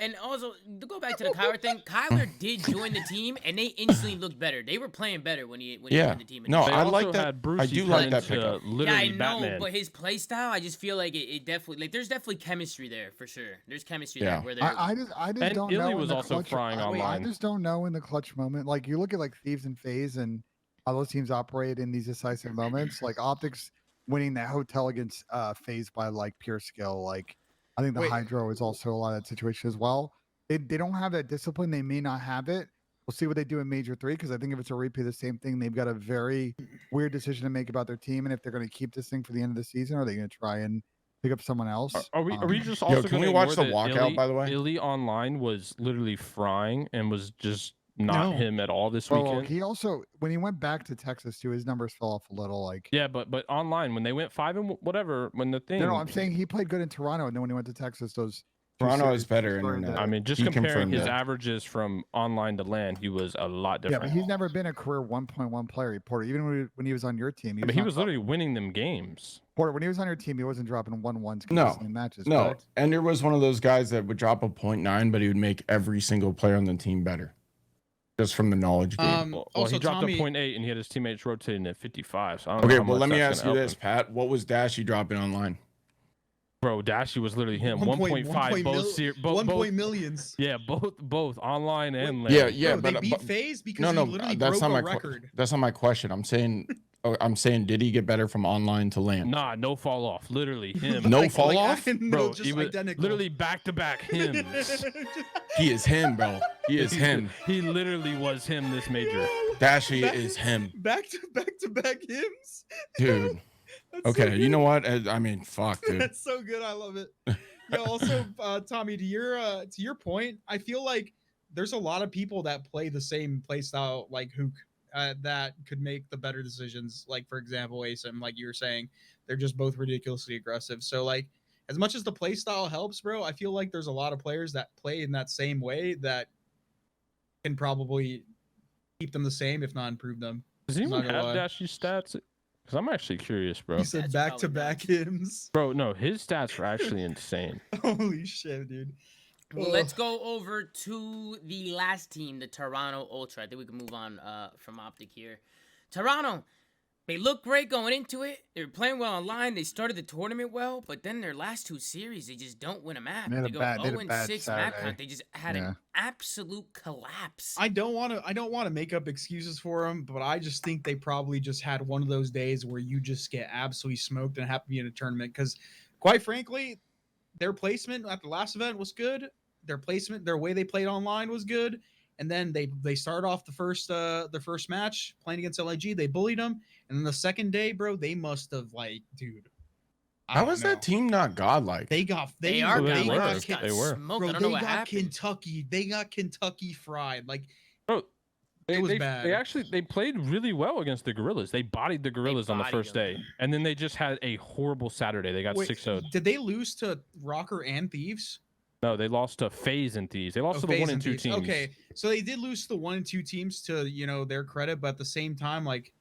and also to go back to the Kyler thing, Kyler did join the team, and they instantly looked better. They were playing better when he Yeah. joined the team. No, They I also like that. had Brucey I do turn like that into pickup. Yeah, literally I know, Batman. but his play style, I just feel like it definitely there's definitely chemistry there for sure. There's chemistry Yeah. there where they're I just And don't Illy know. was in the also clutch, frying I online. just don't know in the clutch moment. Like you look at like Thieves and FaZe and how those teams operate in these decisive moments. Like OpTic's winning that hotel against FaZe by like pure skill. Like I think the Wait. Hydro is also a lot of that situation as well. They don't have that discipline. They may not have it. We'll see what they do in Major 3 because I think if it's a repeat of the same thing, they've got a very weird decision to make about their team and if they're going to keep this thing for the end of the season or are they going to try and pick up someone else. Are we just also can we gonna watch ignore the that walkout, Illy, by the way? Illy online was literally frying and was just not No. him at all this Well, weekend. he also when he went back to Texas too, his numbers fell off a little. Like Yeah, but online when they went 5 and whatever, when the thing. no, I'm saying he played good in Toronto, and then when he went to Texas, those two Toronto series is better started internet. to- I mean, just He comparing confirmed his that. averages from online to LAN, he was a lot Yeah, different. but he's never been a career 1.1 player. Porter, even when he was on your team, But he not was drop- literally winning them games. Porter. When he was on your team, he wasn't dropping 1-1s No, consistently in matches. No, correct? Ender was one of those guys that would drop a 0.9, but he would make every single player on the team better, just from the knowledge game. Well, Also, he dropped Tommy, a 0.8 and he had his teammates rotating at 55. So I don't know Okay, how well, much let me that's ask gonna you help this, him. Pat. What was Dashy dropping online? Bro, Dashy was literally him. 1.5 both millions. Yeah, both online and LAN. Yeah, Bro, they but beat FaZe because no, he literally that's broke not a my record. that's not my question. I'm saying, did he get better from online to LAN? Nah, no fall off. Literally him. No fall off? No, Bro, just he was identical. literally back-to-back hymns. He is him, bro. He is him. He literally was him this major. Dashy is him, back to back hymns. dude. That's so Okay, you good. know what? I mean, fuck, dude. That's so good. I love it. Yeah. Also, Tommy, to your point, I feel like there's a lot of people that play the same play style like Hook that could make the better decisions. Like for example, Asim, like you were saying, they're just both ridiculously aggressive. So like, as much as the play style helps, bro, I feel like there's a lot of players that play in that same way that can probably keep them the same, if not improve them. Does anyone Not gonna have lie. Dashy stats? Because I'm actually curious, bro. He said That's back to probably back hymns. Bro, no, his stats are actually insane. Holy shit, dude. Well, let's go over to the last team, the Toronto Ultra. I think we can move on from OpTic here. Toronto, they look great going into it. They were playing well online. They started the tournament well, but then their last two series, they just don't win a map. They had a They go bad- they had a 0-6 bad map Saturday. count. They just had Yeah. an absolute collapse. I don't want to make up excuses for them, but I just think they probably just had one of those days where you just get absolutely smoked and happen to be in a tournament. Because, quite frankly, their placement at the last event was good. Their way they played online was good, and then they started off the first match playing against LIG. They bullied them, and then the second day, bro, they must have dude. I How don't was know. that team not godlike? They got They are They good. were. They just got They were. smoked. Bro, I don't know they what got happened. Kentucky. They got Kentucky fried. Like Bro, It was they bad. they played really well against the Gorillas. They bodied the Gorillas on the bodied first them. day, and then they just had a horrible Saturday. They got Wait, 6-0'd. did they lose to Rokkr and Thieves? No, they lost to FaZe and Thieves. They lost to the FaZe 1 and 2 Thieves. teams. Okay, so they did lose to the 1 and 2 teams, to their credit, but at the same time, like,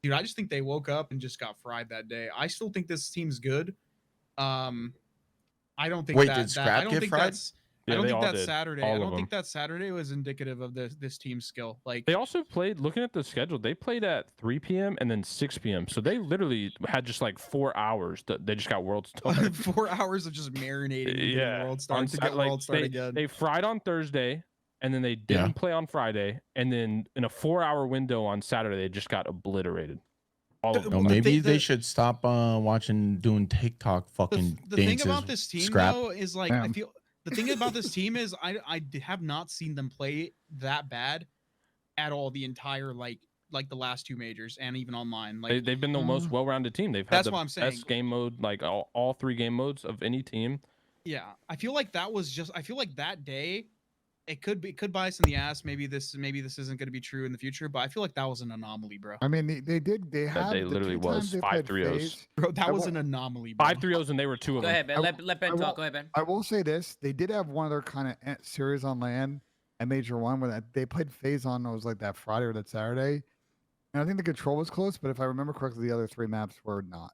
dude, I just think they woke up and just got fried that day. I still think this team's good. I don't think Wait, that, did that Scrap I don't get think fried? that's I Yeah, don't they think all that did. Saturday. All I of don't think them. that Saturday was indicative of this team's skill. Like, They also played, looking at the schedule, they played at 3 p.m. and then 6 p.m. So they literally had just like 4 hours. They just got World Star. 4 hours of just marinating. And Yeah, World Star on to get like, World Star again. They fried on Thursday, and then they didn't play on Friday, and then in a 4-hour window on Saturday, they just got obliterated. All of them. No, The maybe thing- they the- should stop doing TikTok fucking the dances. thing about this team Scrap. though is like I Damn. feel the thing about this team is I have not seen them play that bad at all the entire like the last 2 majors and even online. Like, They've been the most well-rounded team. They've had That's the what I'm saying. best game mode, like all 3 game modes of any team. yeah, I feel like that day it could bite us in the ass. Maybe this isn't going to be true in the future, but I feel like that was an anomaly, bro. I mean, they have day the literally 2 was times they 5 played 3-0s. FaZe. Bro, that I was will- an anomaly, bro. 5 3-0s, and they were 2 of Go them. ahead, man. Let Ben I talk. won't- Go ahead, Ben. I will say this: they did have one of their kind of series on LAN at Major 1 where they played FaZe on. It was like that Friday or that Saturday, and I think the control was close. But if I remember correctly, the other 3 maps were not.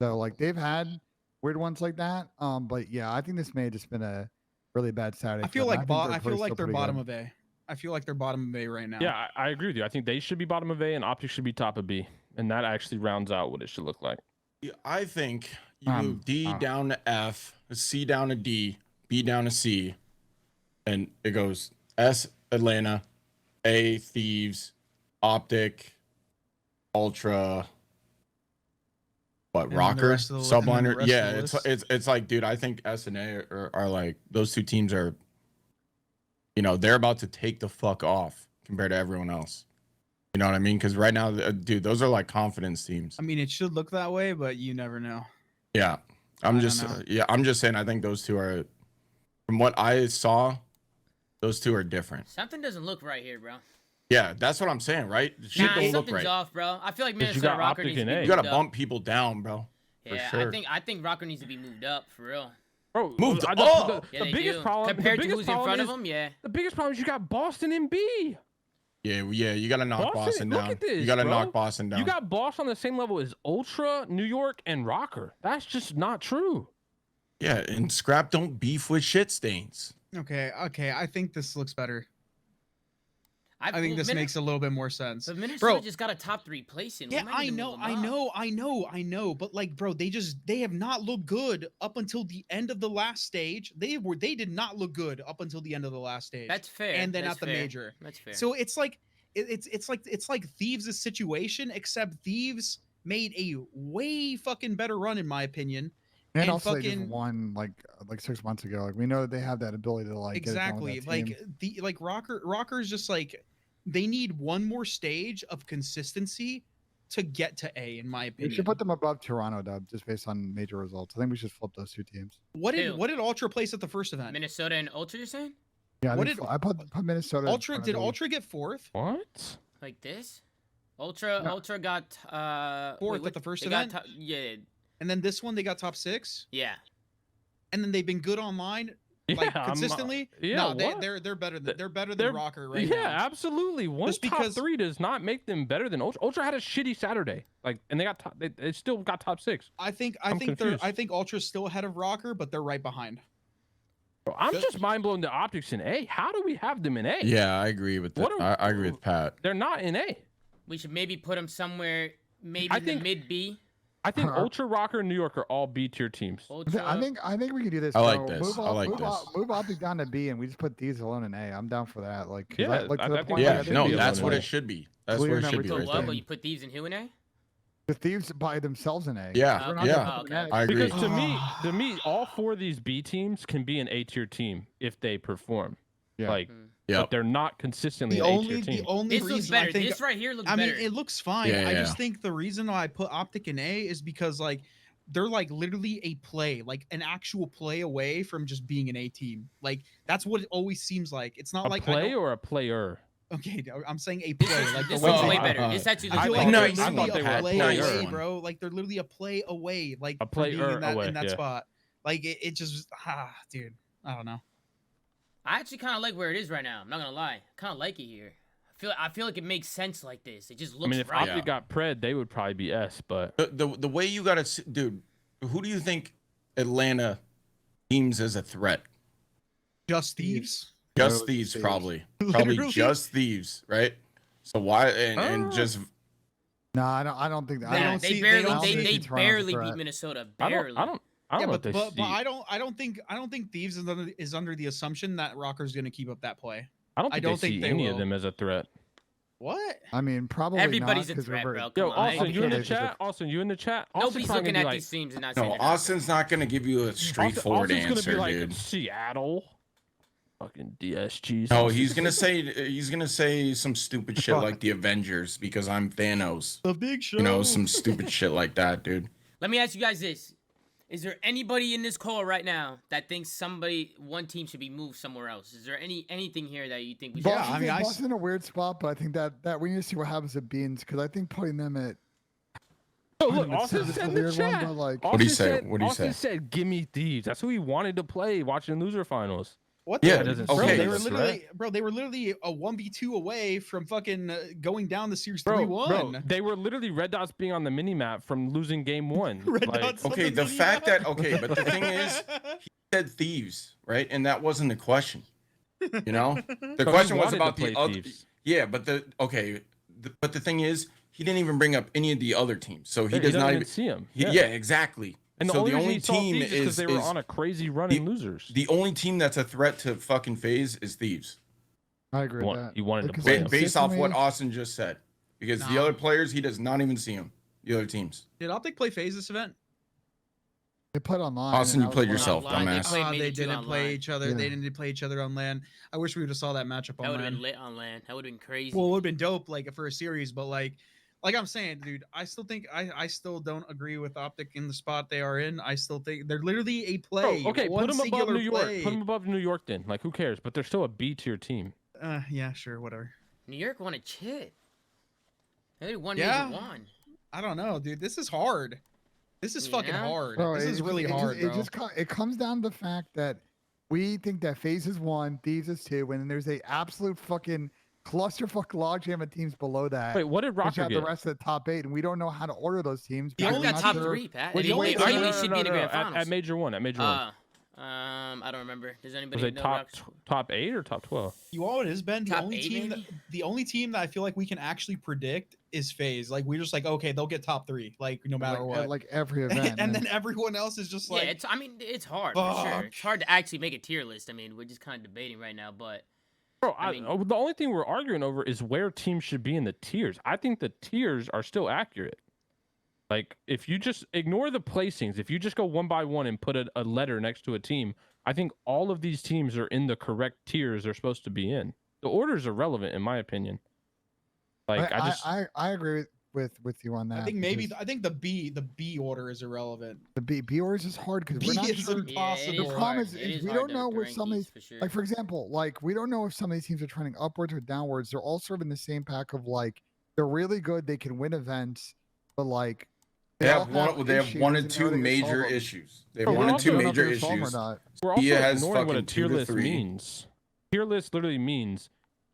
So like they've had weird ones like that. But yeah, I think this may have just been a really bad Saturday. I feel for them. like think I feel like they're pretty bottom good. of A. I feel like they're bottom of A right now. Yeah, I agree with you. I think they should be bottom of A, and OpTic should be top of B, and that actually rounds out what it should look like. I think you move D uh. down to F, C down to D, B down to C, and it goes S Atlanta, A Thieves, OpTic, Ultra, what And then the Rokkr, rest of the- and then the Subliner. rest of Yeah, the it's like, dude, I think S and A are like those 2 teams are, they're about to take the fuck off compared to everyone else. You know what I mean? Because right now, dude, those are like confidence teams. I mean, it should look that way, but you never know. Yeah, I I'm don't just know. I'm just saying I think those 2 are, from what I saw, those 2 are different. Something doesn't look right here, bro. Yeah, that's what I'm saying, right? Shit Nah, don't look something's right. off, bro. I feel like 'Cause you Minnesota got Rokkr OpTic needs to and be A. moved You gotta up. bump people down, bro. For Yeah, sure. I think Rokkr needs to be moved up for real. Bro, Moved I- up. Yeah, the they biggest do. problem compared the to biggest who's in problem front is, of them, yeah. the biggest problem is you got Boston and B. Yeah, you gotta knock Boston look down. at this, You gotta bro. knock Boston down. You got Boston on the same level as Ultra, New York, and Rokkr. That's just not true. Yeah, and Scrap don't beef with shit stains. Okay, I think this looks better. I think well, this makes a little bit more sense. But Minnesota Bro, just got a top 3 place in. We yeah, might I need to know, move I them up. know. But like, bro, they have not looked good up until the end of the last stage. They did not look good up until the end of the last stage. That's fair. And then that's at the fair. major. That's fair. So it's like it's like Thieves' situation, except Thieves made a way fucking better run, in my opinion. And And also, they just fucking- won like 6 months ago. Like we know that they have that ability to like get it done with Exactly. that team. Like Rocker's just like they need one more stage of consistency to get to A, in my We opinion. should put them above Toronto, Dub, just based on major results. I think we should flip those 2 teams. What Who? did Ultra place at the first event? Minnesota and Ultra, you're saying? Yeah, What I put Minnesota. in Ultra front did of Ultra get 4th? What? Like this? Ultra got Fourth wait, at the first they got event? yeah, And then this one they got top 6, yeah. and then they've been good online like Yeah, I'm, consistently. yeah, no, what? they're better than They're- Rokkr right yeah, now. absolutely. One Just top because- 3 does not make them better than Ultra. Ultra had a shitty Saturday, like, and they got they still got top 6. I think confused. I think Ultra's still ahead of Rokkr, but they're right behind. Bro, I'm just mind blown. The OpTics in A. How do we have them in A? Yeah, I agree with that. What are- I agree with Pat. They're not in A. We should maybe put them somewhere, maybe I in think- the mid B. I think Uh-huh. Ultra, Rokkr, and New York are all B tier teams. Ultra. I think we can do this. I like bro. this. Move I like move this. Move OpTic down to B, and we just put these alone in A. I'm down for that. Like, 'cause Yeah, like to I the think point we where Yeah, I should think no, be that's alone what in it A. should be. That's Clear what it number should be So right what? there. But you put Thieves and who in A? the Thieves by themselves in A. Yeah, Okay, yeah. okay. I agree. Because to me, all 4 of these B teams can be an A tier team if they perform. Yeah. Like, Yep. but they're not consistently The an A only tier the team. only This looks reason better. I think This right here looks I mean, better. it looks fine. Yeah, I yeah. just think the reason why I put OpTic in A is because like they're like literally a play, like an actual play away from just being an A team. Like that's what it always seems like. It's not A like play or a player? Okay, I'm saying a This play. is, Like this the is way way they- better. This actually I looks feel way like No, they're better. I literally thought they a had play nice away, one. bro. Like they're literally a play away, like A from play being in that away, in that yeah. spot. Like it just dude. I don't know. I actually kind of like where it is right now. I'm not gonna lie. Kind of like it here. I feel like it makes sense like this. It just looks I mean, if right. OpTic got pred, they would probably be S. But The way you got to, dude. Who do you think Atlanta deems as a threat? Just Thieves. Just No, Thieves, Thieves. probably Literally? just Thieves, right? So why and just No, I don't think that. They I don't don't They see- barely, don't they, see they Toronto as a barely threat. beat Minnesota. I Barely. don't Yeah, know but if they but see- I don't think Thieves is under the assumption that Rokkr's going to keep up that play. I don't I think don't they think see they any will. of them as a threat. What? I mean, probably Everybody's not, a 'cause threat, remember- bro. Yo, Come on. Austin, you in the Okay, chat? Austin, you in the chat? Austin's Nobody's probably looking gonna at be these teams and not no. saying that. Austin's not gonna give you a straightforward Austin's gonna answer, be like dude. Seattle. Fucking DSGs. No, he's gonna say some stupid shit like the Avengers because I'm Thanos. The big show. You know, some stupid shit like that, dude. Let me ask you guys this: is there anybody in this call right now that thinks one team should be moved somewhere else? Is there anything here that you think we should? Yeah, Boston's, I mean, Boston's in a weird spot, but I think that we need to see what happens at Beans because I think putting them at. Oh, look, it's Austin just a said in the weird one, chat. but, like- What'd he Austin say? said- What'd he Austin say? said, "Give me Thieves." That's who he wanted to play watching loser finals. What? Yeah, the- doesn't bro, okay. they were that's literally, bro. They were literally a 1v2 away from fucking going down the series Bro, 3-1. they were literally red dots being on the mini map from losing game one. Red Like, dots. Okay, the fact that but the thing is, he said Thieves, right? And that wasn't the question. You know, the so he question was wanted about to the play other. Thieves. Yeah, but but the thing is, he didn't even bring up any of the other teams, so he Yeah, does doesn't not even even. see him. Yeah, exactly. And the so only the reason only he saw team Thieves is because they were is on a crazy run the- in losers. the only team that's a threat to fucking FaZe is Thieves, I agree with Want- that. you wanted to Because play them. based off what consistently- Austin just said, because the Nah. other players he does not even see them. The other teams. Did OpTic play FaZe this event? They played online. Austin, and you that played was yourself, Online, they dumbass. played They Major 2 didn't play online. each other. Yeah. They didn't play each other on LAN. I wish we would have saw that matchup That on would have LAN. been lit on LAN. That would have been crazy. Well, it would have been dope, like for a series, but like I'm saying, dude, I still think I still don't agree with OpTic in the spot they are in. I still think they're literally a play. Bro, okay, one put them above singular New York. play. Put them above New York then. Like, who cares? But they're still a B tier team. Yeah, sure, whatever. New York won a chit. They won Yeah. Major 1. I don't know, dude. This is hard. This is fucking Yeah? hard. Bro, this it is just- really hard, bro. It comes down to the fact that we think that FaZe is 1, Thieves is 2, and then there's a absolute fucking clusterfuck logjam of teams below that. Wait, what did which Rokkr have the get? rest of the top 8, and we don't know how to order those teams. The Rokkr because only we're got not top sure 3, Pat. which They way only they're arguably gonna- should be in the grand At finals. Major 1. At Major 1. I don't remember. Does anybody Was it know top 8 or top 12? You know what it has been? Top 8 maybe? The only team that I feel like we can actually predict is FaZe. Like we're just like, okay, they'll get top 3, like no matter like, what. like every event. and then everyone else is just like, Yeah, it's hard for sure. Fuck. It's hard to actually make a tier list. I mean, we're just kind of debating right now, but Bro, I mean- the only thing we're arguing over is where teams should be in the tiers. I think the tiers are still accurate. Like, if you just ignore the placings, if you just go one by one and put a letter next to a team, I think all of these teams are in the correct tiers they're supposed to be in. The orders are relevant, in my opinion. Like, I agree with you on that. I think maybe because I think the B order is irrelevant. the B orders is hard because we're B not is sure. impossible. yeah, it The is problem hard. is- It is is we hard don't to know where rank some of these, these- for sure. Like for example, like we don't know if some of these teams are trending upwards or downwards. They're all sort of in the same pack of like they're really good, they can win events, but like They all have one. They have issues one and and they two gotta solve major them. issues. They have Bro, one we're and also two don't know if they're major solved or issues. not. we're also Dia has ignoring what a fucking tier 2 to list 3. means. Tier list literally means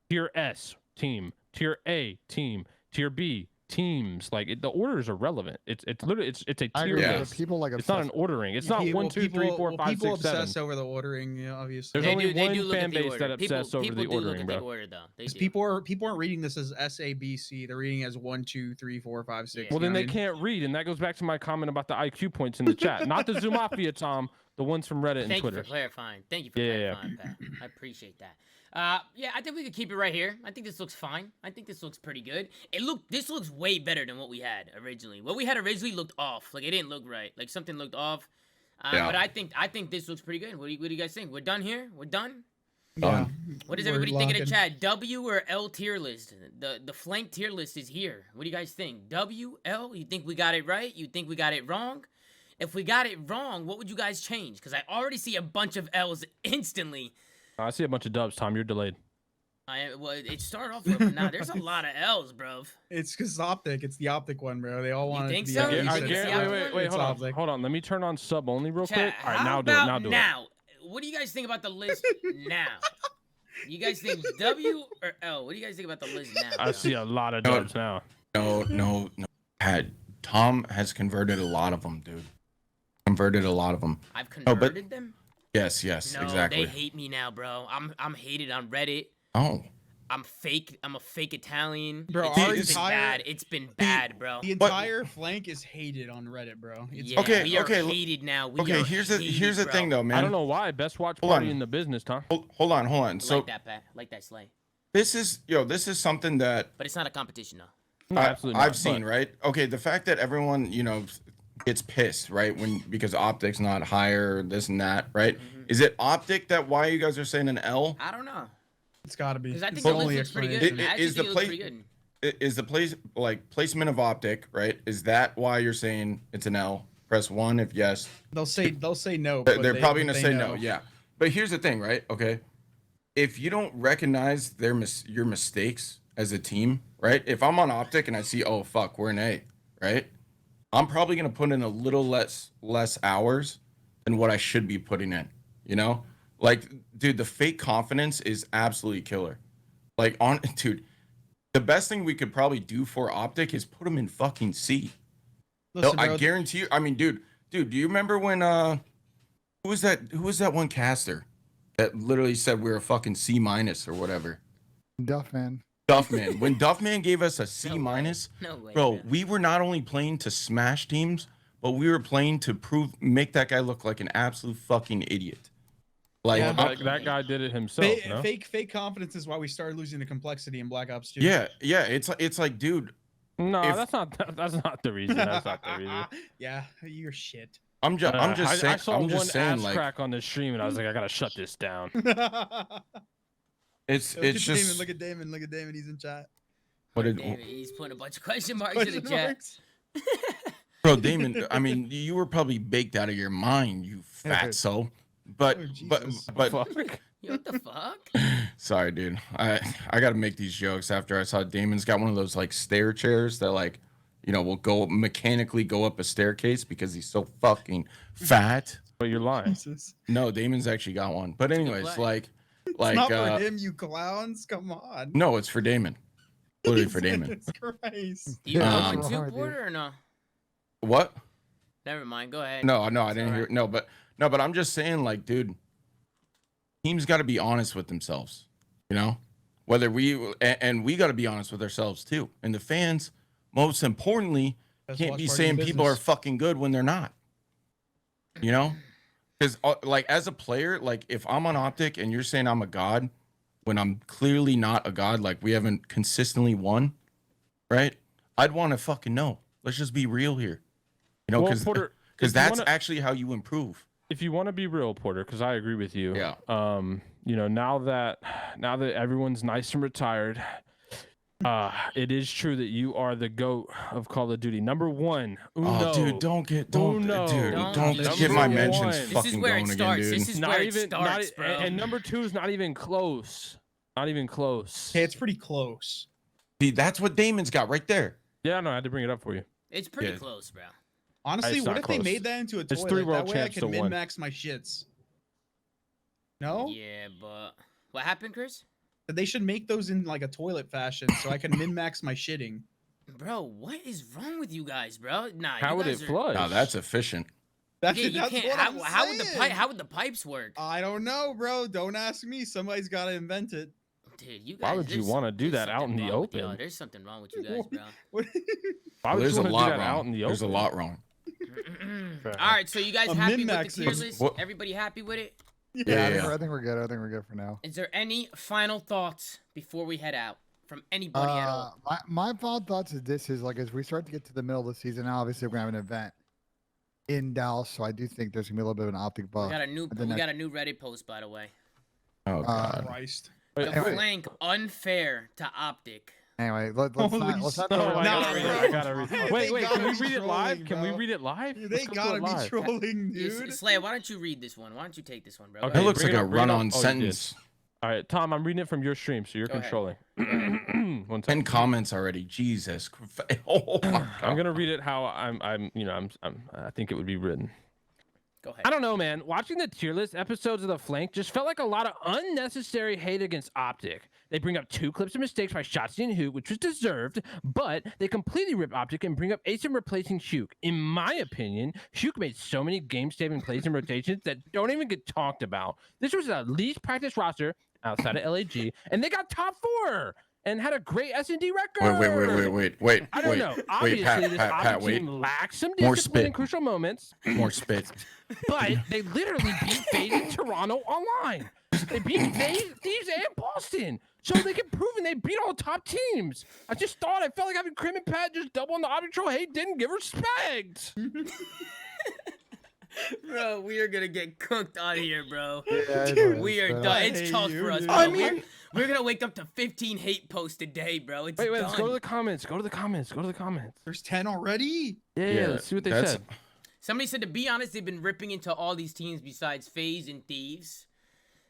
tier S team, tier A team, tier B teams. Like the orders are relevant. It's literally it's a I tier agree. Yeah. with list. people like It's not an obsessed- ordering. It's not People- 1, 2, 3, 4, 5, people 6, 7. obsess over the ordering, yeah, obviously. There's only they one do look fan at the base that order. obsess over people the do look ordering, at bro. the order, though. They do. People aren't reading this as SABC. They're reading as 1, 2, 3, 4, 5, 6. Yeah. Well, then they you know can't read, and that goes back to my comment about the IQ points in the chat. Not the ZooMAFia, Tom. The ones from Reddit and Thank Twitter. you for clarifying. Thank you for Yeah. clarifying, Pat. I appreciate that. Yeah, I think we could keep it right here. I think this looks fine. I think this looks pretty good. This looks way better than what we had originally. What we had originally looked off. Like it didn't look right. Like something looked off. Yeah. But I think this looks pretty good. What do you guys think? We're done here. We're done. Yeah. What does We're everybody think in the locking- chat? W or L tier list? The flank tier list is here. What do you guys think? W, L? You think we got it right? You think we got it wrong? If we got it wrong, what would you guys change? Because I already see a bunch of L's instantly. I see a bunch of dubs, Tom. You're delayed. Well, it started off with nah. There's a lot of L's, bro. It's because OpTic. It's the OpTic one, bro. They all want it think to be. so? a You decent think it's the score. OpTic Wait, It's hold on. OpTic. Hold on. Let me turn on sub only real Chat, quick. All right, how now do it. about Now do it. now? What do you guys think about the list now? You guys think W or L? What do you guys think about the list now? I bro? see a lot of No. dubs now. No. Tom has converted a lot of them, dude. Converted a lot of them. I've No, but- converted them. Yes, No, exactly. they hate me now, bro. I'm hated on Reddit. Oh, I'm fake. I'm a fake Italian. Bro, It's our been entire- bad. It's been bad, bro. The entire flank is hated on Reddit, bro. It's Yeah, Okay, we are okay, hated now. We okay. are Here's hated, the bro. thing, though, man. I don't know why. Best watch Hold party on. in the business, Tom. Hold on. So Like that, Pat. Like that, Slay. this is something that But it's not a competition, though. No, absolutely I've not, seen, but- right? Okay, the fact that everyone, gets pissed, right? Because OpTic's not higher, this and that, right? Mm-hmm. Is it OpTic that why you guys are saying an L? I don't know. It's got to be. Because I think It's the only list looks pretty good. explanation. I actually Is the think it looks place- pretty good. Is the placement of OpTic, right? Is that why you're saying it's an L? Press 1 if yes. They'll say no. They're but probably but gonna they say know. no, yeah. But here's the thing, right? Okay, if you don't recognize your mistakes as a team, right? If I'm on OpTic and I see, oh fuck, we're an A, right? I'm probably gonna put in a little less hours than what I should be putting in. Like, dude, the fake confidence is absolutely killer. Like, dude, the best thing we could probably do for OpTic is put them in fucking C. Listen, I bro, guarantee you. I mean, dude, do you remember when who was that one caster that literally said we were a fucking C- or whatever? Duffman. Duffman. When Duffman gave us a C-, No way, bro, we were not only playing to smash teams, but we were playing to make that guy look like an absolute fucking idiot. Like, Yeah, That guy did it himself. No? Fake confidence is why we started losing the complexity in Black Ops 2. yeah, it's like, dude, No, if- that's not the reason. That's not the reason. Yeah, you're shit. I'm just saying. I saw I'm one just saying, ass like, crack on the stream, and I was like, I gotta shut this down. it's Look at just Damon. Look at Damon. He's in chat. what it, David, he's putting a bunch of question marks in Question the chat. marks? bro, Damon. I mean, you were probably baked out of your mind, you fatso. But Oh, but Jesus. but Fuck. Yo, what the fuck? sorry, dude. I got to make these jokes after I saw Damon's got one of those like stair chairs that like, will go mechanically go up a staircase because he's so fucking fat. But you're lying. Jesus. No, Damon's actually got one. But anyways, play. It's like not for him, you clowns. Come on. no, it's for Damon. Literally for Damon. Jesus Christ. Do you Um, want one wrong too, with you? Porter, or no? What? Never mind. Go ahead. No, I It's didn't hear. alright. No, but I'm just saying, like, dude, teams got to be honest with themselves, whether we got to be honest with ourselves too. And the fans, most importantly, Best can't watch be party in saying people are business. fucking good when they're not. Because like as a player, like if I'm on OpTic and you're saying I'm a god when I'm clearly not a god, like we haven't consistently won, right? I'd want to fucking know. Let's just be real here, Well, because Porter, if you that's wanna- actually how you improve. If you want to be real, Porter, because I agree with you. Yeah. Now that everyone's nice and retired, it is true that you are the GOAT of Call of Duty. Number one. Uno. Oh, dude, don't Uno. don't Don't get my number mentions one. This is fucking where going it again, starts. dude. This is where it starts, bro. And number two is not even close. Not even close. Okay, it's pretty close. See, that's what Damon's got right there. Yeah, no, I had to bring it up for you. It's pretty Yeah. close, bro. Honestly, It's what not if they close. made that into a It's toilet? 3 world That way I champs to can 1. min-max my shits. No? Yeah, but what happened, Chris? They should make those in like a toilet fashion so I can min-max my shitting. Bro, what is wrong with you guys, bro? Nah, How you would guys it are- flush? No, that's efficient. That's, Yeah, you that's can't. what I'm How would the saying. how would the pipes work? I don't know, bro. Don't ask me. Somebody's got to invent it. Dude, you guys. Why would you there's wanna some- do there's that out in something the wrong with y'all. open? There's something wrong with you guys, bro. What- Why would There's you a want to do lot that wrong. out in the open? There's a lot wrong. All right, so you guys A happy with the min-max tier is- list? What- Everybody happy with it? Yeah, yeah. I think we're good. I think we're good for now. Is there any final thoughts before we head out from anybody at all? My final thoughts is this is like as we start to get to the middle of the season now, obviously we're gonna have an event in Dallas, so I do think there's gonna be a little bit of an OpTic We bug. got a new the next- Reddit post, by the way. Oh god. Christ. The Anyway. flank unfair to OpTic. Anyway, let's Holy not shit. go No, around I Nah, gotta read it. bro. I gotta read it. They Wait, can gotta we be read it live? trolling, Can we bro. read it live? They Let's go do gotta it be live. trolling, Yes, dude. Slayer, why don't you read this one? Why don't you take this one, bro? Go Okay. It looks bring like it a up, bring it up. run-on Oh, you did. sentence. All right, Tom, I'm reading it from your stream, so you're Go ahead. controlling. 1 10 second. comments already. Jesus. Oh my God. I'm gonna read it how I think it would be written. Go ahead. I don't know, man. Watching the tier list episodes of The Flank just felt like a lot of unnecessary hate against OpTic. They bring up 2 clips of mistakes by Shotzi and Hoot, which was deserved, but they completely rip OpTic and bring up Asim replacing Shuk. In my opinion, Shuk made so many game-saving plays and rotations that don't even get talked about. This was a least practice roster outside of LAG, and they got top 4 and had a great S&D record. Wait. I don't know. Obviously, this OpTic team lacks some More discipline in spit. crucial moments. More spit. But they literally beat FaZe in Toronto online. They beat FaZe, Thieves, and Boston. So they can prove and they beat all top teams. I felt like having Crim and Pat just double on the object troll hate didn't give respect. Bro, we are gonna get cooked on here, bro. Yeah, We are bro. done. I It's hate tough you, for us, dude. bro. I mean- We're gonna wake up to 15 hate posts a day, bro. It's Wait, done. let's go to the comments. Go to the comments. There's 10 already. Yeah, let's see what they that's- said. Somebody said, to be honest, they've been ripping into all these teams besides FaZe and Thieves.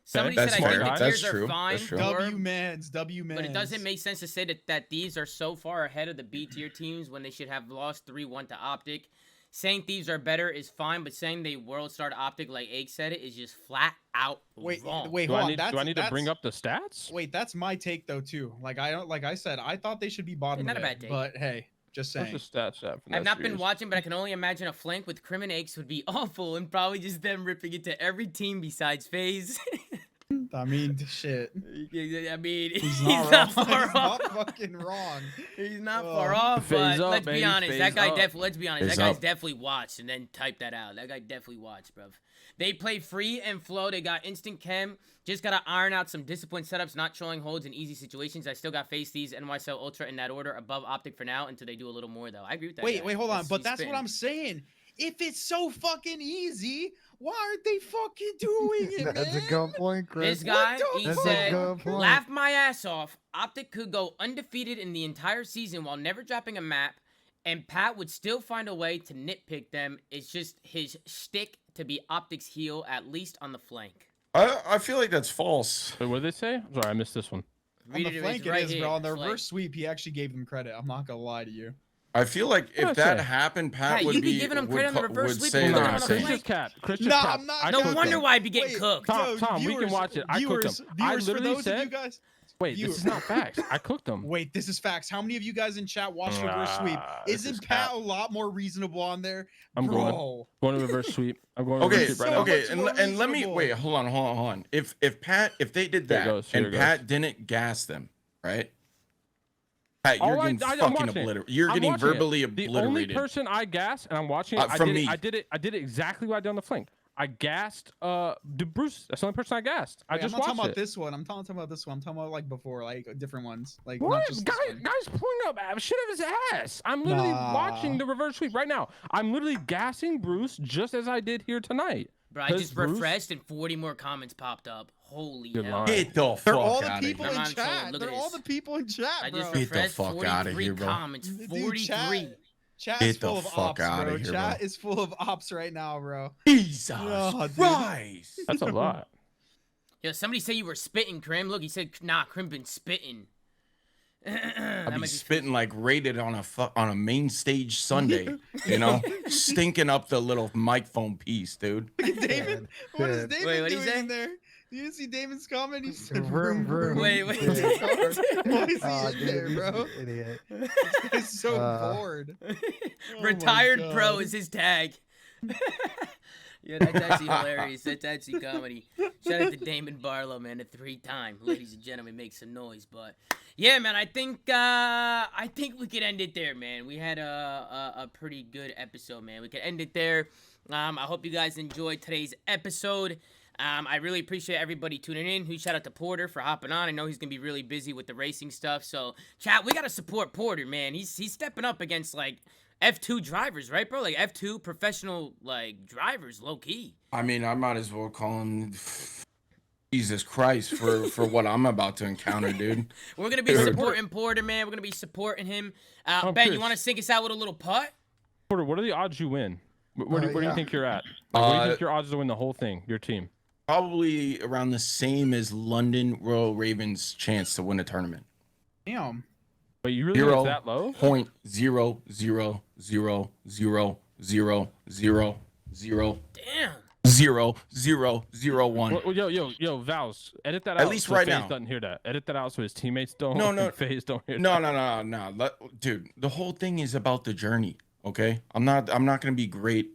Somebody That's said, I think fair. the That's tiers true. are fine, That's true. W mans. but it doesn't make sense to say that these are so far ahead of the B tier teams when they should have lost 3-1 to OpTic. Saying Thieves are better is fine, but saying they world star to OpTic like Egg said it is just flat out Wait, wrong. wait, Do hold I on. need to bring up the stats? Wait, that's my take though too. Like I said, I thought they should be bottom. Not a there, bad take. But hey, just saying. What's the stats at? I've not been watching, but I can only imagine a flank with Crim and Eggs would be awful and probably just them ripping into every team besides FaZe. I mean, shit. I mean, He's not, not, wrong. far He's off. not fucking wrong. He's not Oh. far off, Phase but up, let's be baby, honest. phase That guy up. definitely. Let's be honest. Phase That guy's up. definitely watched and then typed that out. That guy definitely watched, bruv. They play free and flow. They got instant chem. Just gotta iron out some disciplined setups, not trolling holds in easy situations. I still got FaZe, Thieves, NYSL Ultra in that order above OpTic for now until they do a little more though. I agree with that. Wait, guy. wait, hold on. He's But that's spitting. what I'm saying. If it's so fucking easy, why aren't they fucking doing it, That's a man? good point, Chris. This guy, What he the That's said, a good point. laugh my ass off. OpTic could go undefeated in the entire season while never dropping a map, and Pat would still find a way to nitpick them. It's just his shtick to be OpTic's heel, at least on the flank. I feel like that's false. Wait, what did they say? I'm sorry, I missed this one. On the Read flank it's it right is, here. bro. On the It's like- reverse sweep, he actually gave them credit. I'm not gonna lie to you. I feel like What'd if I that say? happened, Pat Yeah, would you'd be be giving him would credit on the co- reverse would sweep say and the looking on the same. flank. Chris Cap. Chris No, Cap. I'm not- I No cooked wonder him. why I be getting Wait, cooked. Tom, we can watch it. I cooked viewers, him. I viewers, for literally those said- of you guys. Wait, this is not facts. I cooked him. Wait, this is facts. How many of you guys in chat watched reverse sweep? This is Isn't Pat cap. a lot more reasonable on there? I'm going. Bro. Going to reverse sweep. I'm going to Okay, reverse sweep right now. okay, much and, more and let me reasonable. wait. Hold on. If they did Here it that goes, here and it goes. Pat didn't gas them, right? Pat, All you're I- getting I'm fucking watching it. obliterated. You're I'm getting watching it. verbally The obliterated. only person I gassed, and I'm watching it. From I did it exactly what I did on the flank. I gassed Bruce. That's the only person I gassed. I Wait, just I'm not talking watched about it. this one. I'm talking about this one. I'm talking about like before, like different ones. Like What? not just this one. Guys pulling up shit out of his ass. I'm literally Nah. watching the reverse sweep right now. I'm literally gassing Bruce just as I did here tonight. Bro, I Because just Bruce- refreshed and 40 more comments popped up. Holy Good hell. line. Get the fuck They're all the out people of in I'm not trolling. chat. Look They're at all this. the people in chat, I bro. just Get the refreshed fuck 43 outta here, bro. comments. Dude, 43. Chat Get is full the of fuck ops, outta bro. here, Chat bro. is full of ops right now, bro. Jesus Oh, dude. Christ. That's a lot. Yo, somebody say you were spitting, Crim. Look, he said, nah, Crim been spitting. I'd be spitting like rated on a main stage Sunday, you know, stinking up the little microphone piece, dude. David, what is Dude. David Wait, what'd he doing say? in there? You didn't see David's comment? He said, Vroom, vroom. Wait, wait. Yeah. Why is he Aw, in there, dude, bro? he's an idiot. He's so bored. Oh my Retired pro God. is his tag. Yeah, that's actually hilarious. That's actually comedy. Shout out to Damon Barlow, man, the 3-time. Ladies and gentlemen, make some noise. But yeah, man, I think we could end it there, man. We had a pretty good episode, man. We could end it there. I hope you guys enjoyed today's episode. I really appreciate everybody tuning in. Huge shout out to Porter for hopping on. I know he's gonna be really busy with the racing stuff. So, chat, we gotta support Porter, man. He's stepping up against like F2 drivers, right, bro? Like F2 professional like drivers, low key. I mean, I might as well call him Jesus Christ for what I'm about to encounter, dude. We're gonna be Dude. supporting Porter, man. We're gonna be supporting him. I'm Ben, you curious. want to sync us out with a little putt? Porter, what are the odds you win? Where do you yeah. think you're at? Like, what do you Uh, think your odds to win the whole thing? Your team? probably around the same as London Royal Ravens' chance to win a tournament. Damn. But you really think it's that low? 0.0000000 Damn. 0001. Well, yo, Vals, edit that out. At least so right FaZe now. doesn't hear that. Edit that out so his teammates don't. No, no. and FaZe don't hear No, that. no. Dude, the whole thing is about the journey. Okay, I'm not gonna be great.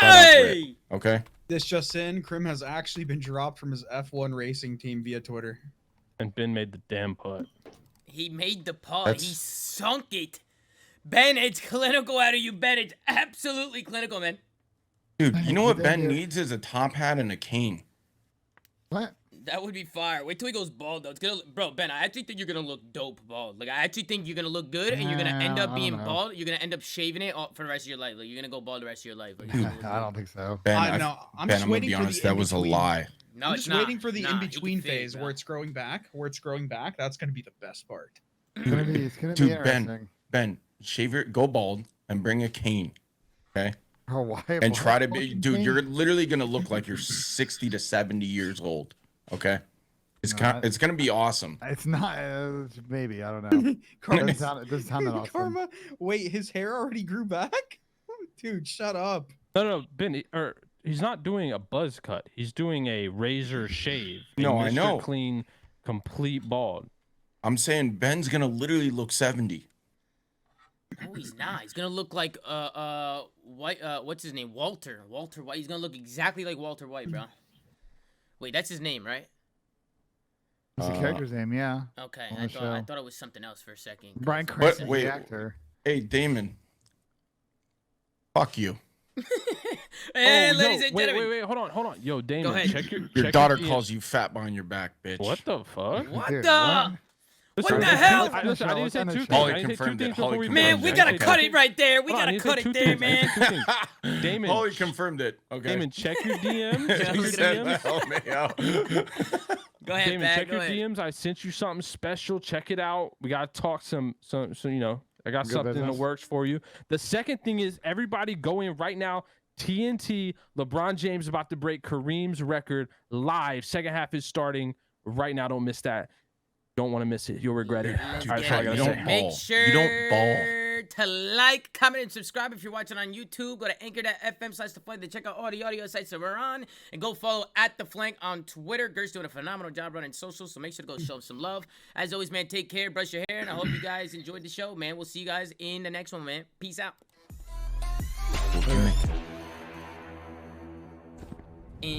right off the rip, Hey. Okay. This just in, Crim has actually been dropped from his F1 racing team via Twitter. And Ben made the damn putt. He made the putt. That's- He sunk it. Ben, it's clinical out of you, Ben. It's absolutely clinical, man. Dude, you know what Ben Dude. needs is a top hat and a cane. What? That would be fire. Wait till he goes bald, though. It's gonna, bro, Ben, I actually think you're gonna look dope bald. Like, I actually think you're gonna look good, and you're gonna end up I being don't know. bald. You're gonna end up shaving it for the rest of your life. Like, you're gonna go bald the rest of your life. Like, you're gonna look I good. don't think so. Ben, No, I'm Ben, just I'm gonna waiting be for honest. the That was a in-between. lie. No, I'm it's just waiting not. for the Nah, he can in-between fade, phase bro. where it's growing back. That's gonna be the best part. It's gonna be Dude, interesting. Ben, go bald and bring a cane. Okay. Oh, why? And try to why be, fucking dude, cane? you're literally gonna look like you're 60 to 70 years old. Okay. It's Not- it's gonna be awesome. It's not. Maybe I don't know. It Karma, doesn't sound that awesome. Karma, wait, his hair already grew back? Dude, shut up. No, Ben, he's not doing a buzz cut. He's doing a razor shave. a No, I Mr. know. Clean, complete bald. I'm saying Ben's gonna literally look 70. No, he's not. He's gonna look like White. What's his name? Walter White. He's gonna look exactly like Walter White, bro. Wait, that's his name, right? It's the character's name, yeah. Okay, On I the thought show. it was something else for a second. Brian For a Cranston, second. wait. the actor. Hey, Damon. Fuck you. Hey, Oh, ladies yo, and wait, gentlemen. wait, hold on. Yo, Damon, ahead. check your Your check daughter DM. calls you fat behind your back, bitch. What the fuck? What Dude, the? Listen, What the listen, hell? I didn't say two It's on the things. show. I Holly didn't say two confirmed it. things Holly before we confirmed Man, it. we Okay, gotta okay. cut it right there. We Hold on, I gotta need to cut say it two there, things. I need man. to say two things. Damon, Holly confirmed it. Okay. Damon, check your DMs. Yeah, Check your look at him. DMs. Go ahead, Damon, Pat. check Go your ahead. DMs. I sent you something special. Check it out. We gotta talk some you know. I got Good something in the business. works for you. The second thing is everybody go in right now. TNT, LeBron James about to break Kareem's record live. Second half is starting right now. Don't miss that. Don't want to miss it. You'll regret it. Let's All right, get that's all I it. gotta you say. don't Make ball. sure You don't ball. to like, comment, and subscribe if you're watching on YouTube. Go to anchor.fm/theflank to check out all the audio sites that we're on. And go follow @theflank on Twitter. Gert's doing a phenomenal job running socials, so make sure to go show him some love. As always, man, take care, brush your hair, and I hope you guys enjoyed the show, man. We'll see you guys in the next one, man. Peace out. And